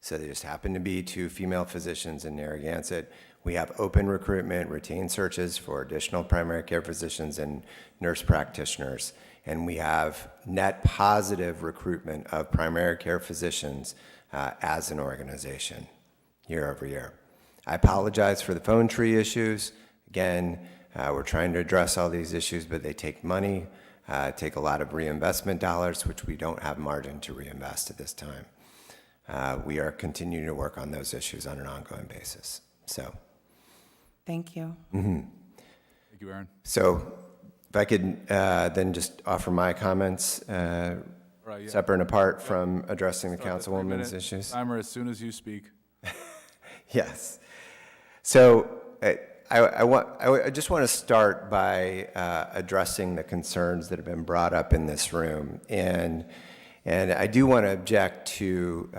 So there just happen to be 2 female physicians in Narragansett. We have open recruitment, retained searches for additional primary care physicians and nurse practitioners. And we have net positive recruitment of primary care physicians as an organization year over year. I apologize for the phone tree issues. Again, we're trying to address all these issues, but they take money, take a lot of reinvestment dollars, which we don't have margin to reinvest at this time. We are continuing to work on those issues on an ongoing basis. So. Thank you. Mm-hmm. Thank you, Aaron. So if I could then just offer my comments separate and apart from addressing the councilwoman's issues. Timer as soon as you speak. Yes. So I just want to start by addressing the concerns that have been brought up in this room. And And I do want to object to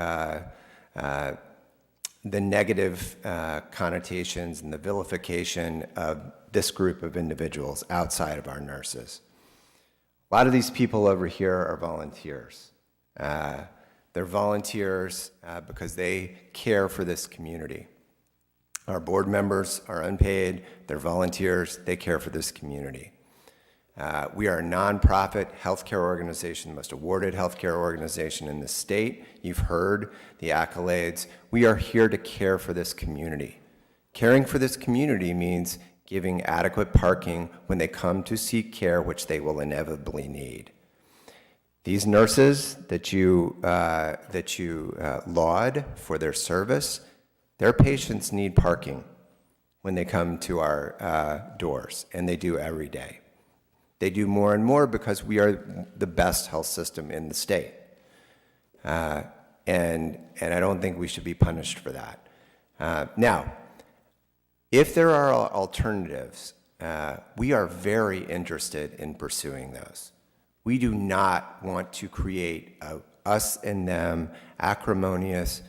the negative connotations and the vilification of this group of individuals outside of our nurses. A lot of these people over here are volunteers. They're volunteers because they care for this community. Our board members are unpaid. They're volunteers. They care for this community. We are a nonprofit healthcare organization, the most awarded healthcare organization in the state. You've heard the accolades. We are here to care for this community. Caring for this community means giving adequate parking when they come to seek care, which they will inevitably need. These nurses that you laud for their service, their patients need parking when they come to our doors, and they do every day. They do more and more because we are the best health system in the state. And I don't think we should be punished for that. Now, if there are alternatives, we are very interested in pursuing those. We do not want to create a us and them acrimonious,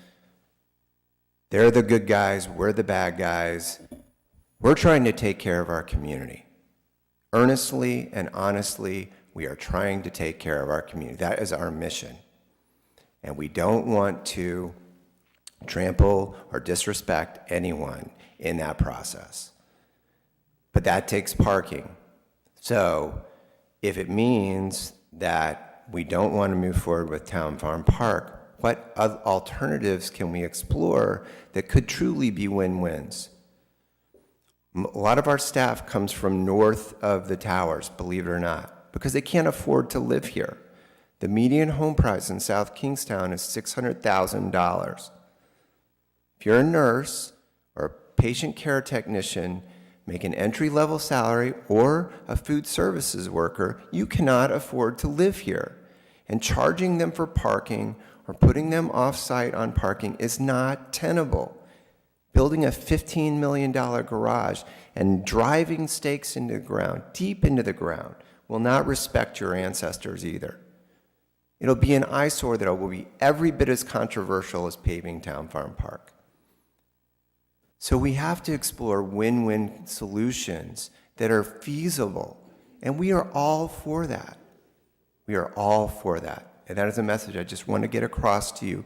they're the good guys, we're the bad guys. We're trying to take care of our community. Earnestly and honestly, we are trying to take care of our community. That is our mission. And we don't want to trample or disrespect anyone in that process. But that takes parking. So if it means that we don't want to move forward with Town Farm Park, what alternatives can we explore that could truly be win-wins? A lot of our staff comes from north of the towers, believe it or not, because they can't afford to live here. The median home price in South Kingstown is $600,000. If you're a nurse or a patient care technician, make an entry-level salary, or a food services worker, you cannot afford to live here. And charging them for parking or putting them off-site on parking is not tenable. Building a $15 million garage and driving stakes into the ground, deep into the ground, will not respect your ancestors either. It'll be an eyesore that will be every bit as controversial as paving Town Farm Park. So we have to explore win-win solutions that are feasible, and we are all for that. We are all for that. And that is a message I just want to get across to you.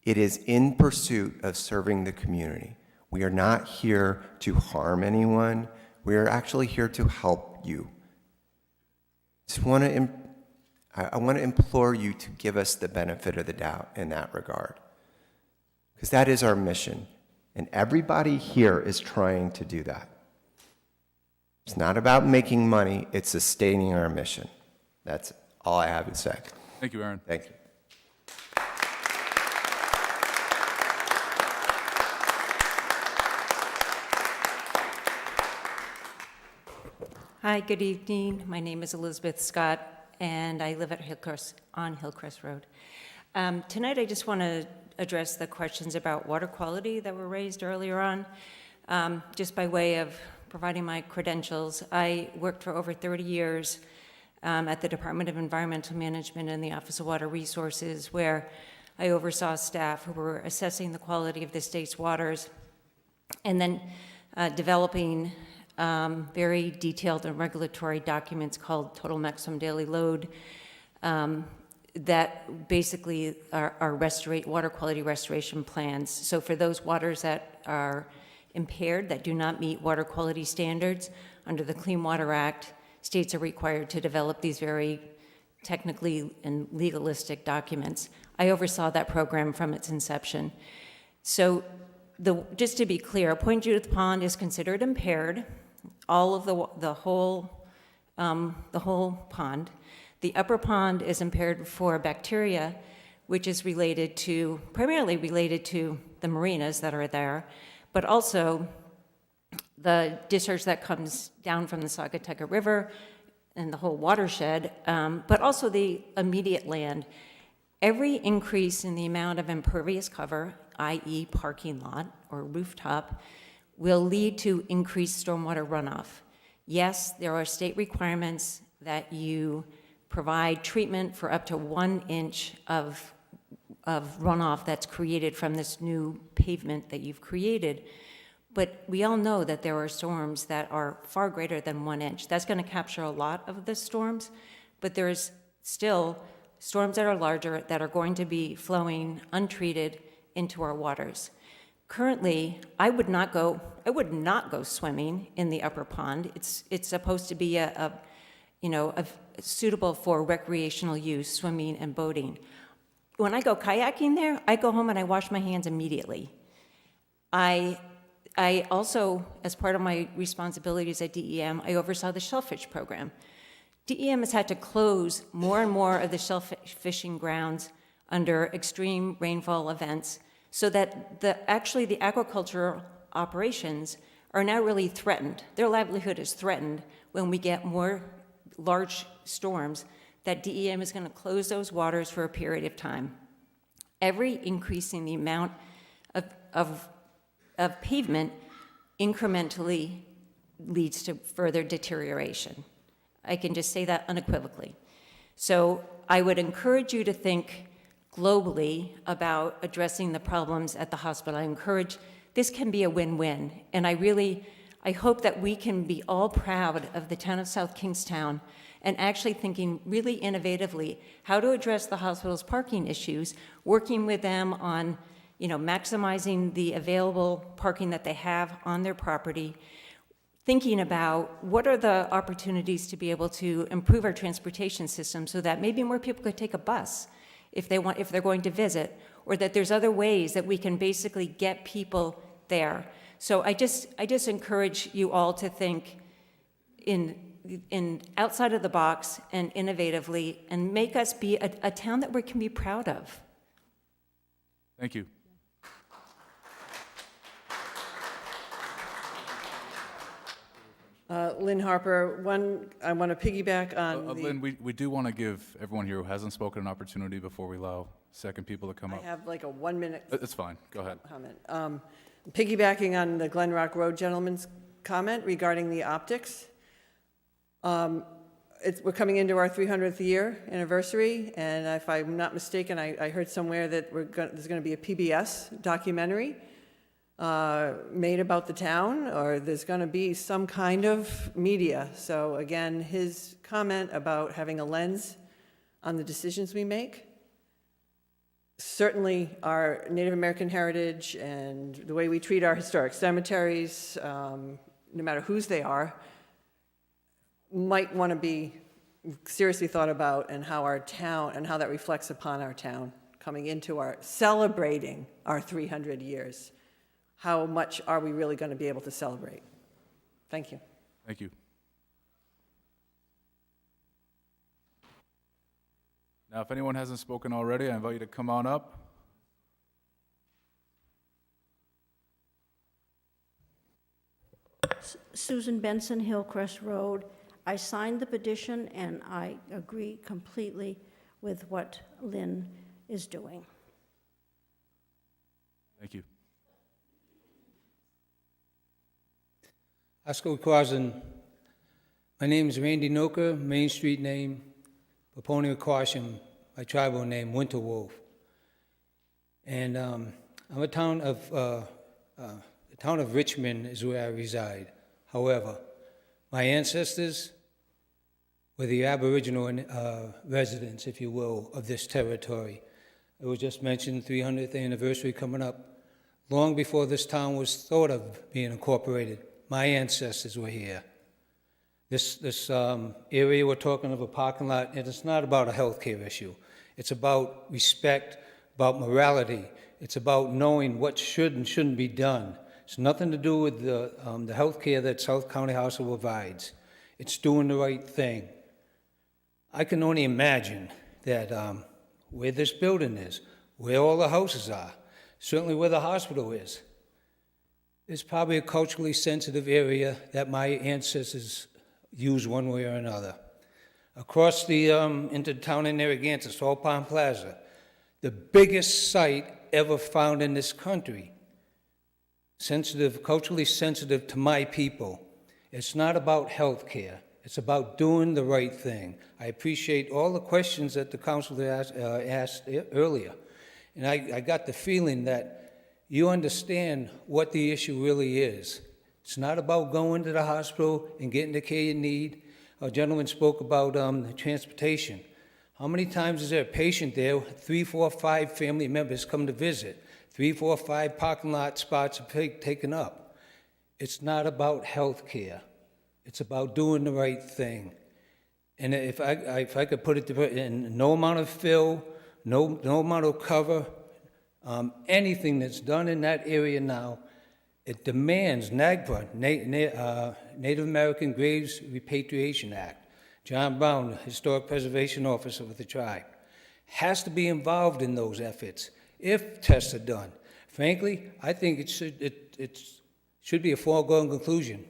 It is in pursuit of serving the community. We are not here to harm anyone. We are actually here to help you. I want to implore you to give us the benefit of the doubt in that regard, because that is our mission. And everybody here is trying to do that. It's not about making money, it's sustaining our mission. That's all I have to say. Thank you, Aaron. Thank you. Hi, good evening. My name is Elizabeth Scott, and I live at on Hillcrest Road. Tonight, I just want to address the questions about water quality that were raised earlier on. Just by way of providing my credentials, I worked for over 30 years at the Department of Environmental Management and the Office of Water Resources, where I oversaw staff who were assessing the quality of the state's waters and then developing very detailed and regulatory documents called Total Maximum Daily Load that basically are water quality restoration plans. So for those waters that are impaired, that do not meet water quality standards, under the Clean Water Act, states are required to develop these very technically and legalistic documents. I oversaw that program from its inception. So just to be clear, Point Judith Pond is considered impaired, all of the whole pond. The upper pond is impaired for bacteria, which is primarily related to the marinas that are there, but also the discharge that comes down from the Saugatuck River and the whole watershed, but also the immediate land. Every increase in the amount of impervious cover, i.e. parking lot or rooftop, will lead to increased stormwater runoff. Yes, there are state requirements that you provide treatment for up to 1 inch of runoff that's created from this new pavement that you've created. But we all know that there are storms that are far greater than 1 inch. That's going to capture a lot of the storms, but there's still storms that are larger that are going to be flowing untreated into our waters. Currently, I would not go swimming in the upper pond. It's supposed to be suitable for recreational use, swimming and boating. When I go kayaking there, I go home and I wash my hands immediately. I also, as part of my responsibilities at DEM, I oversaw the shellfish program. DEM has had to close more and more of the shellfishing grounds under extreme rainfall events so that the aquaculture operations are now really threatened. Their livelihood is threatened when we get more large storms, that DEM is going to close those waters for a period of time. Every increase in the amount of pavement incrementally leads to further deterioration. I can just say that unequivocally. So I would encourage you to think globally about addressing the problems at the hospital. I encourage, this can be a win-win, and I hope that we can be all proud of the town of South Kingstown and actually thinking really innovatively how to address the hospital's parking issues, working with them on maximizing the available parking that they have on their property, thinking about what are the opportunities to be able to improve our transportation system so that maybe more people could take a bus if they're going to visit, or that there's other ways that we can basically get people there. So I just encourage you all to think in outside of the box and innovatively, and make us be a town that we can be proud of. Thank you. Lynn Harper, I want to piggyback on Lynn, we do want to give everyone here who hasn't spoken an opportunity before we allow second people to come up. I have like a 1 minute. It's fine. Go ahead. Comment. Piggybacking on the Glen Rock Road gentleman's comment regarding the optics. We're coming into our 300th year anniversary, and if I'm not mistaken, I heard somewhere that there's going to be a PBS documentary made about the town, or there's going to be some kind of media. So again, his comment about having a lens on the decisions we make. Certainly our Native American heritage and the way we treat our historic cemeteries, no matter whose they are, might want to be seriously thought about, and how our town, and how that reflects upon our town coming into celebrating our 300 years. How much are we really going to be able to celebrate? Thank you. Thank you. Now, if anyone hasn't spoken already, I invite you to come on up. Susan Benson, Hillcrest Road. I signed the petition, and I agree completely with what Lynn is doing. Thank you. Askokwazan. My name is Randy Noka, Main Street name, Paponia Quasham, my tribal name, Winter Wolf. And I'm the town of Richmond is where I reside. However, my ancestors were the Aboriginal residents, if you will, of this territory. It was just mentioned, 300th anniversary coming up. Long before this town was thought of being incorporated, my ancestors were here. This area we're talking of, a parking lot, and it's not about a healthcare issue. It's about respect, about morality. It's about knowing what should and shouldn't be done. It's nothing to do with the health care that South County Hospital provides. It's doing the right thing. I can only imagine that where this building is, where all the houses are, certainly where the hospital is, it's probably a culturally sensitive area that my ancestors used one way or another. Across the into town in Narragansett, Salt Pond Plaza, the biggest site ever found in this country, sensitive, culturally sensitive to my people. It's not about health care. It's about doing the right thing. I appreciate all the questions that the council asked earlier. And I got the feeling that you understand what the issue really is. It's not about going to the hospital and getting the care you need. A gentleman spoke about transportation. How many times is there a patient there, 3, 4, 5 family members come to visit, 3, 4, 5 parking lot spots are taken up? It's not about health care. It's about doing the right thing. And if I could put it in no amount of fill, no amount of cover, anything that's done in that area now, it demands NAGPRA, Native American Graves Repatriation Act. John Brown, Historic Preservation Officer with the tribe, has to be involved in those efforts if tests are done. Frankly, I think it should be a foregone conclusion.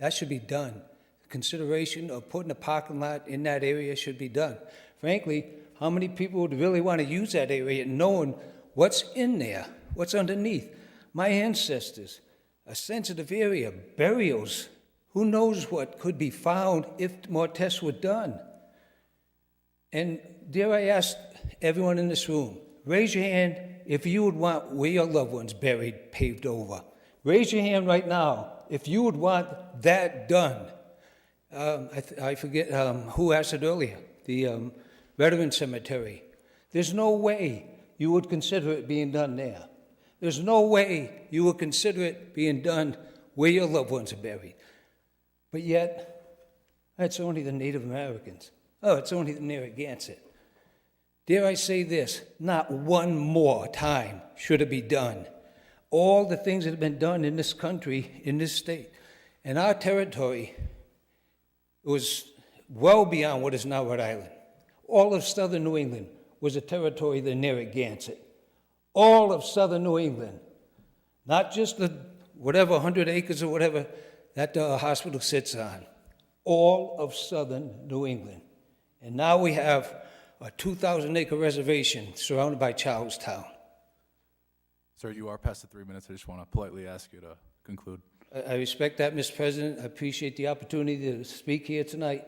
That should be done. The consideration of putting a parking lot in that area should be done. Frankly, how many people would really want to use that area knowing what's in there, what's underneath? My ancestors, a sensitive area, burials, who knows what could be found if more tests were done? And dare I ask everyone in this room, raise your hand if you would want where your loved ones buried paved over. Raise your hand right now if you would want that done. I forget who asked it earlier, the Veteran Cemetery. There's no way you would consider it being done there. There's no way you would consider it being done where your loved ones are buried. But yet, it's only the Native Americans. Oh, it's only the Narragansett. Dare I say this, not one more time should it be done. All the things that have been done in this country, in this state, in our territory, was well beyond what is now Rhode Island. All of southern New England was a territory of the Narragansett. All of southern New England, not just the whatever 100 acres or whatever that the hospital sits on. All of southern New England. And now we have a 2,000-acre reservation surrounded by Charlestown. Sir, you are past the 3 minutes. I just want to politely ask you to conclude. I respect that, Mr. President. I appreciate the opportunity to speak here tonight.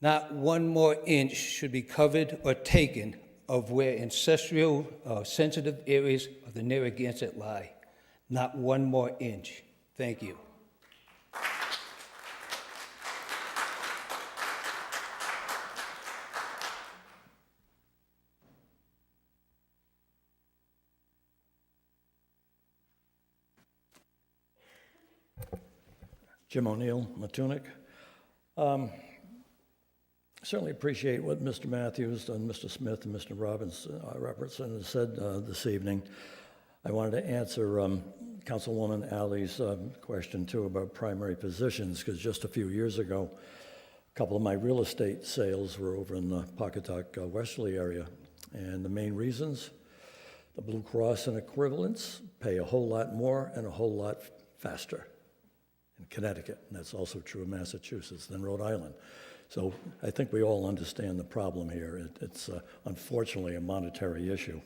Not one more inch should be covered or taken of where ancestral sensitive areas of the Narragansett lie. Not one more inch. Thank you. Jim O'Neill, Matunic. Certainly appreciate what Mr. Matthews and Mr. Smith and Mr. Robertson has said this evening. I wanted to answer Councilwoman Alley's question too about primary physicians, because just a few years ago, a couple of my real estate sales were over in the Pawcatuck Westerly area, and the main reasons, the Blue Cross and equivalents pay a whole lot more and a whole lot faster in Connecticut, and that's also true of Massachusetts than Rhode Island. So I think we all understand the problem here. It's unfortunately a monetary issue.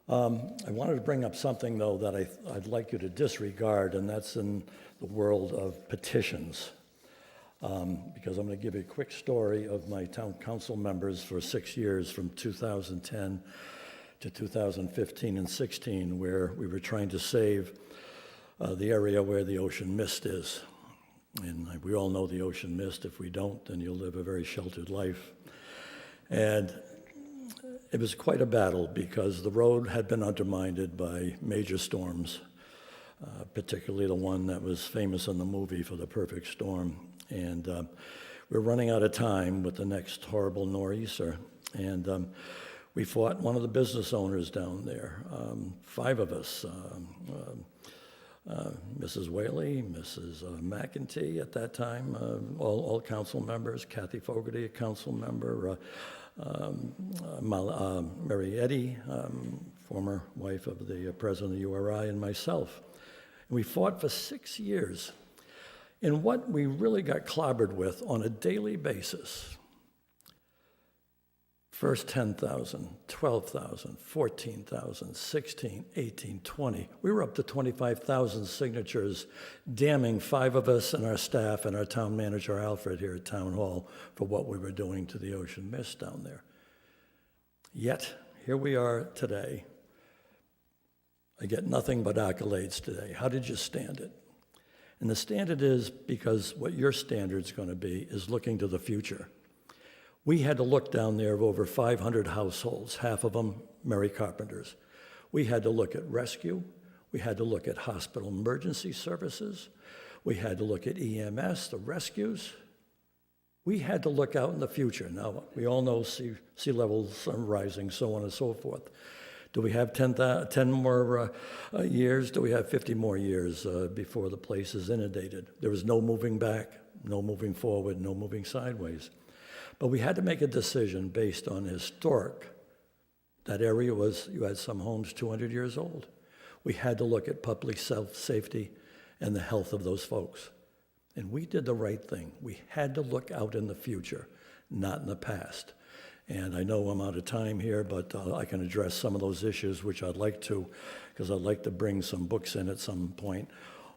I wanted to bring up something, though, that I'd like you to disregard, and that's in the world of petitions. Because I'm going to give you a quick story of my town council members for 6 years, from 2010 to 2015 and 16, where we were trying to save the area where the ocean mist is. And we all know the ocean mist. If we don't, then you'll live a very sheltered life. And it was quite a battle because the road had been undermined by major storms, particularly the one that was famous in the movie for the perfect storm. And we're running out of time with the next horrible nor'easter. And we fought one of the business owners down there, 5 of us, Mrs. Whaley, Mrs. McEntee at that time, all council members, Kathy Fogarty, a council member, Mary Eddy, former wife of the president of the URI, and myself. And we fought for 6 years in what we really got clobbered with on a daily basis. First 10,000, 12,000, 14,000, 16, 18, 20. We were up to 25,000 signatures, damning 5 of us and our staff and our town manager, Alfred, here at Town Hall for what we were doing to the ocean mist down there. Yet, here we are today. I get nothing but accolades today. How did you stand it? And the standard is because what your standard's going to be is looking to the future. We had to look down there of over 500 households, half of them Mary Carpenters. We had to look at rescue. We had to look at hospital emergency services. We had to look at EMS, the rescues. We had to look out in the future. Now, we all know sea levels are rising, so on and so forth. Do we have 10 more years? Do we have 50 more years before the place is inundated? There was no moving back, no moving forward, no moving sideways. But we had to make a decision based on historic. That area was, you had some homes 200 years old. We had to look at public safety and the health of those folks. And we did the right thing. We had to look out in the future, not in the past. And I know I'm out of time here, but I can address some of those issues, which I'd like to, because I'd like to bring some books in at some point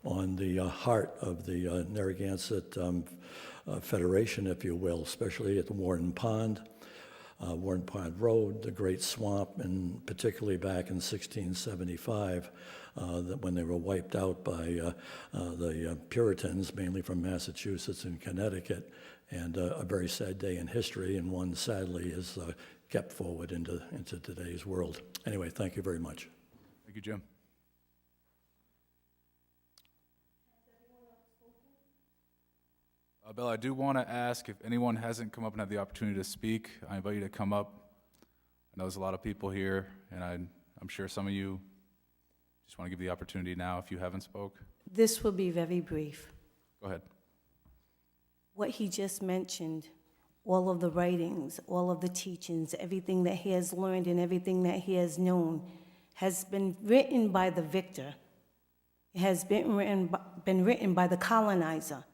on the heart of the Narragansett Federation, if you will, especially at the Warden Pond Road, the Great Swamp, and particularly back in 1675, when they were wiped out by the Puritans, mainly from Massachusetts and Connecticut, and a very sad day in history, and one sadly is kept forward into today's world. Anyway, thank you very much. Thank you, Jim. Bill, I do want to ask if anyone hasn't come up and had the opportunity to speak, I invite you to come up. I know there's a lot of people here, and I'm sure some of you just want to give the opportunity now if you haven't spoke. This will be very brief. Go ahead. What he just mentioned, all of the writings, all of the teachings, everything that he has learned and everything that he has known has been written by the victor. It has been written by the colonizer.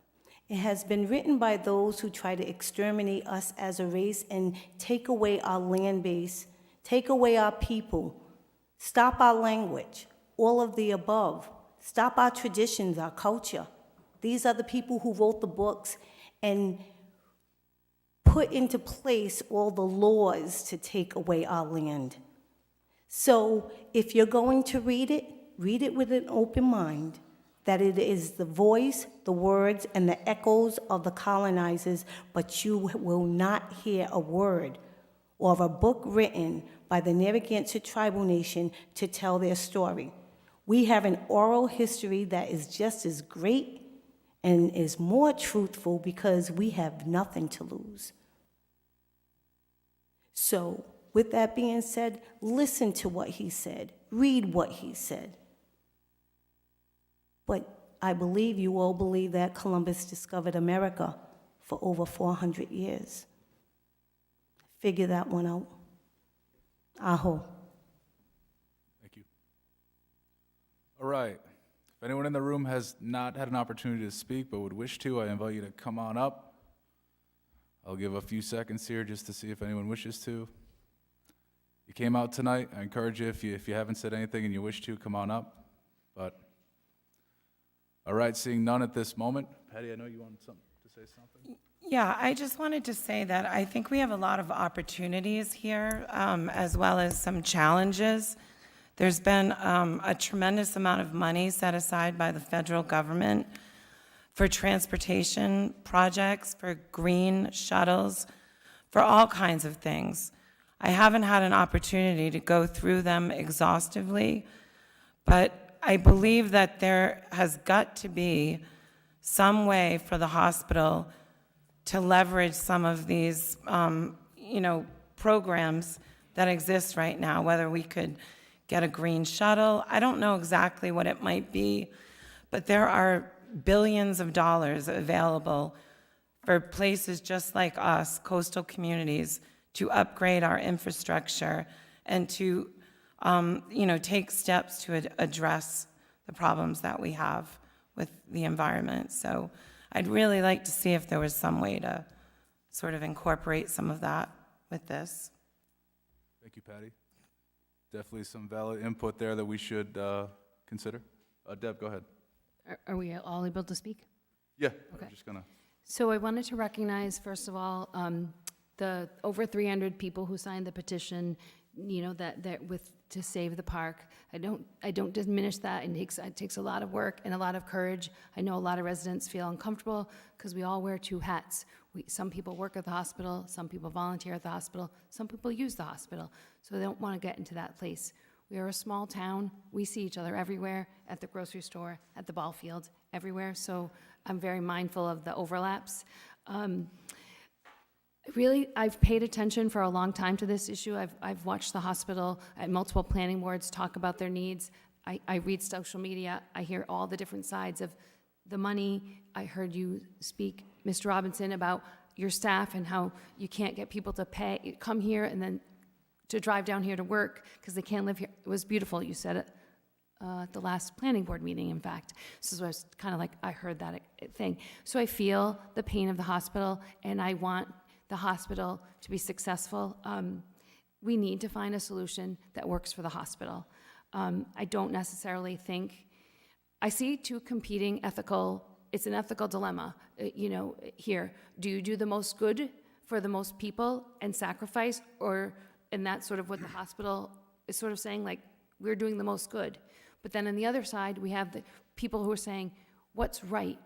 It has been written by those who try to exterminate us as a race and take away our land base, take away our people, stop our language, all of the above, stop our traditions, our culture. These are the people who wrote the books and put into place all the laws to take away our land. So if you're going to read it with an open mind, that it is the voice, the words, and the echoes of the colonizers, but you will not hear a word or a book written by the Narragansett Tribal Nation to tell their story. We have an oral history that is just as great and is more truthful because we have nothing to lose. So, with that being said, listen to what he said, read what he said. But I believe you all believe that Columbus discovered America for over 400 years. Figure that one out. Aho. Thank you. All right. If anyone in the room has not had an opportunity to speak but would wish to, I invite you to come on up. I'll give a few seconds here just to see if anyone wishes to. You came out tonight. I encourage you, if you haven't said anything and you wish to, come on up. But all right, seeing none at this moment. Patty, I know you wanted to say something. Yeah, I just wanted to say that I think we have a lot of opportunities here, as well as some challenges. There's been a tremendous amount of money set aside by the federal government for transportation projects, for green shuttles, for all kinds of things. I haven't had an opportunity to go through them exhaustively, but I believe that there has got to be some way for the hospital to leverage some of these, programs that exist right now, whether we could get a green shuttle. I don't know exactly what it might be, but there are billions of dollars available for places just like us, coastal communities, to upgrade our infrastructure and to take steps to address the problems that we have with the environment. So I'd really like to see if there was some way to sort of incorporate some of that with this. Thank you, Patty. Definitely some valid input there that we should consider. Deb, go ahead. Are we all able to speak? Yeah, Okay. I'm just gonna. So I wanted to recognize, first of all, the over 300 people who signed the petition, you know, that with, to save the park. I don't diminish that, and it takes a lot of work and a lot of courage. I know a lot of residents feel uncomfortable because we all wear two hats. Some people work at the hospital, some people volunteer at the hospital, some people use the hospital, so they don't want to get into that place. We are a small town. We see each other everywhere, at the grocery store, at the ball field, everywhere, so I'm very mindful of the overlaps. Really, I've paid attention for a long time to this issue. I've watched the hospital at multiple planning boards talk about their needs. I read social media. I hear all the different sides of the money. I heard you speak, Mr. Robinson, about your staff and how you can't get people to come here and then to drive down here to work because they can't live here. It was beautiful. You said it at the last planning board meeting, in fact. So I was kind of like, I heard that thing. So I feel the pain of the hospital, and I want the hospital to be successful. We need to find a solution that works for the hospital. I don't necessarily think, I see two competing it's an ethical dilemma, here. Do you do the most good for the most people and sacrifice, and that's sort of what the hospital is sort of saying, like, we're doing the most good. But then on the other side, we have the people who are saying, what's right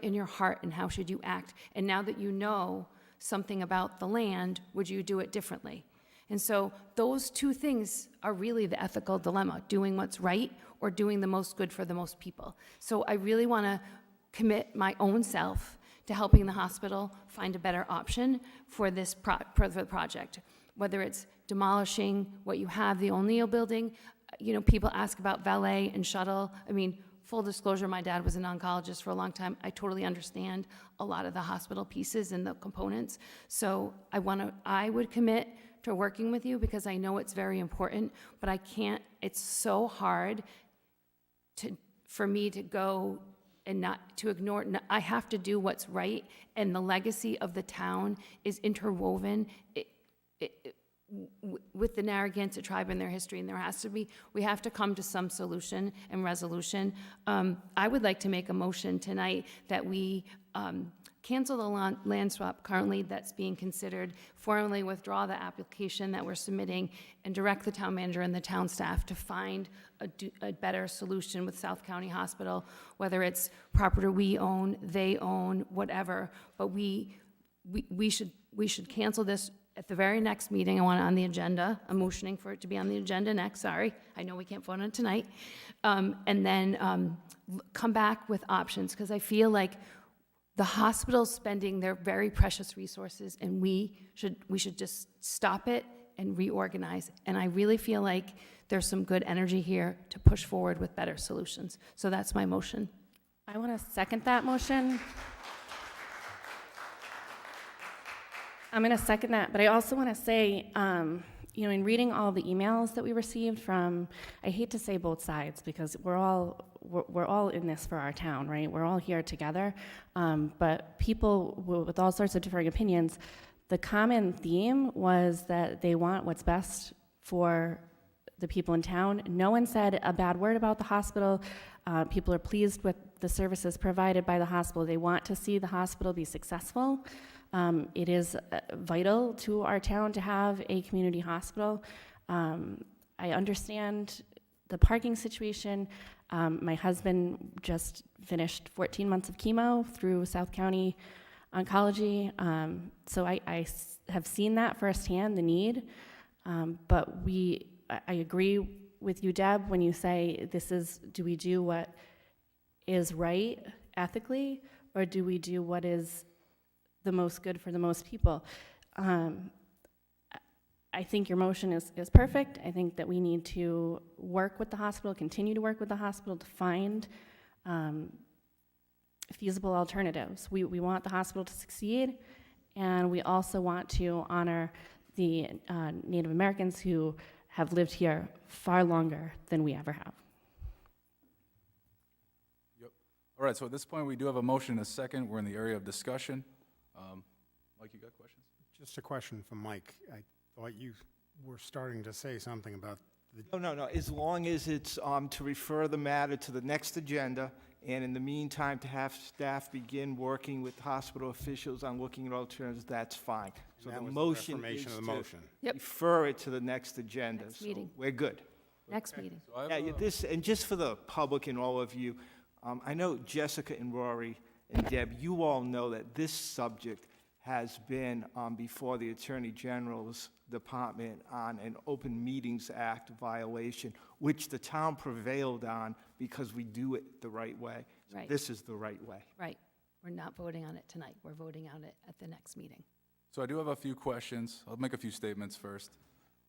in your heart, and how should you act? And now that you know something about the land, would you do it differently? And so those two things are really the ethical dilemma, doing what's right or doing the most good for the most people. So I really want to commit my own self to helping the hospital find a better option for this project, whether it's demolishing what you have, the O'Neill building. People ask about valet and shuttle. I mean, full disclosure, my dad was an oncologist for a long time. I totally understand a lot of the hospital pieces and the components. So I would commit to working with you because I know it's very important, but I can't, it's so hard for me to go and not to ignore. I have to do what's right, and the legacy of the town is interwoven with the Narragansett tribe and their history, and we have to come to some solution and resolution. I would like to make a motion tonight that we cancel the land swap currently that's being considered, formally withdraw the application that we're submitting, and direct the town manager and the town staff to find a better solution with South County Hospital, whether it's property we own, they own, whatever. But we should cancel this at the very next meeting. I want it on the agenda. I'm motioning for it to be on the agenda next. Sorry, I know we can't vote on it tonight. And then come back with options, because I feel like the hospital's spending their very precious resources, and we should just stop it and reorganize. And I really feel like there's some good energy here to push forward with better solutions. So that's my motion. I want to second that motion. I'm going to second that, but I also want to say, in reading all the emails that we received from, I hate to say both sides, because we're all in this for our town, right? We're all here together, but people with all sorts of differing opinions, the common theme was that they want what's best for the people in town. No one said a bad word about the hospital. People are pleased with the services provided by the hospital. They want to see the hospital be successful. It is vital to our town to have a community hospital. I understand the parking situation. My husband just finished 14 months of chemo through South County Oncology, so I have seen that firsthand, the need. But I agree with you, Deb, when you say do we do what is right ethically, or do we do what is the most good for the most people? I think your motion is perfect. I think that we need to work with the hospital, continue to work with the hospital to find feasible alternatives. We want the hospital to succeed, and we also want to honor the Native Americans who have lived here far longer than we ever have. Yep. All right, so at this point, we do have a motion and a second. We're in the area of discussion. Mike, you got questions? Just a question for Mike. I thought you were starting to say something about the... No. As long as it's to refer the matter to the next agenda, and in the meantime, to have staff begin working with hospital officials on looking at alternatives, that's fine. So That the was the motion affirmation is of the to motion. refer it to the next agenda. Next So meeting. we're good. Next meeting. So I have Yeah, this, and just for the public and all of you, I know Jessica and Rory and Deb, you all know that this subject has been before the Attorney General's Department on an Open Meetings Act violation, which the town prevailed on because we do it the right way. So Right. this is the right way. Right. We're not voting on it tonight. We're voting on it at the next meeting. So I do have a few questions. I'll make a few statements first.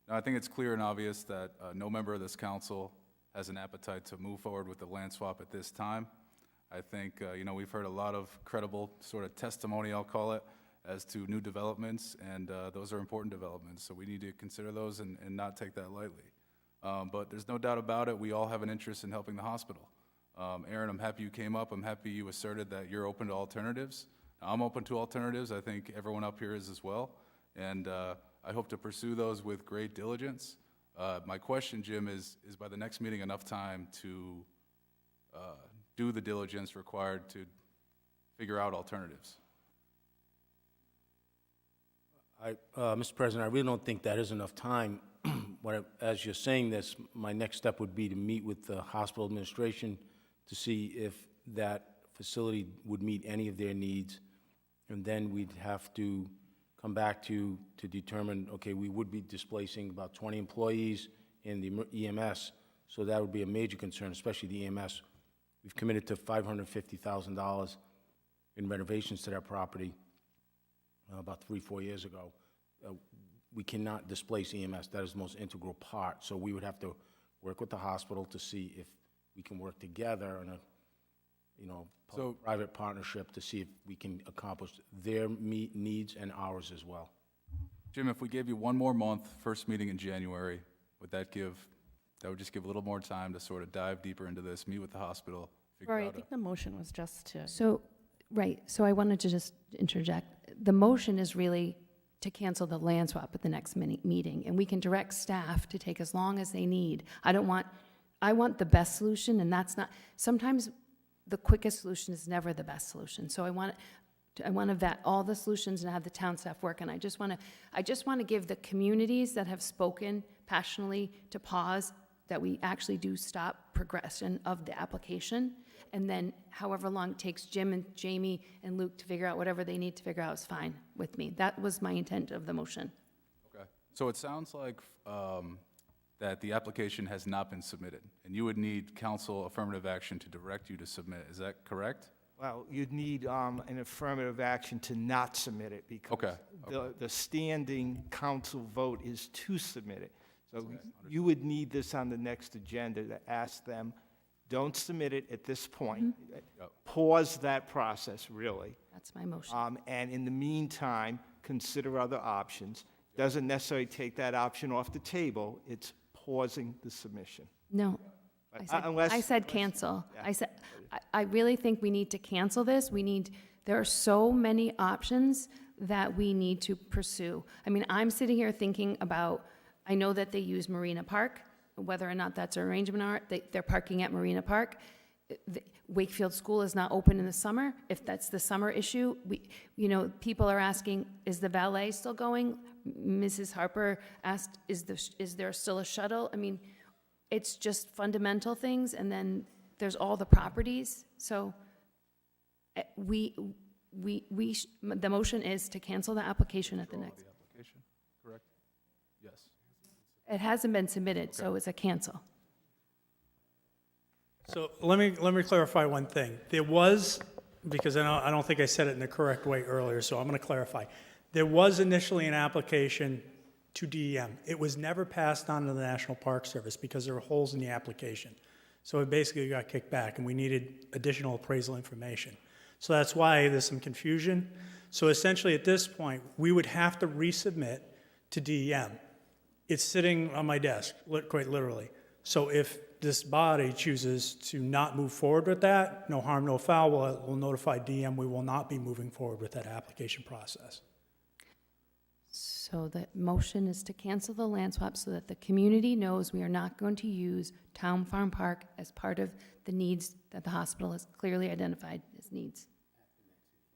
Now, I think it's clear and obvious that no member of this council has an appetite to move forward with the land swap at this time. I think, we've heard a lot of credible sort of testimony, I'll call it, as to new developments, and those are important developments, so we need to consider those and not take that lightly. But there's no doubt about it, we all have an interest in helping the hospital. Aaron, I'm happy you came up. I'm happy you asserted that you're open to alternatives. I'm open to alternatives. I think everyone up here is as well, and I hope to pursue those with great diligence. My question, Jim, is by the next meeting enough time to do the diligence required to figure out alternatives? Mr. President, I really don't think that is enough time. As you're saying this, my next step would be to meet with the hospital administration to see if that facility would meet any of their needs, and then we'd have to come back to determine, okay, we would be displacing about 20 employees in the EMS, so that would be a major concern, especially the EMS. We've committed to $550,000 in renovations to that property about 3-4 years ago. We cannot displace EMS. That is the most integral part. So we would have to work with the hospital to see if we can work together in a, private partnership to see if we can accomplish their needs and ours as well. Jim, if we gave you one more month, first meeting in January, that would just give a little more time to sort of dive deeper into this, meet with the hospital, figure Rory, I out think the motion was just to... So, right, so I wanted to just interject. The motion is really to cancel the land swap at the next meeting, and we can direct staff to take as long as they need. I want the best solution, and that's not, sometimes the quickest solution is never the best solution. So I want to vet all the solutions and have the town staff work, and I just want to give the communities that have spoken passionately to pause, that we actually do stop progression of the application, and then however long it takes Jim and Jamie and Luke to figure out whatever they need to figure out is fine with me. That was my intent of the motion. Okay. So it sounds like that the application has not been submitted, and you would need council affirmative action to direct you to submit. Is that correct? Well, you'd need an affirmative action to not submit it because the standing council vote is to submit it. So you would need this on the next agenda to ask them, don't submit it at this point. Pause that process, really. That's my motion. And in the meantime, consider other options. Doesn't necessarily take that option off the table. It's pausing the submission. No, I said cancel. I really think we need to cancel this. There are so many options that we need to pursue. I mean, I'm sitting here thinking about, I know that they use Marina Park, whether or not that's an arrangement or they're parking at Marina Park. Wakefield School is not open in the summer. If that's the summer issue, people are asking, is the valet still going? Mrs. Harper asked, is there still a shuttle? I mean, it's just fundamental things, and then there's all the properties. So the motion is to cancel the application at the next. The application, correct? Yes. It hasn't been submitted, so it's a cancel. So let me clarify one thing. There was, because I don't think I said it in the correct way earlier, so I'm going to clarify. There was initially an application to DEM. It was never passed on to the National Park Service because there were holes in the application. So it basically got kicked back, and we needed additional appraisal information. So that's why there's some confusion. So essentially at this point, we would have to resubmit to DEM. It's sitting on my desk, quite literally. So if this body chooses to not move forward with that, no harm, no foul, we'll notify DEM we will not be moving forward with that application process. So the motion is to cancel the land swap so that the community knows we are not going to use Town Farm Park as part of the needs that the hospital has clearly identified as needs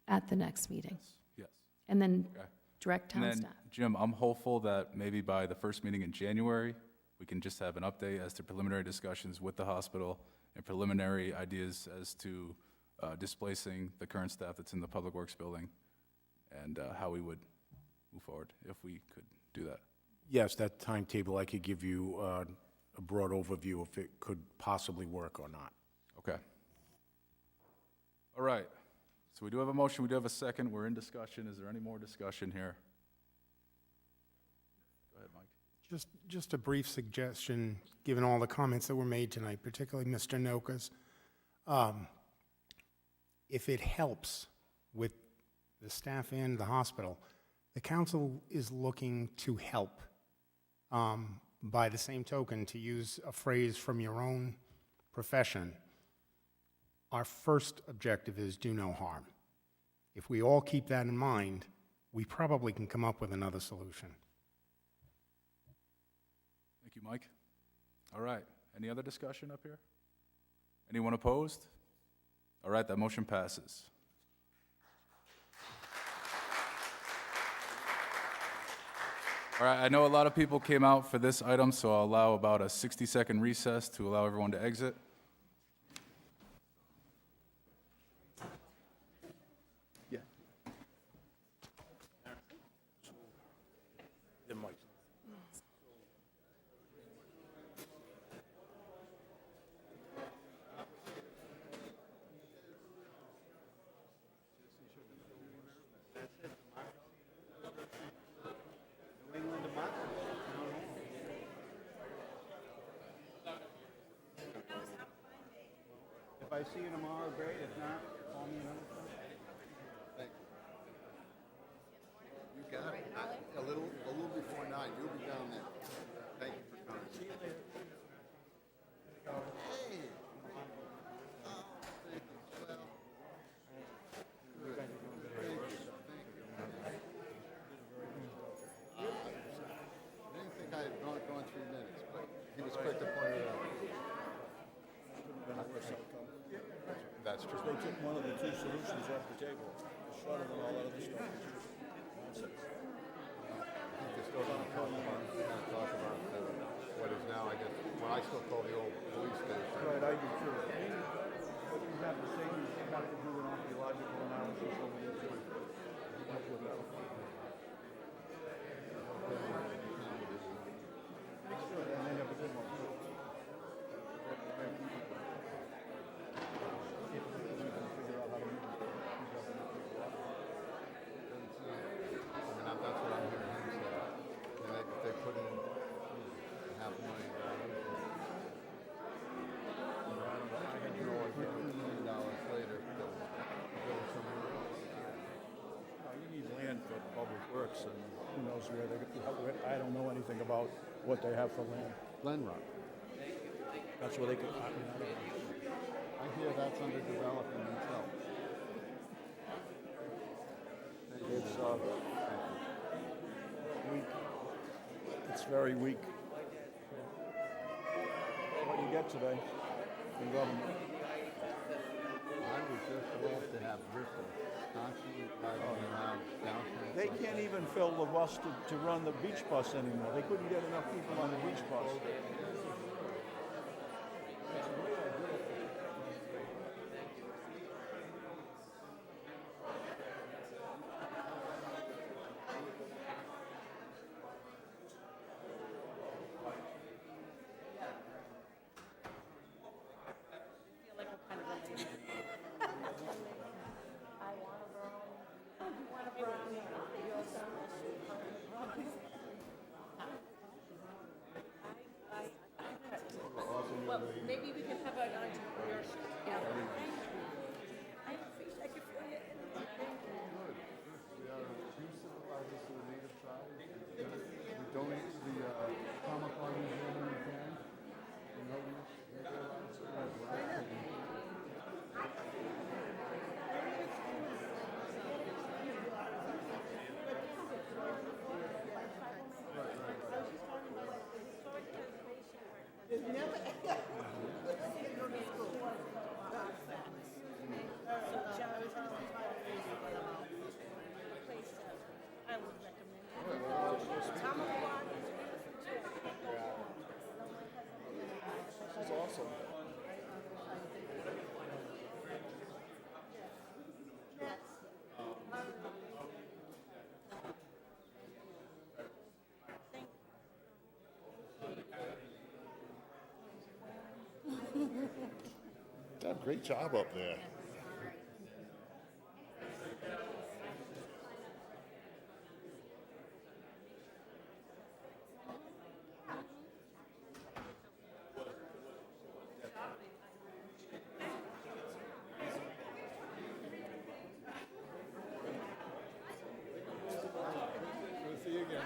at the next meeting. Yes. And then Okay. direct And town then, staff. Jim, I'm hopeful that maybe by the first meeting in January, we can just have an update as to preliminary discussions with the hospital and preliminary ideas as to displacing the current staff that's in the Public Works building and how we would move forward if we could do that. Yes, that timetable, I could give you a broad overview if it could possibly work or not. Okay. All right. So we do have a motion, we do have a second, we're in discussion. Is there any more discussion here? Go ahead, Mike. Just a brief suggestion, given all the comments that were made tonight, particularly Mr. Noka's. If it helps with the staff and the hospital, the council is looking to help. By the same token, to use a phrase from your own profession, our first objective is do no harm. If we all keep that in mind, we probably can come up with another solution. Thank you, Mike. All right. Any other discussion up here? Anyone opposed? All right, that motion passes. All right, I know a lot of people came out for this item, so I'll allow about a 60-second recess to allow everyone to exit. Yeah. If I see you tomorrow, great. If not, call me another time. Thank you. You got it. A little before 9. You'll be down there. Thank you for coming. See you later. Hey. Oh, thank you. Well, good. Thank you. Thank you. I didn't think I had gone 3 minutes, but he was quick to point it out. That's true. They took one of the two solutions off the table, shorter than all that other stuff. Nonsense. I think they're still going to talk about what is now, I guess, what I still call the old police station. Right, I do too. But you have the same, you have to do an archaeological analysis over the two. That's what that was. And they have a good one. That's what I'm hearing him say. And they put in $500,000. $15 later, You need land for public works, and who knows where they, I don't know anything about what they have for land. Glenrock. That's where they could, I hear that's under development until. it's, weak. It's very weak. What you get today in government. I would just love to have Bristol constantly driving around downtown. They can't even fill the bus to run the beach bus anymore. They couldn't get enough people on the beach bus. Great job up there. Good to see you again.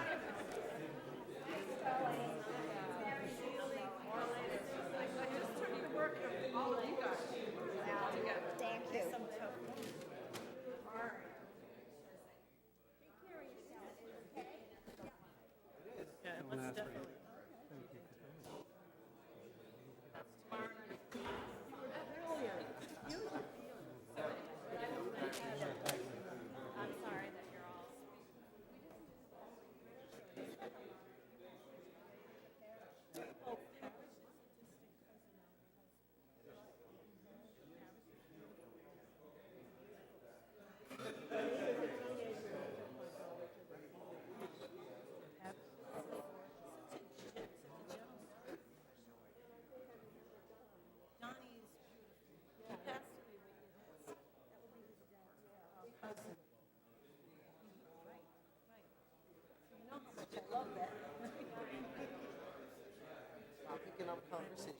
Picking up conversations.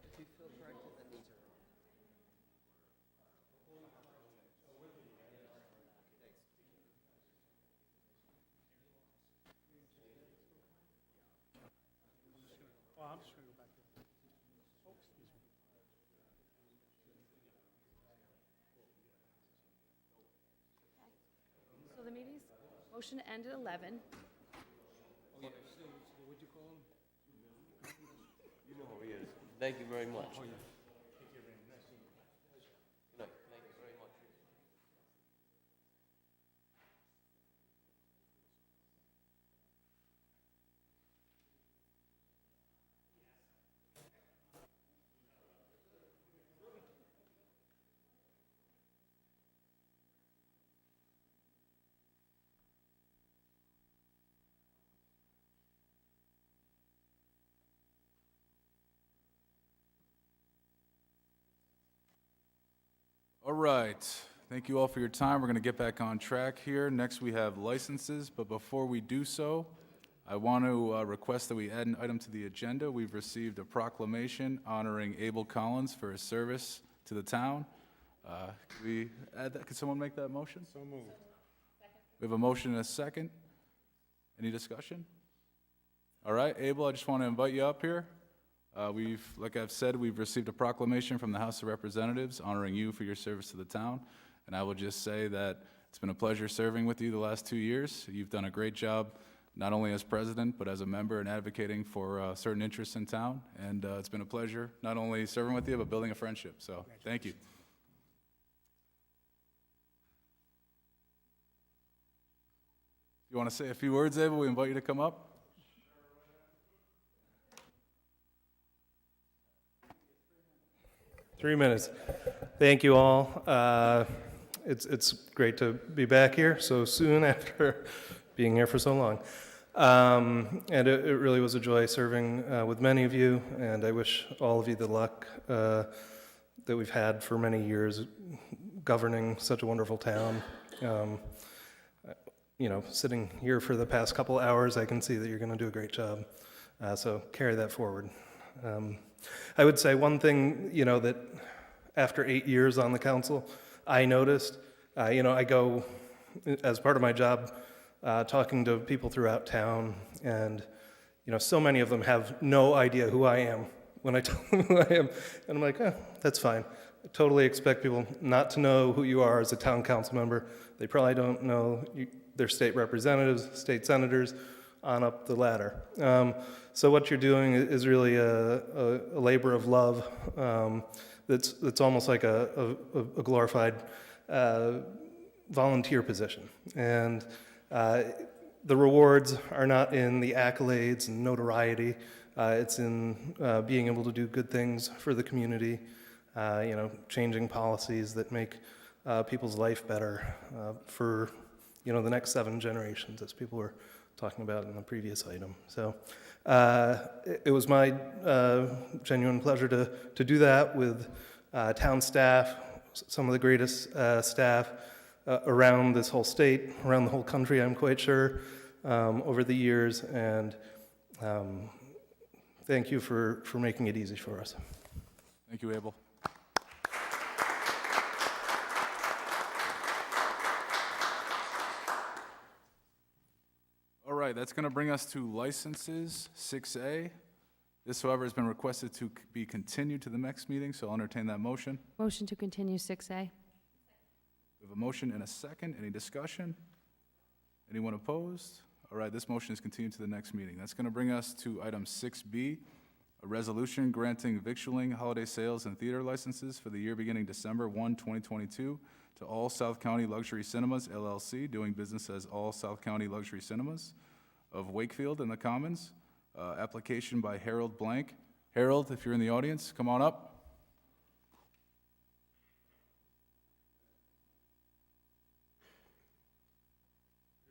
If you feel corrected, that means you're wrong. Well, I'm just going to go back there. Oh, excuse me. So the meeting's motion to end at 11. What'd you call him? You know who he is. Thank you very much. Good night. Thank you very much. All right. Thank you all for your time. We're going to get back on track here. Next, we have licenses, but before we do so, I want to request that we add an item to the agenda. We've received a proclamation honoring Abel Collins for his service to the town. Could we add that? Could someone make that motion? So moved. We have a motion and a second. Any discussion? All right, Abel, I just want to invite you up here. Like I've said, we've received a proclamation from the House of Representatives honoring you for your service to the town. And I will just say that it's been a pleasure serving with you the last 2 years. You've done a great job, not only as president, but as a member and advocating for certain interests in town. And it's been a pleasure not only serving with you, but building a friendship. So thank you. You want to say a few words, Abel? We invite you to come up. 3 minutes. Thank you all. It's great to be back here so soon after being here for so long. And it really was a joy serving with many of you, and I wish all of you the luck that we've had for many years governing such a wonderful town. Sitting here for the past couple hours, I can see that you're going to do a great job. So carry that forward. I would say one thing, that after 8 years on the council, I noticed, I go, as part of my job, talking to people throughout town, and, so many of them have no idea who I am when I tell them who I am. And I'm like, that's fine. I totally expect people not to know who you are as a town council member. They probably don't know their state representatives, state senators, on up the ladder. So what you're doing is really a labor of love that's almost like a glorified volunteer position. And the rewards are not in the accolades and notoriety. It's in being able to do good things for the community, changing policies that make people's life better for the next 7 generations, as people were talking about in the previous item. So it was my genuine pleasure to do that with town staff, some of the greatest staff around this whole state, around the whole country, I'm quite sure, over the years. And thank you for making it easy for us. Thank you, Abel. All right, that's going to bring us to licenses, 6A. This, however, has been requested to be continued to the next meeting, so I'll entertain that motion. Motion to continue 6A. We have a motion and a second. Any discussion? Anyone opposed? All right, this motion is continued to the next meeting. That's going to bring us to item 6B, a resolution granting victualling, holiday sales, and theater licenses for the year beginning December 1, 2022 to All South County Luxury Cinemas, LLC, doing business as All South County Luxury Cinemas of Wakefield in the Commons. Application by Harold Blank. Harold, if you're in the audience, come on up.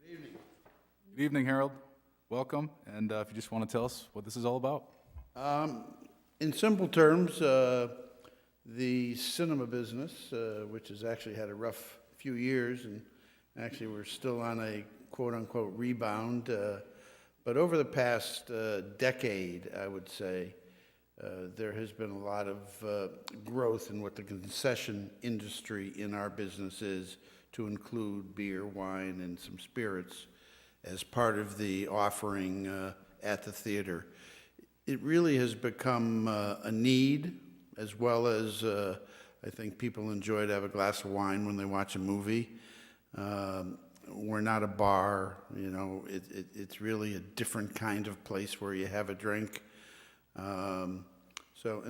Good evening, Harold. Welcome. And if you just want to tell us what this is all about. In simple terms, the cinema business, which has actually had a rough few years, and actually we're still on a quote-unquote rebound, but over the past decade, I would say, there has been a lot of growth in what the concession industry in our business is, to include beer, wine, and some spirits as part of the offering at the theater. It really has become a need, as well as I think people enjoy to have a glass of wine when they watch a movie. We're not a bar, it's really a different kind of place where you have a drink. And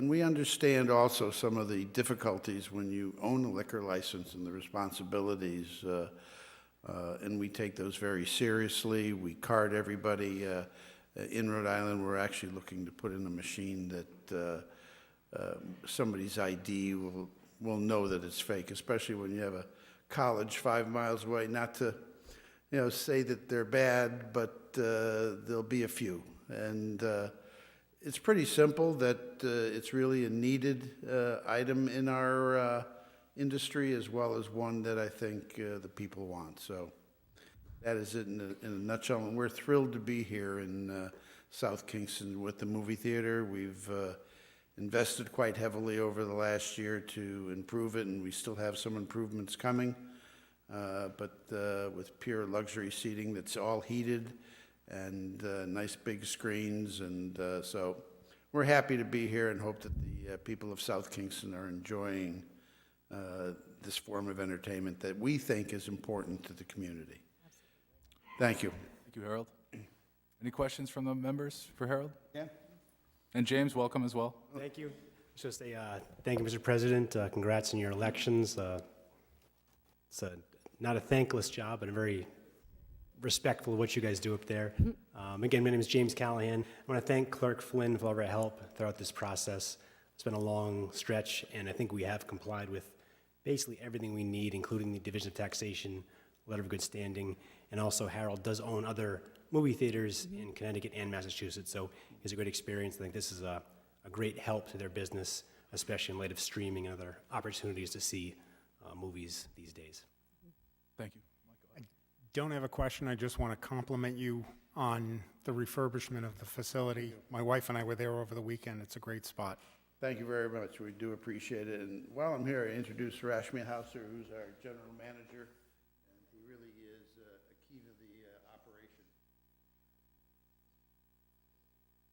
we understand also some of the difficulties when you own a liquor license and the responsibilities, and we take those very seriously. We card everybody. In Rhode Island, we're actually looking to put in a machine that somebody's ID will know that it's fake, especially when you have a college 5 miles away. Not to, say that they're bad, but there'll be a few. And it's pretty simple that it's really a needed item in our industry, as well as one that I think the people want. So that is it in a nutshell. And we're thrilled to be here in South Kingston with the movie theater. We've invested quite heavily over the last year to improve it, and we still have some improvements coming. But with pure luxury seating that's all heated and nice big screens. And so we're happy to be here and hope that the people of South Kingston are enjoying this form of entertainment that we think is important to the community. Thank you. Thank you, Harold. Any questions from the members for Harold? Yeah. And James, welcome as well. Thank you. Just thank you, Mr. President. Congrats on your elections. It's not a thankless job, but a very respectful of what you guys do up there. Again, my name is James Callahan. I want to thank Clerk Flynn for all of her help throughout this process. It's been a long stretch, and I think we have complied with basically everything we need, including the Division of Taxation, letter of good standing, and also Harold does own other movie theaters in Connecticut and Massachusetts, so it's a great experience. I think this is a great help to their business, especially in light of streaming and other opportunities to see movies these days. Thank you. I don't have a question. I just want to compliment you on the refurbishment of the facility. My wife and I were there over the weekend. It's a great spot. Thank you very much. We do appreciate it. And while I'm here, I introduce Rashmi Hauser, who's our general manager, and he really is a key to the operation.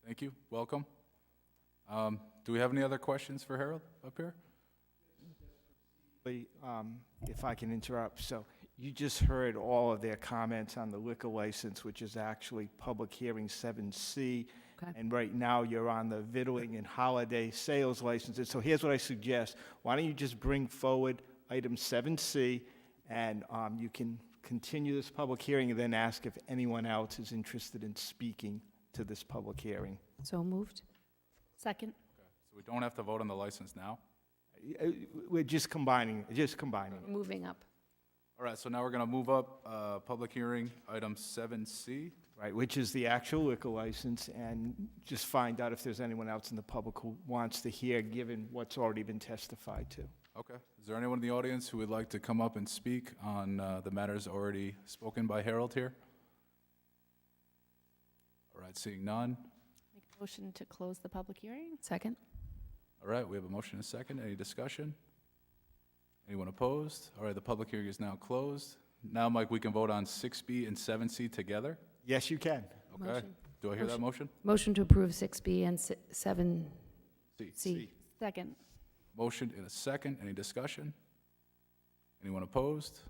Thank you. Welcome. Do we have any other questions for Harold up here? If I can interrupt. So you just heard all of their comments on the liquor license, which is actually public hearing 7C. Okay. And right now you're on the vittling and holiday sales licenses. So here's what I suggest. Why don't you just bring forward item 7C, and you can continue this public hearing and then ask if anyone else is interested in speaking to this public hearing. So moved. Second. So we don't have to vote on the license now? We're just combining. Moving up. All right, so now we're going to move up, public hearing, item 7C. Right, which is the actual liquor license, and just find out if there's anyone else in the public who wants to hear, given what's already been testified to. Okay. Is there anyone in the audience who would like to come up and speak on the matters already spoken by Harold here? All right, seeing none. Make a motion to close the public hearing? Second? All right, we have a motion and a second. Any discussion? Anyone opposed? All right, the public hearing is now closed. Now, Mike, we can vote on 6B and 7C together? Yes, you can. Okay. Motion. Do I hear that motion? Motion to approve 6B and 7C. Second. Motion and a second. Any discussion? Anyone opposed?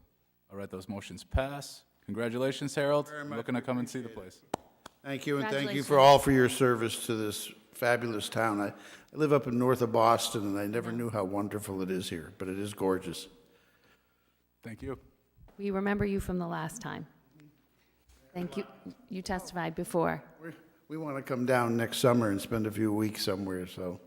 All right, those motions pass. Congratulations, Harold. Very much. Looking to come and see the place. Thank you, and thank you Congratulations. for all for your service to this fabulous town. I live up in north of Boston, and I never knew how wonderful it is here, but it is gorgeous. Thank you. We remember you from the last time. Thank you. You testified before. We want to come down next summer and spend a few weeks somewhere, so,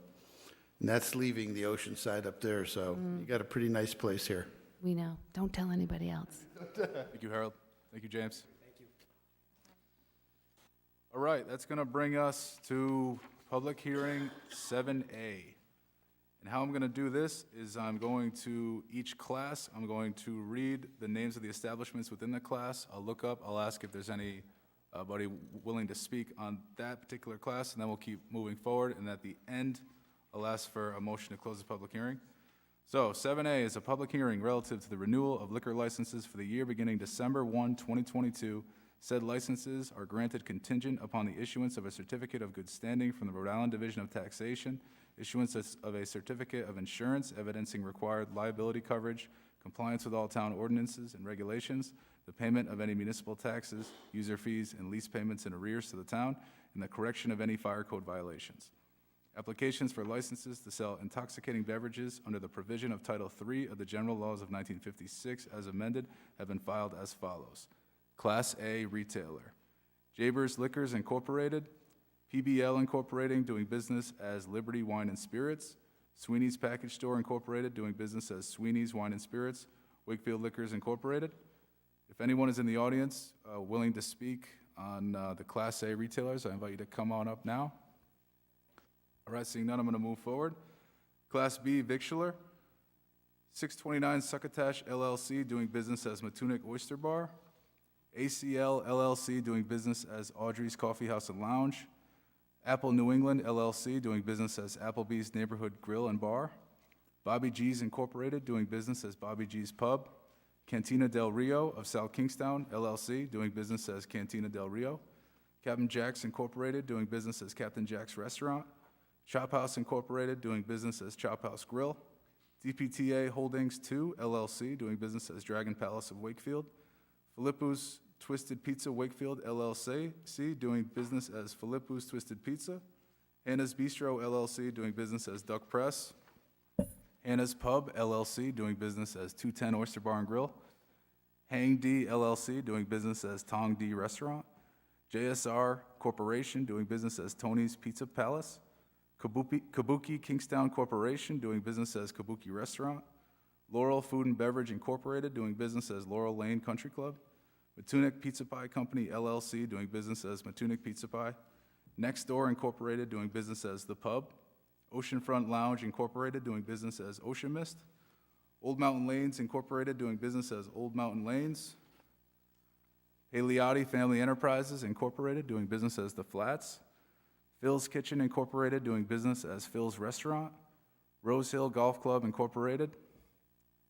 and that's leaving the ocean side up there, so you got a pretty nice place here. We know. Don't tell anybody else. Thank you, Harold. Thank you, James. Thank you. All right, that's going to bring us to public hearing 7A. And how I'm going to do this is I'm going to each class, I'm going to read the names of the establishments within the class. I'll look up, I'll ask if there's anybody willing to speak on that particular class, and then we'll keep moving forward. And at the end, I'll ask for a motion to close the public hearing. So 7A is a public hearing relative to the renewal of liquor licenses for the year beginning December 1, 2022. Said licenses are granted contingent upon the issuance of a certificate of good standing from the Rhode Island Division of Taxation, issuance of a certificate of insurance evidencing required liability coverage, compliance with all town ordinances and regulations, the payment of any municipal taxes, user fees, and lease payments in arrears to the town, and the correction of any fire code violations. Applications for licenses to sell intoxicating beverages under the provision of Title III of the General Laws of 1956 as amended have been filed as follows. Class A retailer, Jaber's Liquors Incorporated, PBL Incorporating, doing business as Liberty Wine and Spirits, Sweeney's Package Store Incorporated, doing business as Sweeney's Wine and Spirits, Wakefield Liquors Incorporated. If anyone is in the audience willing to speak on the Class A retailers, I invite you to come on up now. All right, seeing none, I'm going to move forward. Class B victualler, 629 Succotash LLC, doing business as Matunic Oyster Bar, ACL LLC, doing business as Audrey's Coffee House and Lounge, Apple New England LLC, doing business as Applebee's Neighborhood Grill and Bar, Bobby G's Incorporated, doing business as Bobby G's Pub, Cantina del Rio of South Kingstown LLC, doing business as Cantina del Rio, Captain Jack's Incorporated, doing business as Captain Jack's Restaurant, Chop House Incorporated, doing business as Chop House Grill, DPTA Holdings 2 LLC, doing business as Dragon Palace of Wakefield, Filippo's Twisted Pizza Wakefield LLC, doing business as Filippo's Twisted Pizza, Hannah's Bistro LLC, doing business as Duck Press, Hannah's Pub LLC, doing business as 210 Oyster Bar and Grill, Hang D LLC, doing business as Tong D Restaurant, JSR Corporation, doing business as Tony's Pizza Palace, Kabuki Kingstown Corporation, doing business as Kabuki Restaurant, Laurel Food and Beverage Incorporated, doing business as Laurel Lane Country Club, Matunic Pizza Pie Company LLC, doing business as Matunic Pizza Pie, Next Door Incorporated, doing business as The Pub, Oceanfront Lounge Incorporated, doing business as Ocean Mist, Old Mountain Lanes Incorporated, doing business as Old Mountain Lanes, Haliotti Family Enterprises Incorporated, doing business as The Flats, Phil's Kitchen Incorporated, doing business as Phil's Restaurant, Rose Hill Golf Club Incorporated,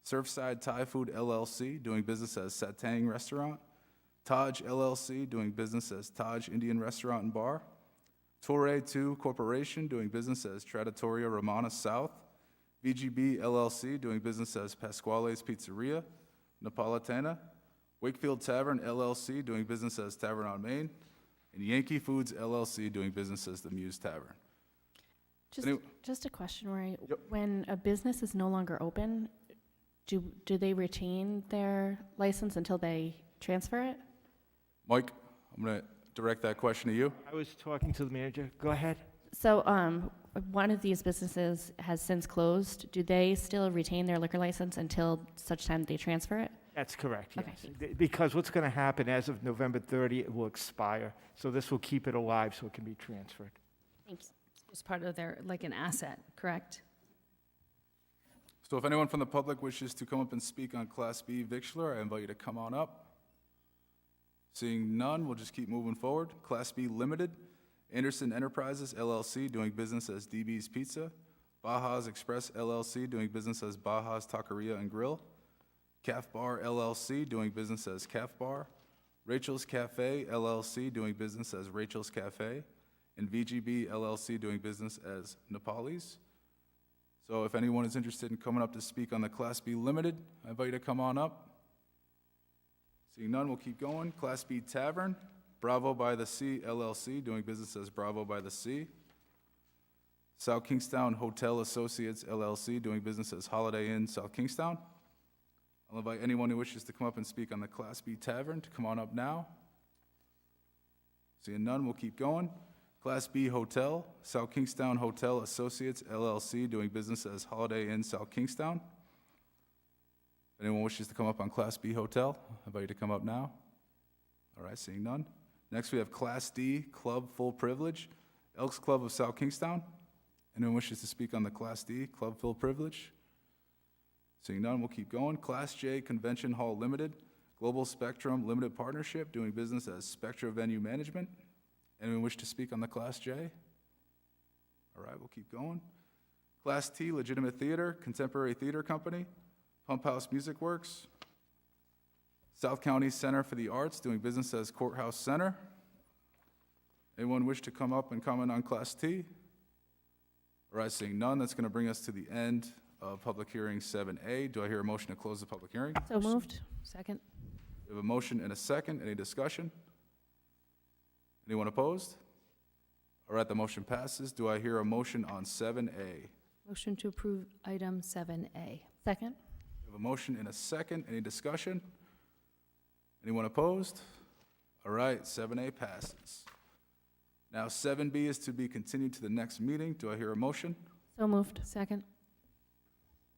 Surfside Thai Food LLC, doing business as Satang Restaurant, Taj LLC, doing business as Taj Indian Restaurant and Bar, Torre 2 Corporation, doing business as Trattoria Romana South, VGB LLC, doing business as Pasquale's Pizzeria, Napolitana, Wakefield Tavern LLC, doing business as Tavern on Main, and Yankee Foods LLC, doing business as the Muse Tavern. Just a question, Rory. Yep. When a business is no longer open, do they retain their license until they transfer it? Mike, I'm going to direct that question to you. I was talking to the manager. Go ahead. So one of these businesses has since closed. Do they still retain their liquor license until such time they transfer it? That's correct, Okay, yes. Because what's going to happen, as of November 30, it will expire. So this will keep it alive so it can be transferred. Thanks. It's part of their, like an asset, correct? So if anyone from the public wishes to come up and speak on Class B Victular, I invite you to come on up. Seeing none, we'll just keep moving forward. Class B Limited, Anderson Enterprises LLC, doing business as DB's Pizza. Baja's Express LLC, doing business as Baja's Taqueria and Grill. Calf Bar LLC, doing business as Calf Bar. Rachel's Cafe LLC, doing business as Rachel's Cafe. And VGB LLC, doing business as Nepalese. So if anyone is interested in coming up to speak on the Class B Limited, I invite you to come on up. Seeing none, we'll keep going. Class B Tavern, Bravo by the Sea LLC, doing business as Bravo by the Sea. South Kingstown Hotel Associates LLC, doing business as Holiday Inn South Kingstown. I'll invite anyone who wishes to come up and speak on the Class B Tavern to come on up now. Seeing none, we'll keep going. Class B Hotel, South Kingstown Hotel Associates LLC, doing business as Holiday Inn South Kingstown. If anyone wishes to come up on Class B Hotel, I invite you to come up now. All right, seeing none. Next, we have Class D Club Full Privilege, Elks Club of South Kingstown. Anyone wishes to speak on the Class D Club Full Privilege? Seeing none, we'll keep going. Class J Convention Hall Limited, Global Spectrum Limited Partnership, doing business as Spectra Venue Management. Anyone wish to speak on the Class J? All right, we'll keep going. Class T Legitimate Theater, Contemporary Theater Company, Pump House Music Works. South County Center for the Arts, doing business as Courthouse Center. Anyone wish to come up and comment on Class T? All right, seeing none, that's going to bring us to the end of public hearing 7A. Do I hear a motion to close the public hearing? So moved. Second. We have a motion and a second. Any discussion? Anyone opposed? All right, the motion passes. Do I hear a motion on 7A? Motion to approve item 7A. Second? We have a motion and a second. Any discussion? Anyone opposed? All right, 7A passes. Now 7B is to be continued to the next meeting. Do I hear a motion? So moved. Second.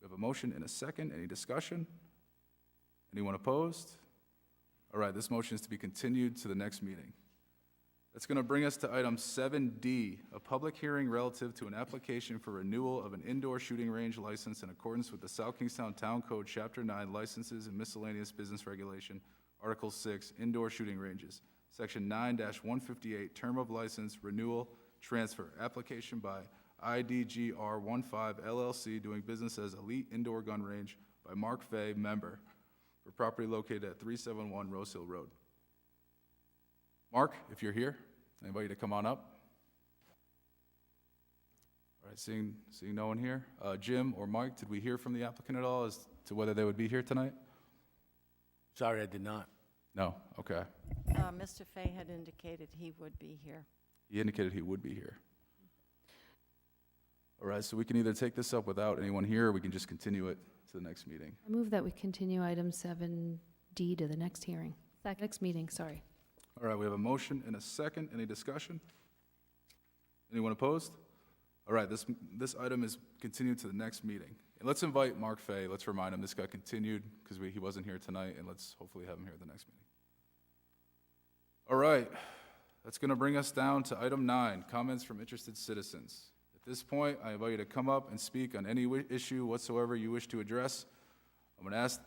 We have a motion and a second. Any discussion? Anyone opposed? All right, this motion is to be continued to the next meeting. That's going to bring us to item 7D, a public hearing relative to an application for renewal of an indoor shooting range license in accordance with the South Kingstown Town Code, Chapter 9, Licenses and Miscellaneous Business Regulation, Article 6, Indoor Shooting Ranges, Section 9-158, Term of License, Renewal, Transfer, application by IDGR 15 LLC, doing business as Elite Indoor Gun Range by Mark Fay, member, for property located at 371 Rose Hill Road. Mark, if you're here, I invite you to come on up. All right, seeing no one here. Jim or Mike, did we hear from the applicant at all as to whether they would be here tonight? Sorry, I did not. No, okay. Mr. Fay had indicated he would be here. He indicated he would be here. All right, so we can either take this up without anyone here, or we can just continue it to the next meeting. I move that we continue item 7D to the next hearing. Next meeting, sorry. All right, we have a motion and a second. Any discussion? Anyone opposed? All right, this item is continued to the next meeting. And let's invite Mark Fay. Let's remind him this got continued because he wasn't here tonight, and let's hopefully have him here at the next meeting. All right, that's going to bring us down to item 9, comments from interested citizens. At this point, I invite you to come up and speak on any issue whatsoever you wish to address. I'm going to ask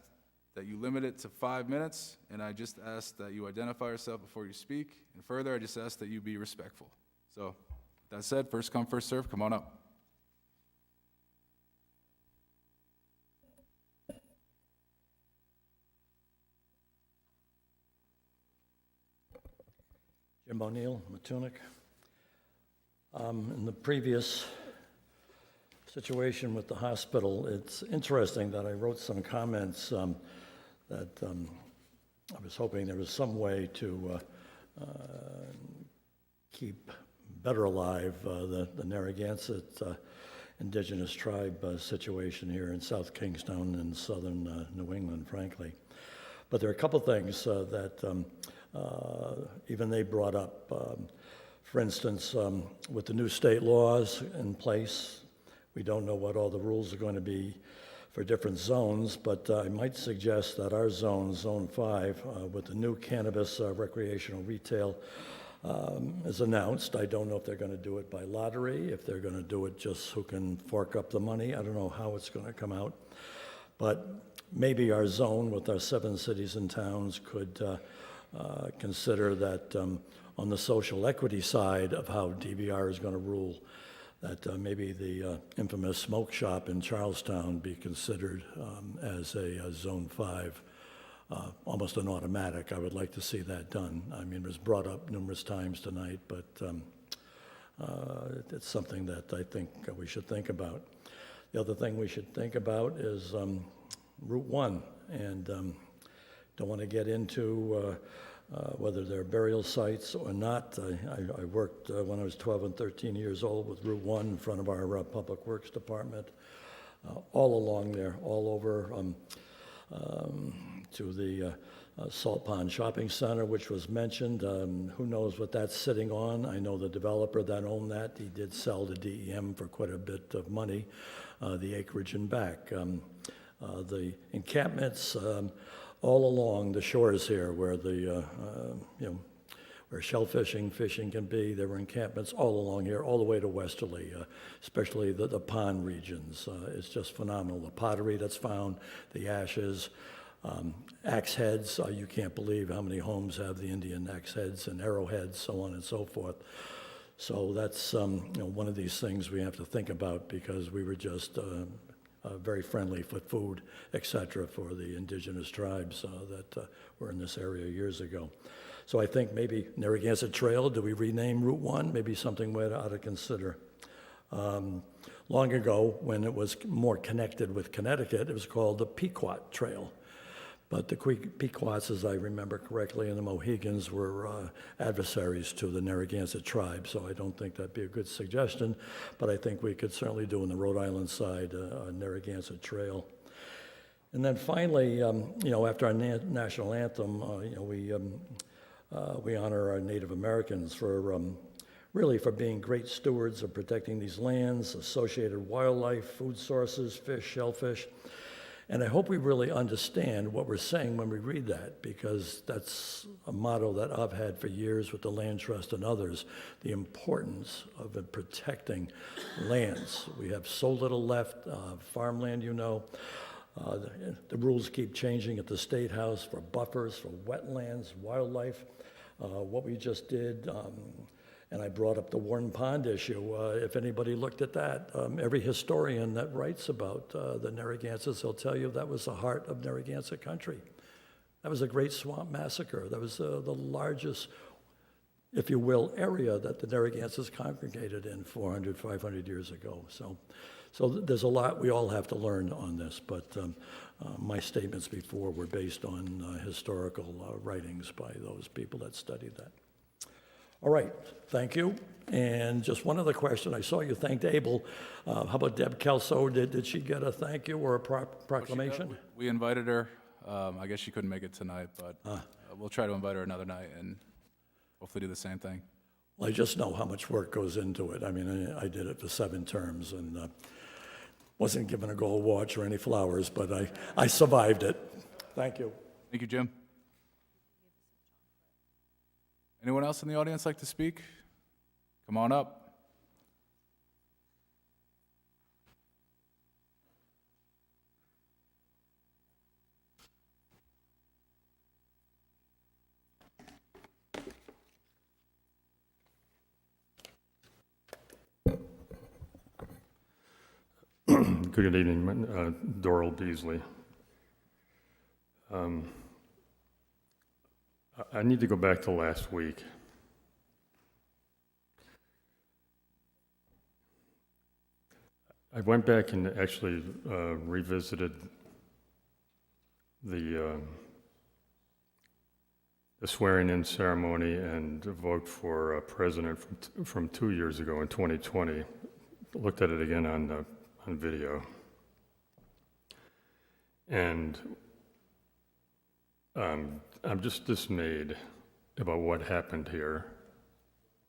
that you limit it to 5 minutes, and I just ask that you identify yourself before you speak. And further, I just ask that you be respectful. So, with that said, first come, first serve. Come on up. Jim O'Neill, Matunic. In the previous situation with the hospital, it's interesting that I wrote some comments that I was hoping there was some way to keep better alive the Narragansett indigenous tribe situation here in South Kingstown and southern New England, frankly. But there are a couple things that even they brought up. For instance, with the new state laws in place, we don't know what all the rules are going to be for different zones, but I might suggest that our zone, Zone 5, with the new cannabis recreational retail is announced. I don't know if they're going to do it by lottery, if they're going to do it just who can fork up the money. I don't know how it's going to come out. But maybe our zone with our 7 cities and towns could consider that on the social equity side of how DVR is going to rule, that maybe the infamous smoke shop in Charlestown be considered as a Zone 5, almost an automatic. I would like to see that done. I mean, it was brought up numerous times tonight, but it's something that I think we should think about. The other thing we should think about is Route 1, and don't want to get into whether they're burial sites or not. I worked when I was 12 and 13 years old with Route 1 in front of our Public Works Department, all along there, all over to the Salt Pond Shopping Center, which was mentioned. Who knows what that's sitting on? I know the developer that owned that, he did sell to DEM for quite a bit of money, the acreage and back. The encampments all along the shores here where the, where shellfishing, fishing can be, there were encampments all along here, all the way to Westerly, especially the pond regions. It's just phenomenal. The pottery that's found, the ashes, axe heads. You can't believe how many homes have the Indian axe heads and arrowheads, so on and so forth. So that's one of these things we have to think about, because we were just very friendly for food, et cetera, for the indigenous tribes that were in this area years ago. So I think maybe Narragansett Trail, do we rename Route 1? Maybe something we ought to consider. Long ago, when it was more connected with Connecticut, it was called the Pequot Trail. But the Pequots, as I remember correctly, and the Mohegans were adversaries to the Narragansett tribe, so I don't think that'd be a good suggestion, but I think we could certainly do on the Rhode Island side a Narragansett Trail. And then finally, after our national anthem, we honor our Native Americans for really for being great stewards of protecting these lands, associated wildlife, food sources, fish, shellfish. And I hope we really understand what we're saying when we read that, because that's a motto that I've had for years with the Land Trust and others, the importance of protecting lands. We have so little left, farmland, the rules keep changing at the State House for buffers, for wetlands, wildlife. What we just did, and I brought up the Warren Pond issue. If anybody looked at that, every historian that writes about the Narragansetts will tell you that was the heart of Narragansett country. That was a great swamp massacre. That was the largest, if you will, area that the Narragansetts congregated in 400, 500 years ago. So there's a lot we all have to learn on this, but my statements before were based on historical writings by those people that studied that. All right, thank you. And just one other question. I saw you thanked Abel. How about Deb Kelso? Did she get a thank you or a proclamation? We invited her. I guess she couldn't make it tonight, but we'll try to invite her another night and hopefully do the same thing. Well, I just know how much work goes into it. I mean, I did it for 7 terms and wasn't given a gold watch or any flowers, but I survived it. Thank you. Thank you, Jim. Anyone else in the audience like to speak? Come on up. Good evening, Doral Beasley. I need to go back to last week. I went back and actually revisited the swearing-in ceremony and vote for president from 2 years ago in 2020. Looked at it again on video. And I'm just dismayed about what happened here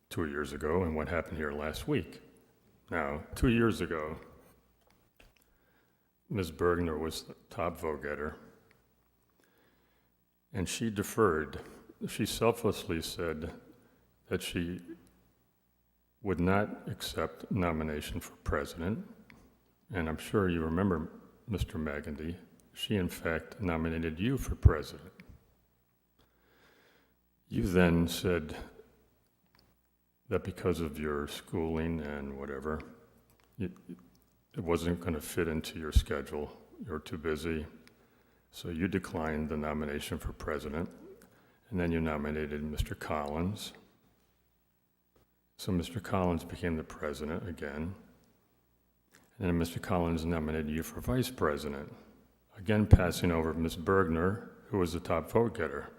2 years ago and what happened here last week. Now, 2 years ago, Ms. Bergner was the top vote-getter, and she deferred. She selflessly said that she would not accept nomination for president, and I'm sure you remember, Mr. Magandy, she in fact nominated you for president. You then said that because of your schooling and whatever, it wasn't going to fit into your schedule. You're too busy. So you declined the nomination for president, and then you nominated Mr. Collins. So Mr. Collins became the president again, and then Mr. Collins nominated you for vice president, again passing over Ms. Bergner, who was the top vote-getter.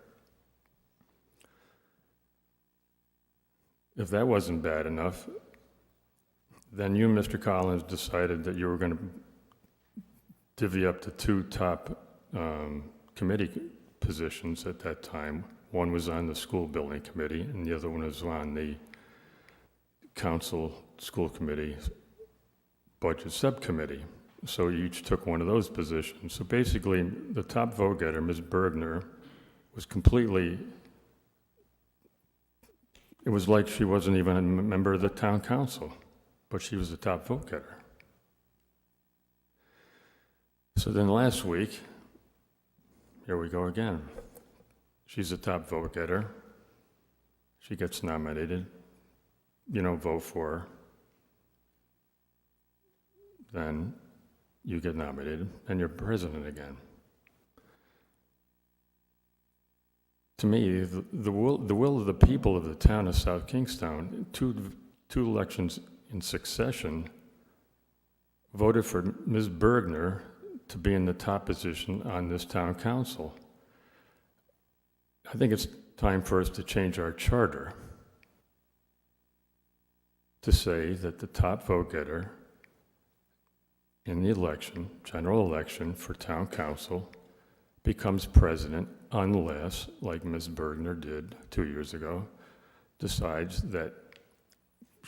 If that wasn't bad enough, then you, Mr. Collins, decided that you were going to divvy up the two top committee positions at that time. One was on the school building committee, and the other one was on the council school committee budget subcommittee. So you each took one of those positions. So basically, the top vote-getter, Ms. Bergner, was completely. It was like she wasn't even a member of the town council, but she was the top vote-getter. So then last week, here we go again. She's the top vote-getter. She gets nominated. You don't vote for her. Then you get nominated, and you're president again. To me, the will of the people of the town of South Kingstown, two elections in succession, voted for Ms. Bergner to be in the top position on this town council. I think it's time for us to change our charter to say that the top vote-getter in the election, general election for town council, becomes president unless, like Ms. Bergner did 2 years ago, decides that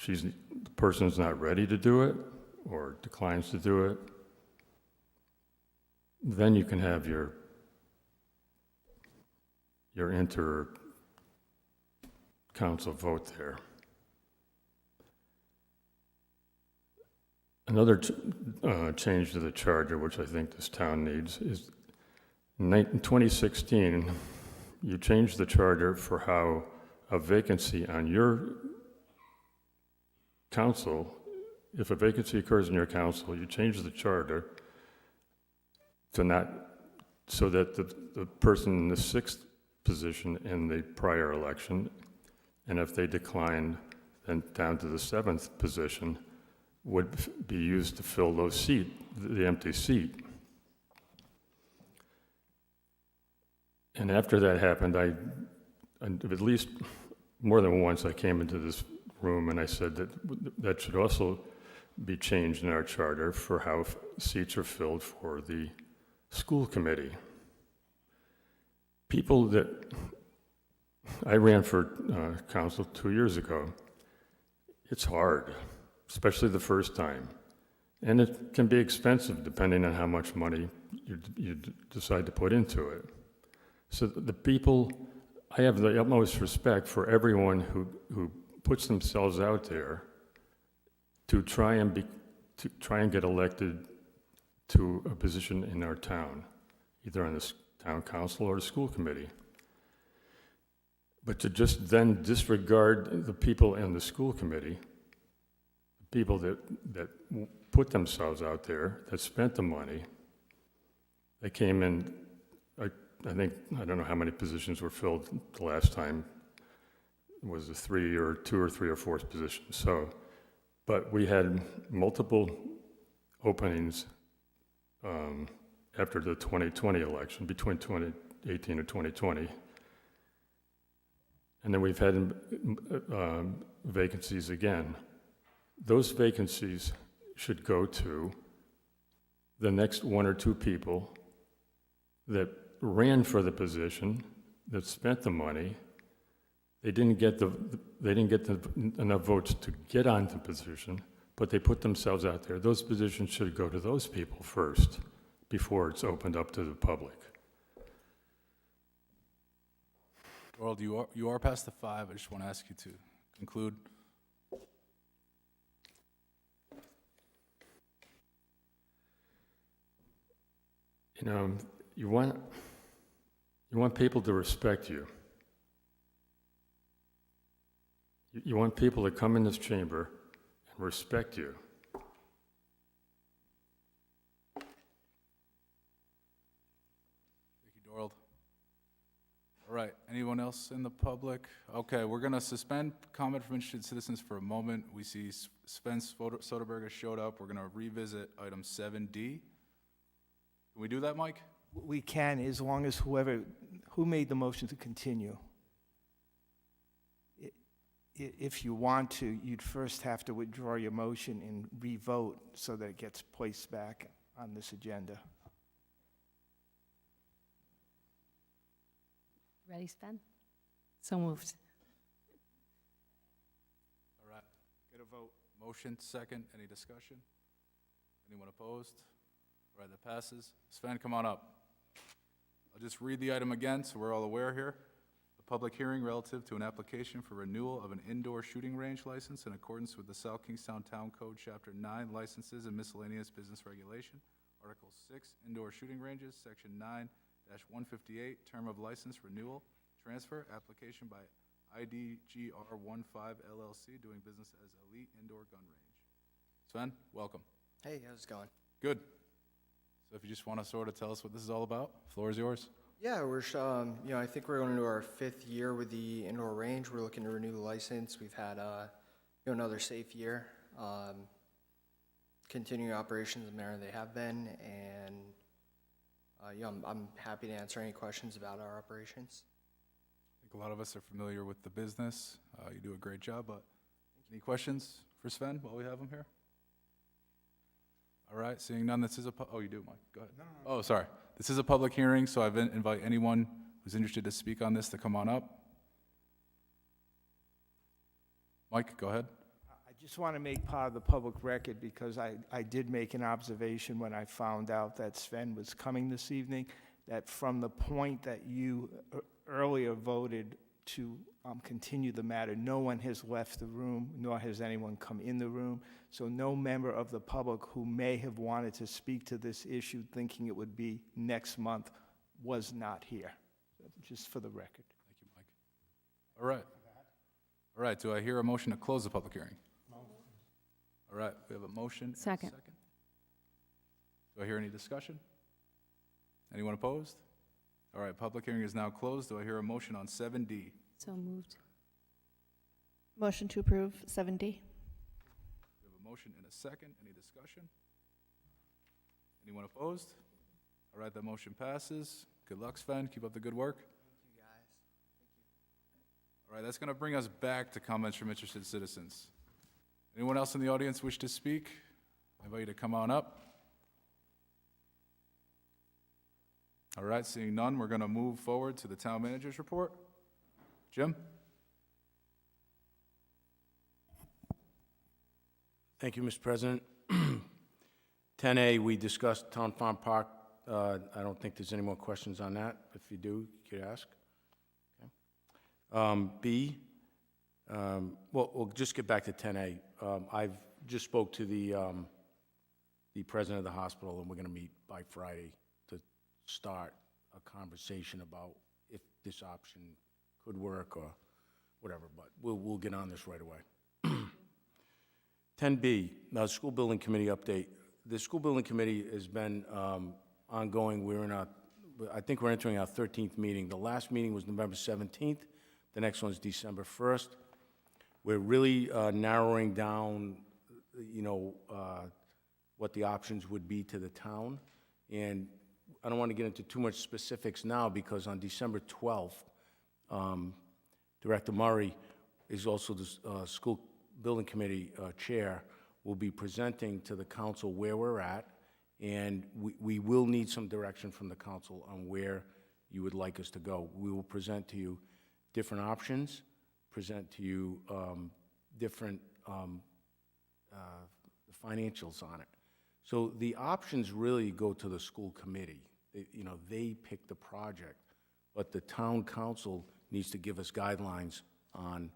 the person's not ready to do it or declines to do it. Then you can have your inter-council vote there. Another change to the charter, which I think this town needs, is in 2016, you changed the charter for how a vacancy on your council, if a vacancy occurs in your council, you change the charter to not, so that the person in the sixth position in the prior election, and if they declined, then down to the seventh position, would be used to fill the empty seat. And after that happened, at least more than once, I came into this room and I said that should also be changed in our charter for how seats are filled for the school committee. People that I ran for council 2 years ago, it's hard, especially the first time. And it can be expensive depending on how much money you decide to put into it. So the people, I have the utmost respect for everyone who puts themselves out there to try and get elected to a position in our town, either on the town council or the school committee. But to just then disregard the people in the school committee, people that put themselves out there, that spent the money, they came in, I don't know how many positions were filled the last time. It was a 2 or 3 or 4 positions. So, but we had multiple openings after the 2020 election, between 2018 and 2020. And then we've had vacancies again. Those vacancies should go to the next 1 or 2 people that ran for the position, that spent the money. They didn't get enough votes to get on the position, but they put themselves out there. Those positions should go to those people first before it's opened up to the public. World, you are past the 5. I just want to ask you to conclude. You know, you want people to respect you. You want people to come in this chamber and respect you. Thank you, Dorald. All right, anyone else in the public? Okay, we're going to suspend comment from interested citizens for a moment. We see Sven Soderberg showed up. We're going to revisit item 7D. Can we do that, Mike? We can, as long as who made the motion to continue? If you want to, you'd first have to withdraw your motion and re-vote so that it gets placed back on this agenda. Ready, Sven? So moved. All right. Get a vote. Motion, second. Any discussion? Anyone opposed? All right, that passes. Sven, come on up. I'll just read the item again so we're all aware here. A public hearing relative to an application for renewal of an indoor shooting range license in accordance with the South Kingstown Town Code, Chapter 9, Licenses and Miscellaneous Business Regulation, Article 6, Indoor Shooting Ranges, Section 9-158, Term of License Renewal, Transfer, Application by IDGR15 LLC, doing business as Elite Indoor Gun Range. Sven, welcome. Hey, how's it going? Good. So if you just want to sort of tell us what this is all about, the floor is yours. Yeah, we're, I think we're going into our 5th year with the indoor range. We're looking to renew the license. We've had, another safe year. Continuing operations in the manner they have been, and, I'm happy to answer any questions about our operations. I think a lot of us are familiar with the business. You do a great job, but any questions for Sven while we have him here? All right, seeing none, this is oh, you do, Mike, go ahead. No. Oh, sorry. This is a public hearing, so I invite anyone who's interested to speak on this to come on up. Mike, go ahead. I just want to make part of the public record because I did make an observation when I found out that Sven was coming this evening, that from the point that you earlier voted to continue the matter, no one has left the room, nor has anyone come in the room. So no member of the public who may have wanted to speak to this issue thinking it would be next month was not here, just for the record. Thank you, Mike. All right. All right, do I hear a motion to close the public hearing? All right, we have a motion. And a Second. Do I hear any discussion? Anyone opposed? All right, public hearing is now closed. Do I hear a motion on 7D? So moved. Motion to approve 7D. We have a motion and a second. Any discussion? Anyone opposed? All right, that motion passes. Good luck, Sven. Keep up the good work. Thank you, guys. Thank you. All right, that's going to bring us back to comments from interested citizens. Anyone else in the audience wish to speak? I invite you to come on up. All right, seeing none, we're going to move forward to the town manager's report. Jim? Thank you, Mr. President. 10A, we discussed Town Farm Park. I don't think there's any more questions on that. If you do, you could ask. Okay. B, well, we'll just get back to 10A. I've just spoke to the president of the hospital, and we're going to meet by Friday to start a conversation about if this option could work or whatever, but we'll get on this right away. 10B, now school building committee update. The school building committee has been ongoing. I think we're entering our 13th meeting. The last meeting was November 17th. The next one's December 1st. We're really narrowing down, what the options would be to the town. And I don't want to get into too much specifics now because on December 12th, Director Murray is also the school building committee chair, will be presenting to the council where we're at, and we will need some direction from the council on where you would like us to go. We will present to you different options, present to you different financials on it. So the options really go to the school committee. They pick the project, but the town council needs to give us guidelines on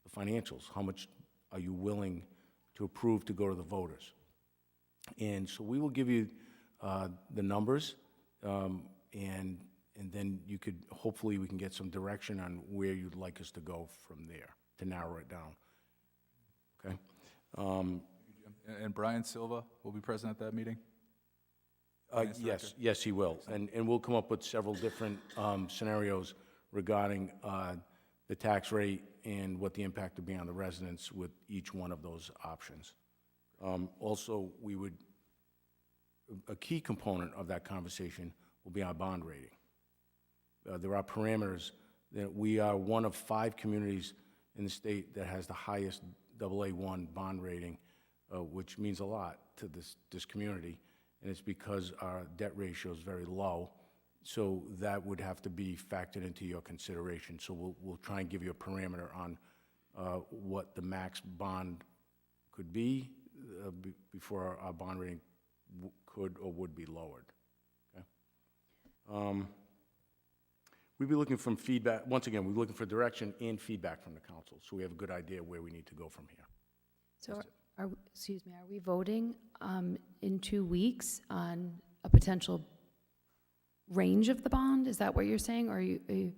the financials. How much are you willing to approve to go to the voters? And so we will give you the numbers, and then hopefully we can get some direction on where you'd like us to go from there to narrow it down. Okay? And Brian Silva will be present at that meeting? Finance Director? Yes, he will. And we'll come up with several different scenarios regarding the tax rate and what the impact would be on the residents with each one of those options. Also, a key component of that conversation will be our bond rating. There are parameters that we are one of 5 communities in the state that has the highest AA1 bond rating, which means a lot to this community, and it's because our debt ratio is very low. So that would have to be factored into your consideration. So we'll try and give you a parameter on what the max bond could be before our bond rating could or would be lowered. Okay? We'd be looking for feedback. Once again, we're looking for direction and feedback from the council, so we have a good idea where we need to go from here. So, are we voting in 2 weeks on a potential range of the bond? Is that what you're saying, or are you?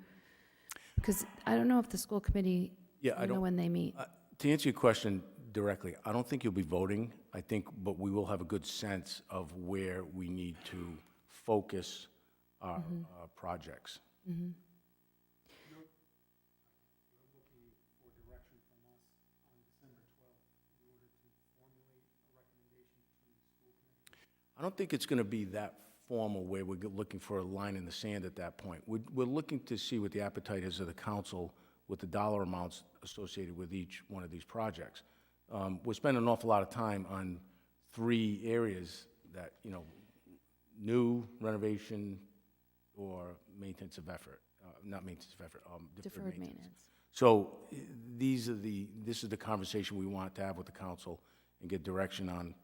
Because I don't know if the school committee. I don't know when they meet. To answer your question directly, I don't think you'll be voting. I think, but we will have a good sense of where we need to focus our projects. Mm-hmm. I don't think it's going to be that formal where we're looking for a line in the sand at that point. We're looking to see what the appetite is of the council with the dollar amounts associated with each one of these projects. We're spending an awful lot of time on 3 areas that, new, renovation, or maintenance of effort. Not maintenance of effort, deferred maintenance. So this is the conversation we want to have with the council and get direction on,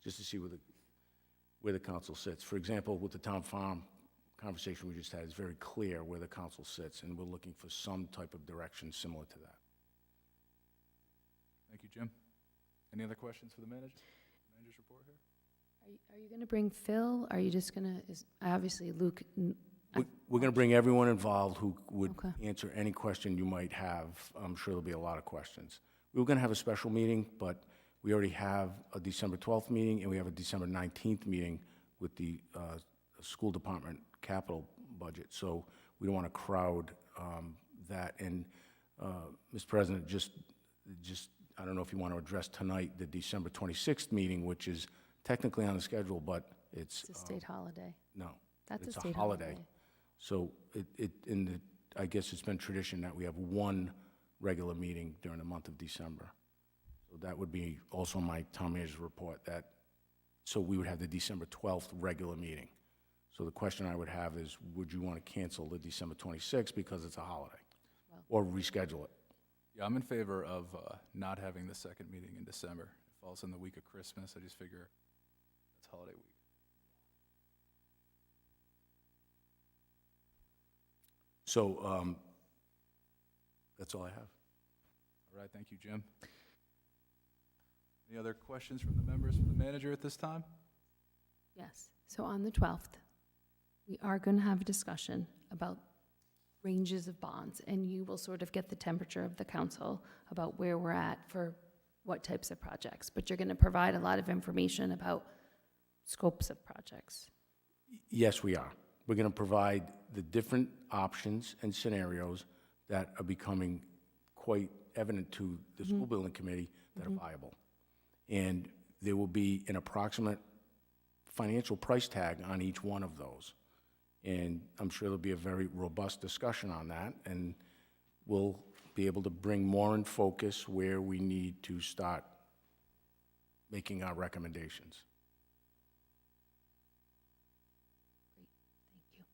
just to see where the council sits. For example, with the town farm conversation we just had, it's very clear where the council sits, and we're looking for some type of direction similar to that. Thank you, Jim. Any other questions for the manager's report here? Are you going to bring Phil? Are you just going to, obviously Luke? We're going to bring everyone involved who would answer any question you might have. I'm sure there'll be a lot of questions. We were going to have a special meeting, but we already have a December 12th meeting, and we have a December 19th meeting with the school department capital budget. So we don't want to crowd that. And, Mr. President, just I don't know if you want to address tonight the December 26th meeting, which is technically on the schedule, but it's a state holiday. No, that's it's a state holiday. So I guess it's been tradition that we have one regular meeting during the month of December. So that would be also my town manager's report, so we would have the December 12th regular meeting. So the question I would have is, would you want to cancel the December 26th because it's a holiday? Or reschedule it? Yeah, I'm in favor of not having the second meeting in December. It falls in the week of Christmas. I just figure that's holiday week. So that's all I have. All right, thank you, Jim. Any other questions from the members for the manager at this time? Yes. So on the 12th, we are going to have a discussion about ranges of bonds, and you will sort of get the temperature of the council about where we're at for what types of projects. But you're going to provide a lot of information about scopes of projects. Yes, we are. We're going to provide the different options and scenarios that are becoming quite evident to the school building committee that are viable. And there will be an approximate financial price tag on each one of those. And I'm sure there'll be a very robust discussion on that, and we'll be able to bring more in focus where we need to start making our recommendations. Thank you.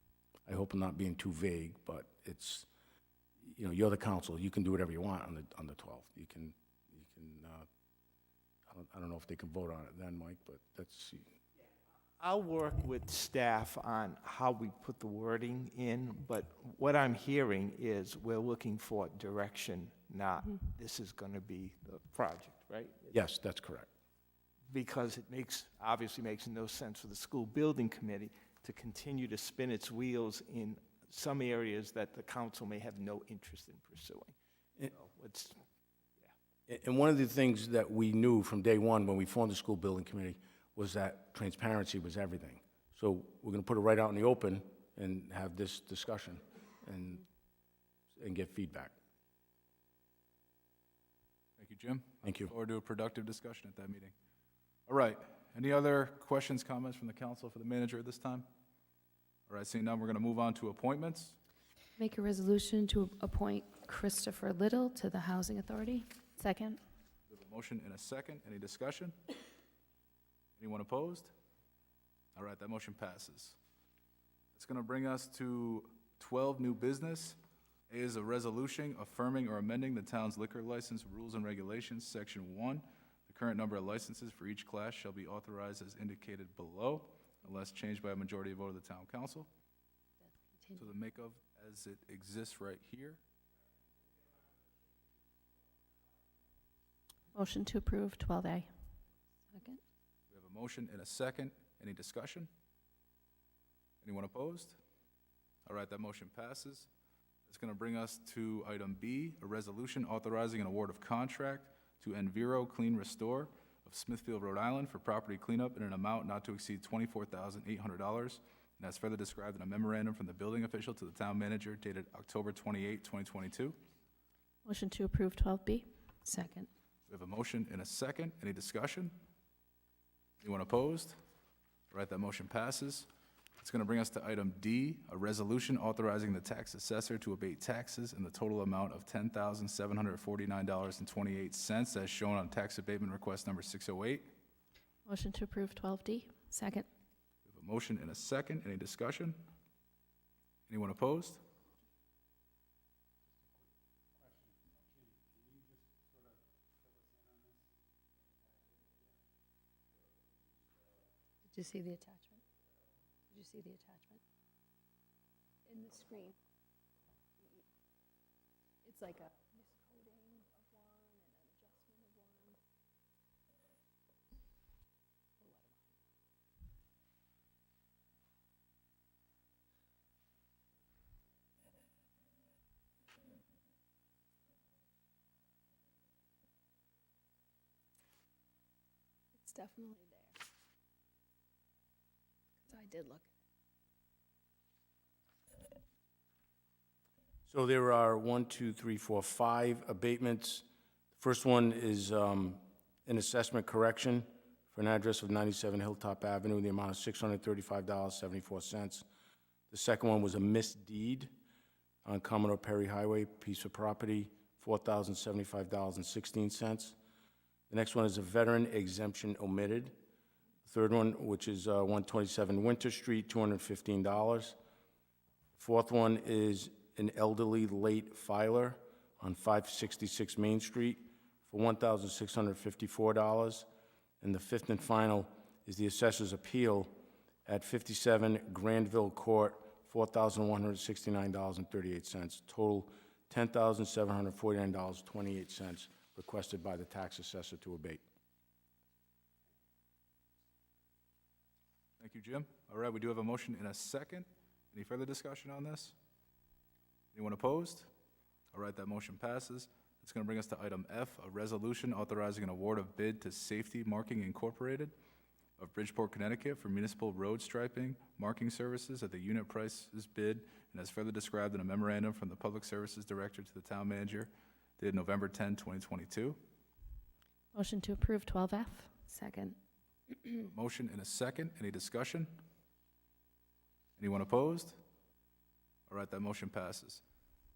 I hope I'm not being too vague, but it's, you're the council. You can do whatever you want on the 12th. You can I don't know if they can vote on it then, Mike, but let's see. I'll work with staff on how we put the wording in, but what I'm hearing is we're looking for direction, not this is going to be the project, right? Yes, that's correct. Because it obviously makes no sense for the school building committee to continue to spin its wheels in some areas that the council may have no interest in pursuing. And one of the things that we knew from day one when we formed the school building committee was that transparency was everything. So we're going to put it right out in the open and have this discussion and get feedback. Thank you, Jim. Thank you. Look forward to a productive discussion at that meeting. All right, any other questions, comments from the council for the manager at this time? All right, seeing none, we're going to move on to appointments. Make a resolution to appoint Christopher Little to the Housing Authority. Second. We have a motion and a second. Any discussion? Anyone opposed? All right, that motion passes. It's going to bring us to 12 new business. A is a resolution affirming or amending the town's liquor license rules and regulations, Section 1. The current number of licenses for each class shall be authorized as indicated below, unless changed by a majority vote of the town council. So the make-of as it exists right here. Motion to approve 12A. Second. We have a motion and a second. Any discussion? Anyone opposed? All right, that motion passes. It's going to bring us to item B, a resolution authorizing an award of contract to Enviro Clean Restore of Smithfield, Rhode Island for property cleanup in an amount not to exceed $24,800, and as further described in a memorandum from the building official to the town manager dated October 28, 2022. Motion to approve 12B. Second. We have a motion and a second. Any discussion? Anyone opposed? All right, that motion passes. It's going to bring us to item D, a resolution authorizing the tax assessor to abate taxes in the total amount of $10,749.28 as shown on tax abatement request number 608. Motion to approve 12D. Second. We have a motion and a second. Any discussion? Anyone opposed? Did you see the attachment? Did you see the attachment? In the screen. It's like a miscoding of one and an adjustment of one. It's definitely there. 'Cause I did look. So there are 5 abatements. First one is an assessment correction for an address of 97 Hilltop Avenue in the amount of $635.74. The second one was a misdeed on Commodore Perry Highway, piece of property, $4,075.16. The next one is a veteran exemption omitted. The third one, which is 127 Winter Street, $215. Fourth one is an elderly late filer on 566 Main Street for $1,654. And the fifth and final is the assessor's appeal at 57 Granville Court, $4,169.38. Total $10,749.28 requested by the tax assessor to abate. Thank you, Jim. All right, we do have a motion and a second. Any further discussion on this? Anyone opposed? All right, that motion passes. It's going to bring us to item F, a resolution authorizing an award of bid to Safety Marking Incorporated of Bridgeport, Connecticut for municipal road striping marking services at the unit prices bid and as further described in a memorandum from the Public Services Director to the Town Manager dated November 10, 2022. Motion to approve 12F. Second. Motion and a second. Any discussion? Anyone opposed? All right, that motion passes.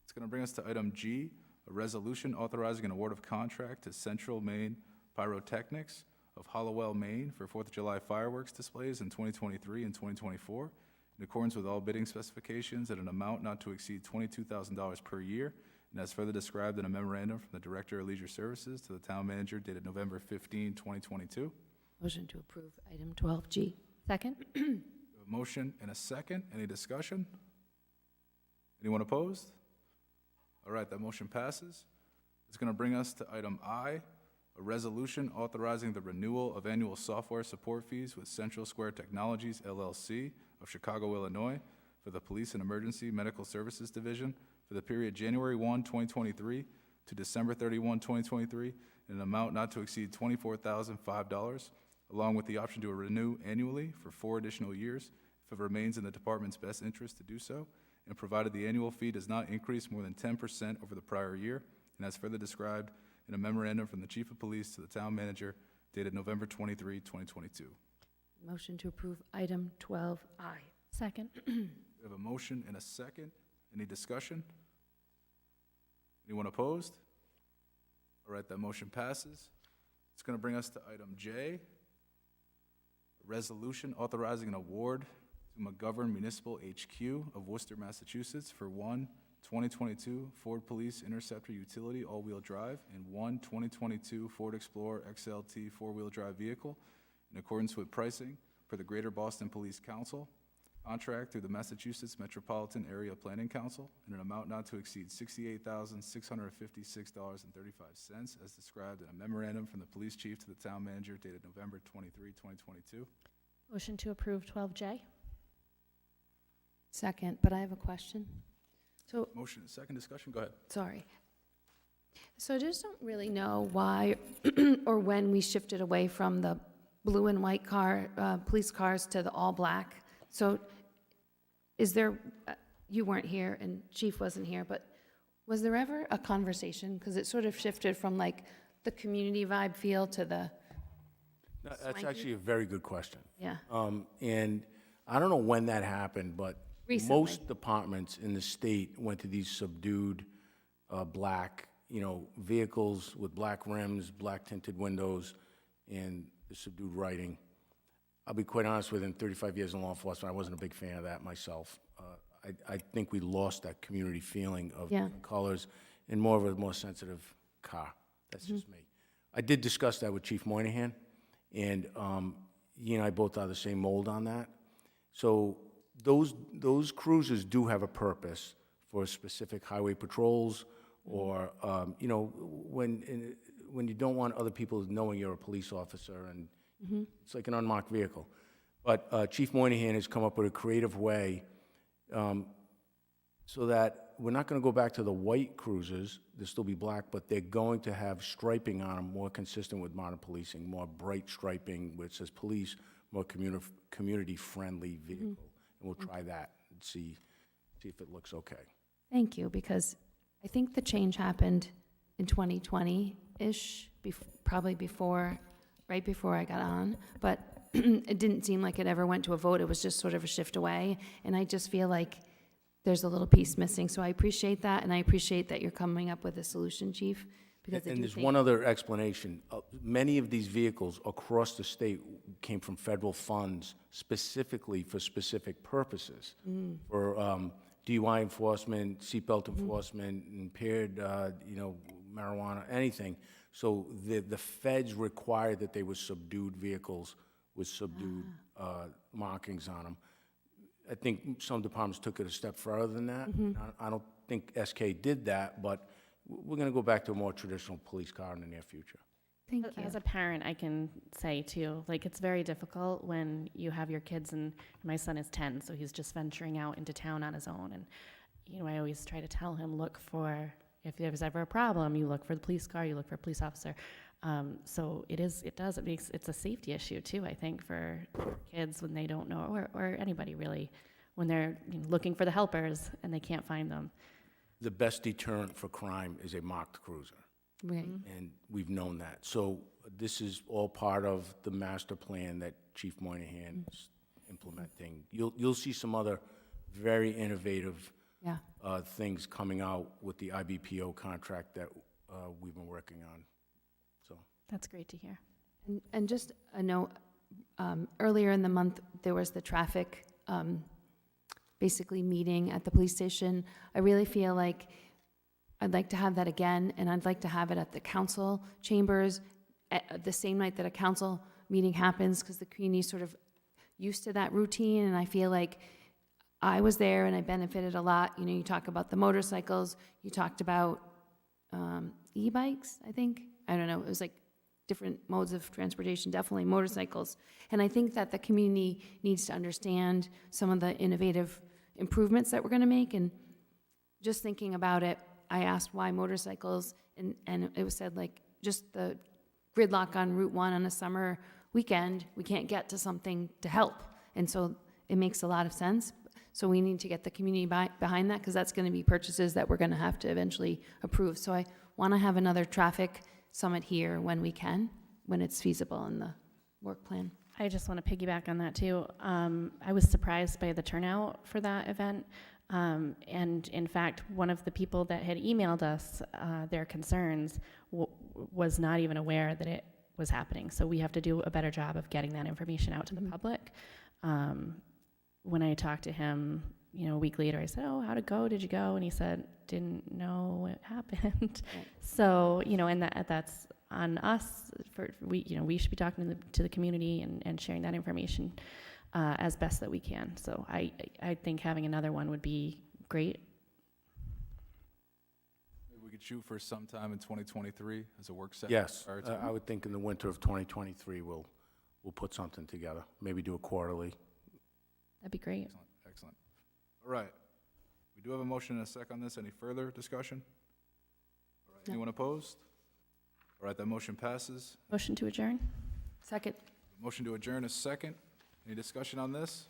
It's going to bring us to item G, a resolution authorizing an award of contract to Central Maine Pyrotechnics of Hollowell, Maine for 4th of July fireworks displays in 2023 and 2024 in accordance with all bidding specifications at an amount not to exceed $22,000 per year and as further described in a memorandum from the Director of Leisure Services to the Town Manager dated November 15, 2022. Motion to approve item 12G. Second? We have a motion and a second. Any discussion? Anyone opposed? All right, that motion passes. It's going to bring us to item I, a resolution authorizing the renewal of annual software support fees with Central Square Technologies, LLC of Chicago, Illinois, for the Police and Emergency Medical Services Division for the period January 1, 2023 to December 31, 2023, in an amount not to exceed $24,005, along with the option to renew annually for 4 additional years if it remains in the department's best interest to do so, and provided the annual fee does not increase more than 10% over the prior year, and as further described in a memorandum from the Chief of Police to the Town Manager dated November 23, 2022. Motion to approve item 12I. Second? We have a motion and a second. Any discussion? Anyone opposed? All right, that motion passes. It's going to bring us to item J, a resolution authorizing an award to McGovern Municipal HQ of Worcester, Massachusetts for one 2022 Ford Police Interceptor Utility all-wheel drive and one 2022 Ford Explorer XLT four-wheel drive vehicle in accordance with pricing for the Greater Boston Police Council contract through the Massachusetts Metropolitan Area Planning Council in an amount not to exceed $68,656.35 as described in a memorandum from the police chief to the town manager dated November 23, 2022. Motion to approve 12J? Second, but I have a question. So, Motion and second discussion, go ahead. sorry. So I just don't really know why or when we shifted away from the blue and white police cars to the all black. So is there, you weren't here and Chief wasn't here, but was there ever a conversation? Because it sort of shifted from like the community vibe feel to the No, that's swanky? actually a very good question. Yeah. And I don't know when that happened, but Recently. most departments in the state went to these subdued black, vehicles with black rims, black tinted windows, and the subdued writing. I'll be quite honest with you, in 35 years in law enforcement, I wasn't a big fan of that myself. I think we lost that community feeling of Yeah. different colors and more of a more sensitive car. That's just me. I did discuss that with Chief Moynihan, and he and I both are the same mold on that. So those cruisers do have a purpose for specific highway patrols, or when you don't want other people knowing you're a police officer, and it's like an unmarked vehicle. But Chief Moynihan has come up with a creative way so that we're not going to go back to the white cruisers. They'll still be black, but they're going to have striping on them more consistent with modern policing, more bright striping where it says police, more community-friendly vehicle. And we'll try that and see if it looks okay. Thank you, because I think the change happened in 2020-ish, probably right before I got on, but it didn't seem like it ever went to a vote. It was just sort of a shift away, and I just feel like there's a little piece missing. So I appreciate that, and I appreciate that you're coming up with a solution, Chief, because And there's one other explanation. Many of these vehicles across the state came from federal funds specifically for specific purposes, for DUI enforcement, seatbelt enforcement, impaired, marijuana, anything. So the feds required that they were subdued vehicles with subdued markings on them. I think some departments took it a step further than that. I don't think SK did that, but we're going to go back to a more traditional police car in the near future. Thank you. As a parent, I can say too, like it's very difficult when you have your kids, and my son is 10, so he's just venturing out into town on his own. And, I always try to tell him, look for, if there's ever a problem, you look for the police car, you look for a police officer. So it's a safety issue too, I think, for kids when they don't know, or anybody really, when they're looking for the helpers and they can't find them. The best deterrent for crime is a marked cruiser. Right. And we've known that. So this is all part of the master plan that Chief Moynihan is implementing. You'll see some other very innovative things coming out with the IBPO contract that we've been working on. So That's great to hear. And just a note, earlier in the month, there was the traffic basically meeting at the police station. I really feel like I'd like to have that again, and I'd like to have it at the council chambers at the same night that a council meeting happens, because the community's sort of used to that routine, and I feel like I was there and I benefited a lot. You know, you talk about the motorcycles, you talked about e-bikes, I think. I don't know, it was like different modes of transportation, definitely motorcycles. And I think that the community needs to understand some of the innovative improvements that we're gonna make. And just thinking about it, I asked why motorcycles, and it was said like, just the gridlock on Route 1 on a summer weekend, we can't get to something to help. And so it makes a lot of sense. So we need to get the community behind that, because that's going to be purchases that we're going to have to eventually approve. So I want to have another traffic summit here when we can, when it's feasible in the work plan. I just want to piggyback on that too. I was surprised by the turnout for that event. And in fact, one of the people that had emailed us their concerns was not even aware that it was happening. So we have to do a better job of getting that information out to the public. When I talked to him, you know, a week later, I said, "Oh, how'd it go? Did you go?" And he said, "Didn't know what happened." Right. So, you know, and that's on us. We should be talking to the community and sharing that information as best that we can. So I think having another one would be great. Maybe we could shoot for sometime in 2023 as a work session. Yes, I would think in the winter of 2023, we'll put something together. Maybe do a quarterly. That'd be great. Excellent. All right. We do have a motion and a second on this. Any further discussion? All right. No. Anyone opposed? All right, that motion passes. Motion to adjourn? Second. Motion to adjourn is second. Any discussion on this?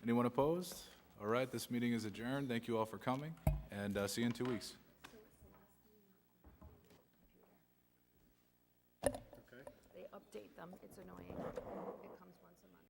Anyone opposed? All right, this meeting is adjourned. Thank you all for coming, and see you in 2 weeks. They update them. It's annoying.